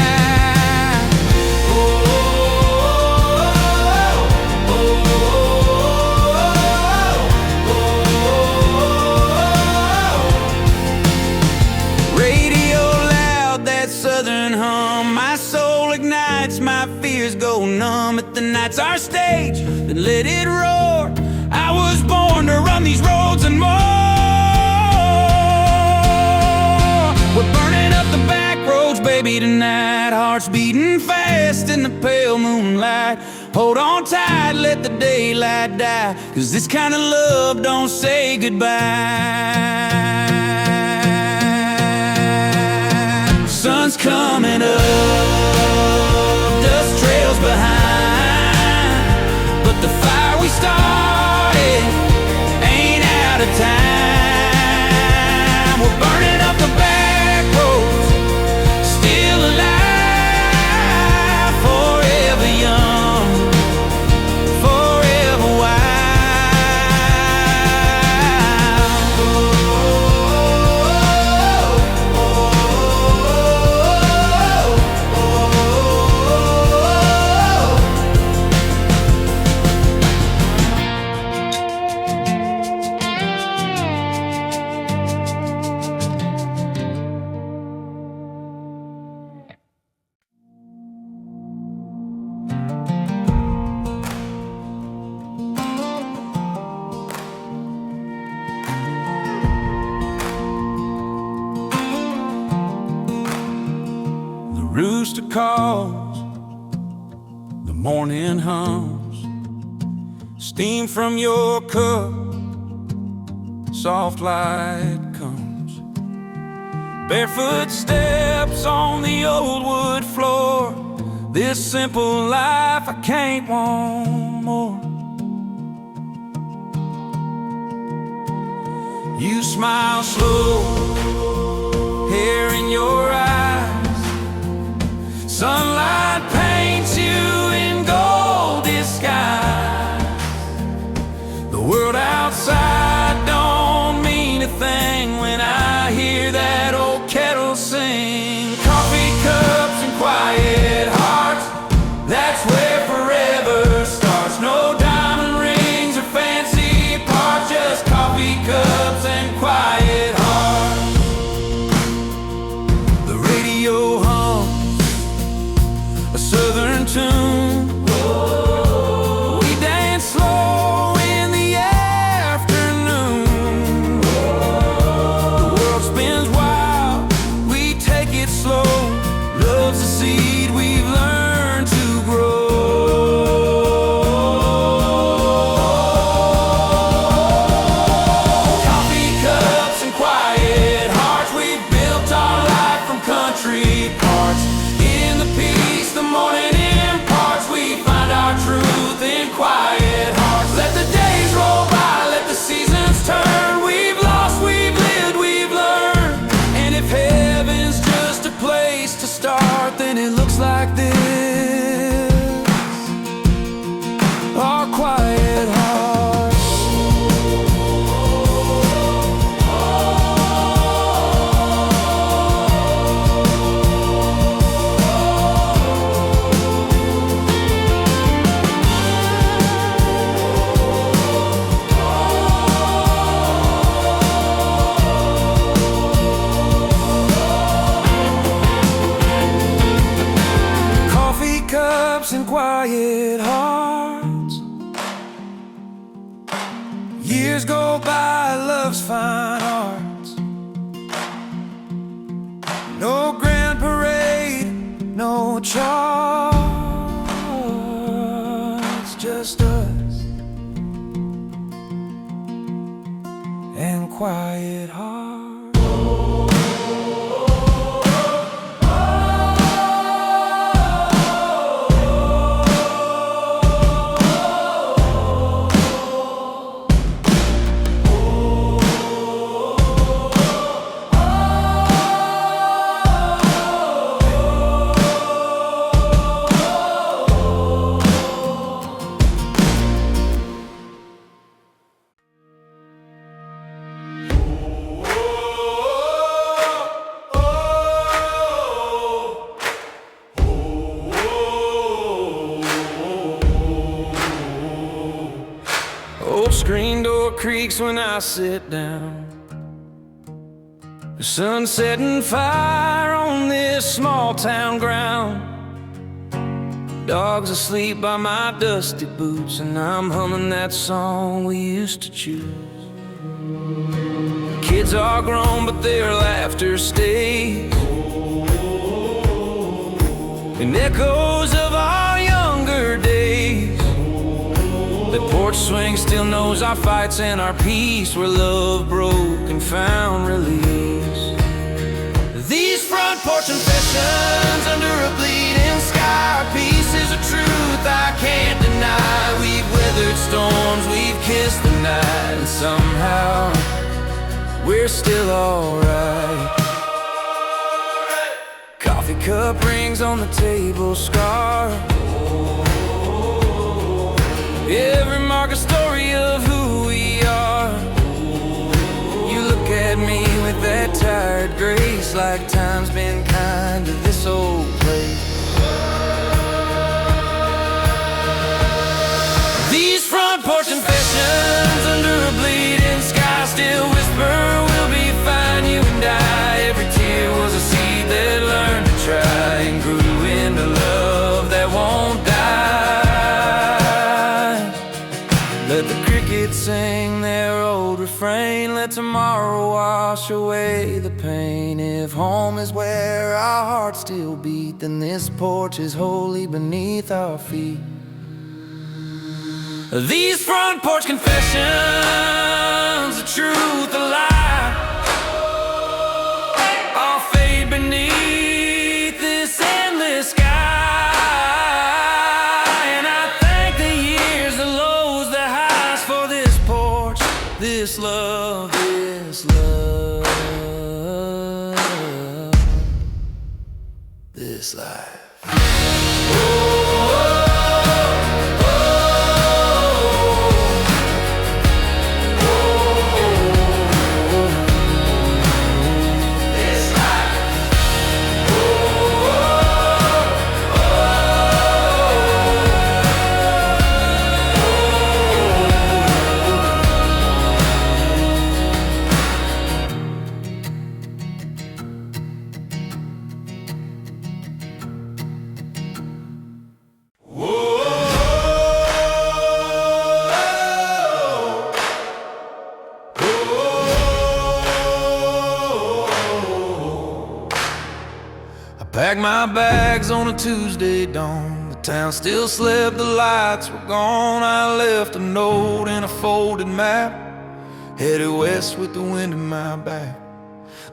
My fears go numb at the night's our stage, then let it roar. I was born to run these roads and more. We're burning up the back roads, baby, tonight. Hearts beating fast in the pale moonlight. Hold on tight, let the daylight die, 'cause this kind of love don't say goodbye. Sun's coming up, dust trails behind, but the fire we started ain't out of time. We're burning up the back roads, still alive, forever young, forever wild. Rooster calls, the morning hums, steam from your cup, soft light comes. Barefoot steps on the old wood floor. This simple life I can't want more. You smile slow, hair in your eyes. Sunlight paints you in gold disguise. The world outside don't mean a thing when I hear that old kettle sing. Coffee cups and quiet hearts, that's where forever starts. No diamond rings or fancy parts, just coffee cups and quiet hearts. The radio hums a southern tune. We dance slow in the afternoon. The world spins wild, we take it slow. Love's a seed we've learned to grow. Coffee cups and quiet hearts, we've built our life from country parts. In the peace the morning imparts, we find our truth in quiet hearts. Let the days roll by, let the seasons turn. We've lost, we've lived, we've learned. And if heaven's just a place to start, then it looks like this. Our quiet hearts. Coffee cups and quiet hearts. Years go by, love's fine arts. No grand parade, no charts, just us and quiet hearts. Old screen door creaks when I sit down. The sun setting fire on this small town ground. Dogs asleep by my dusty boots, and I'm humming that song we used to choose. Kids are grown, but their laughter stays, and echoes of our younger days. The porch swing still knows our fights and our peace, where love broke and found release. These front porch confessions under a bleeding sky are pieces of truth I can't deny. We've weathered storms, we've kissed the night, and somehow we're still alright. Coffee cup rings on the table, scar. Every mark a story of who we are. You look at me with that tired grace, like time's been kind to this old place. These front porch confessions under a bleeding sky still whisper, we'll be fine, you and I. Every tear was a seed that learned to try and grew into love that won't die. Let the crickets sing their old refrain, let tomorrow wash away the pain. If home is where our hearts still beat, then this porch is holy beneath our feet. These front porch confessions, the truth, a lie, all fade beneath this endless sky. And I thank the years, the lows, the highs for this porch, this love, this love, this life. Packed my bags on a Tuesday dawn. The town still slept, the lights were gone. I left a note in a folded map, headed west with the wind in my back.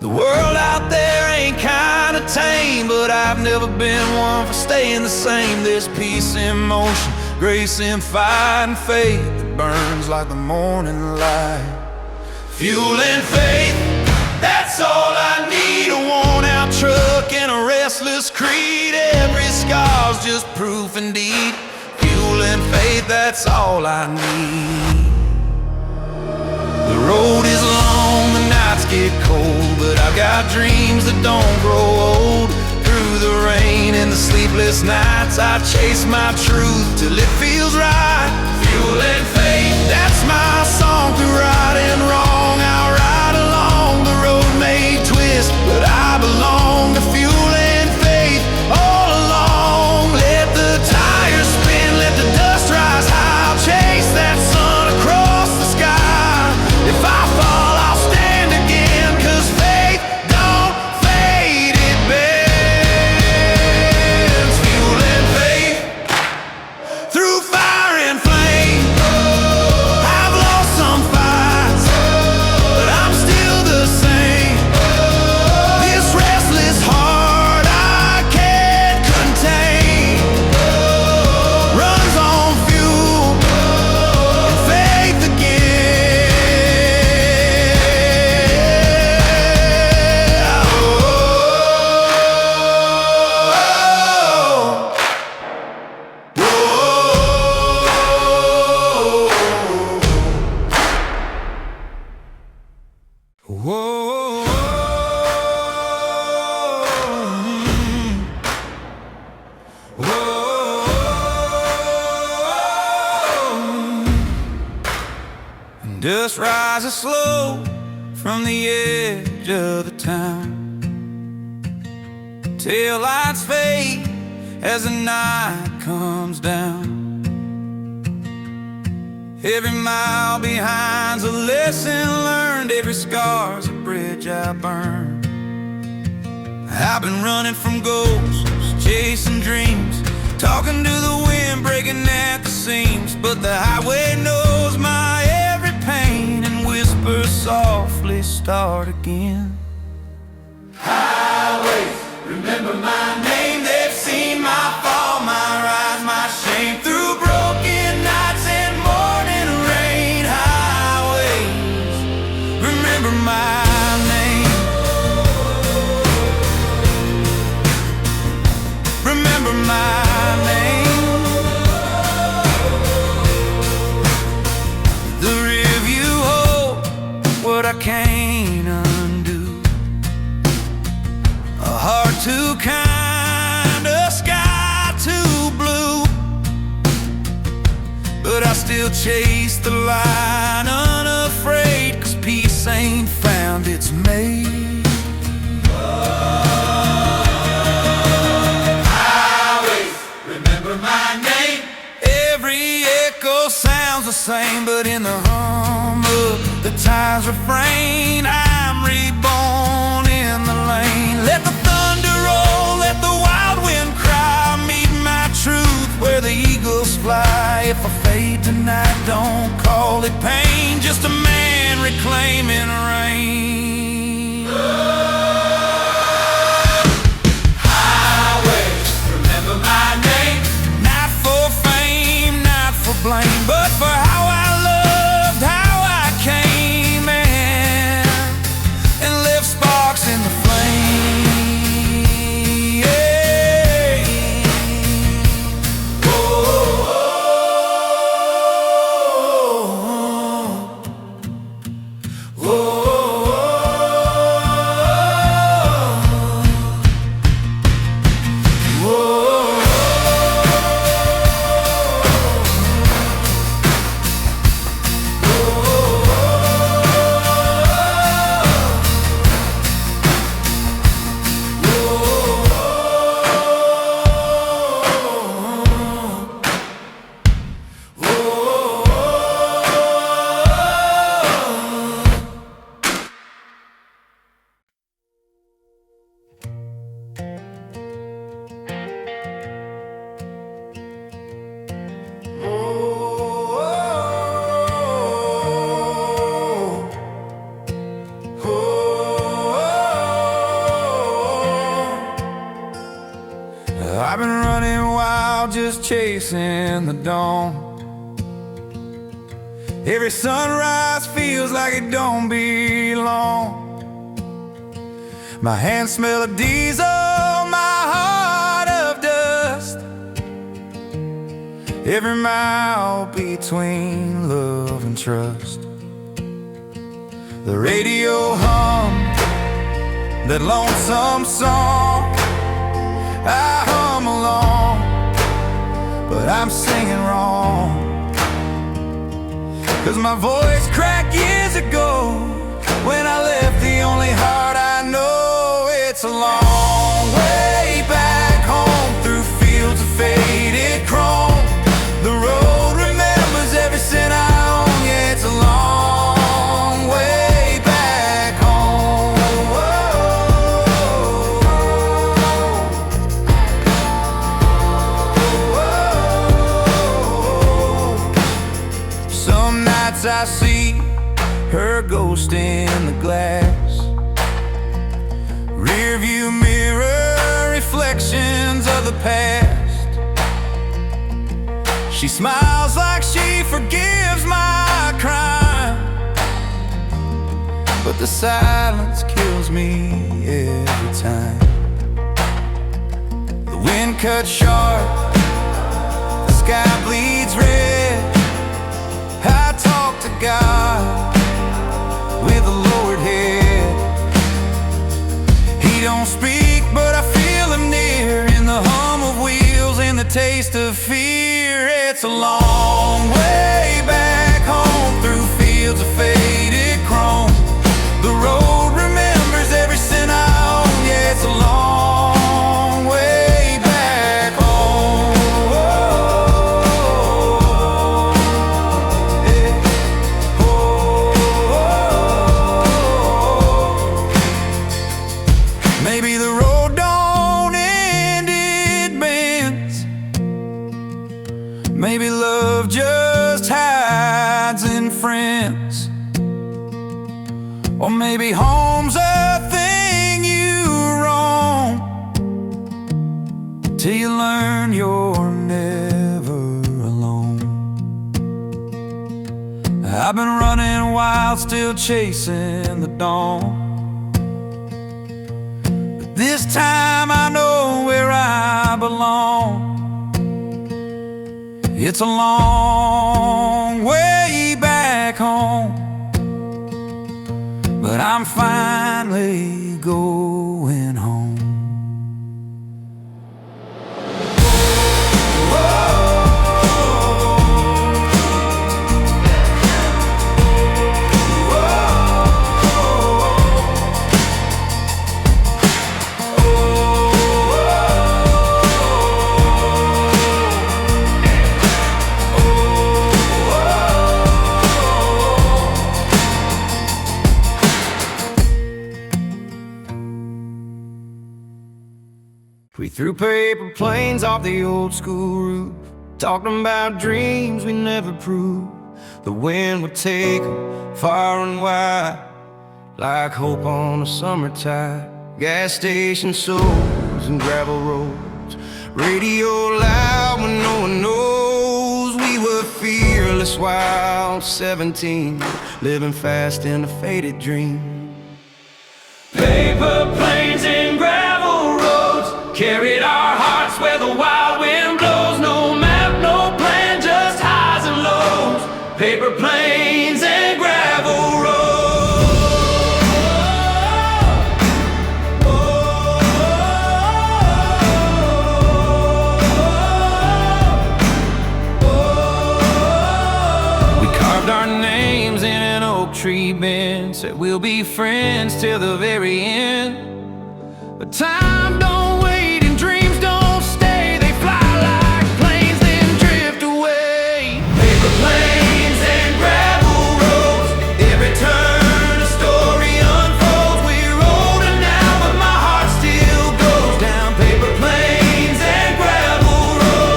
The world out there ain't kinda tame, but I've never been one for staying the same. There's peace in motion, grace in fight, and faith that burns like the morning light. Fuel and faith, that's all I need. A worn-out truck and a restless creed. Every scar's just proof indeed. Fuel and faith, that's all I need. The road is long, the nights get cold, but I've got dreams that don't grow old. Through the rain and the sleepless nights, I chase my truth till it feels right. Fuel and faith, that's my song. Through right and wrong, I'll ride along. The road may twist, but I belong to fuel and faith all along. Let the tires spin, let the dust rise high. I'll chase that sun across the sky. Dust rises slow from the edge of the town. Tail lights fade as the night comes down. Every mile behind's a lesson learned. Every scar's a bridge I burned. I've been running from ghosts, chasing dreams, talking to the wind, breaking at the seams. But the highway knows my every pain and whispers softly, start again. Highways, remember my name. They've seen my fall, my rise, my shame, through broken nights and morning rain. Highways, remember my name. Remember my name. The review hold what I can't undo. A heart too kind, a sky too blue, but I still chase the line unafraid, 'cause peace ain't found, it's made. Highways, remember my name. Every echo sounds the same, but in the hum of the time's refrain, I'm reborn in the lane. Let the thunder roll, let the wild wind cry, meet my truth where the eagles fly. If I fade tonight, don't call it pain, just a man reclaiming rain. Highways, remember my name. Not for fame, not for blame, but for how I loved, how I came in and left sparks in the flame. Yeah. Oh, oh, oh, oh, oh. I've been running wild, just chasing the dawn. Every sunrise feels like it don't belong. My hands smell of diesel, my heart of dust. Every mile between love and trust. The radio hum that lonesome song. I hum along, but I'm singing wrong, 'cause my voice cracked years ago when I left the only heart I know. It's a long way back home, through fields of faded chrome. The road remembers every cent I own. Yeah, it's a long way back home. Some nights I see her ghost in the glass, rear view mirror reflections of the past. She smiles like she forgives my crime, but the silence kills me every time. The wind cuts sharp, the sky bleeds red. I talk to God with a lowered head. He don't speak, but I feel him near, in the hum of wheels, in the taste of fear. It's a long way back home, through fields of Maybe love just hides in friends, or maybe home's a thing you roam till you learn you're never alone. I've been running wild, still chasing the dawn, but this time I know where I belong. It's a long way back home, but I'm finally going home. We threw paper planes off the old school roof, talking about dreams we never proved. The wind would take 'em far and wide, like hope on a summer tide. Gas station souls and gravel roads, radio loud when no one knows. We were fearless, wild, 17, living fast in a faded dream. Paper planes and gravel roads carried our hearts where the wild wind blows. No map, no plan, just highs and lows. Paper planes and gravel roads. We carved our names in an oak tree bend, said we'll be friends till the very end. But time don't wait and dreams don't stay. They fly like planes, then drift away. Paper planes and gravel roads, every turn a story unfolds. We're older now, but my heart still goes down paper planes and gravel roads.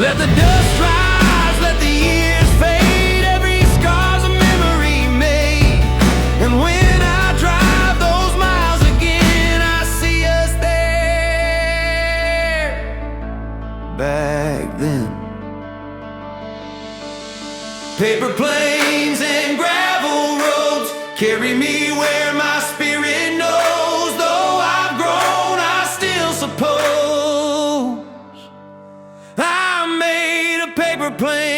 Let the dust rise, let the years fade. Every scar's a memory made, and when back then, paper planes and gravel roads carry me where my spirit knows. Though I've grown, I still suppose I made a paper plane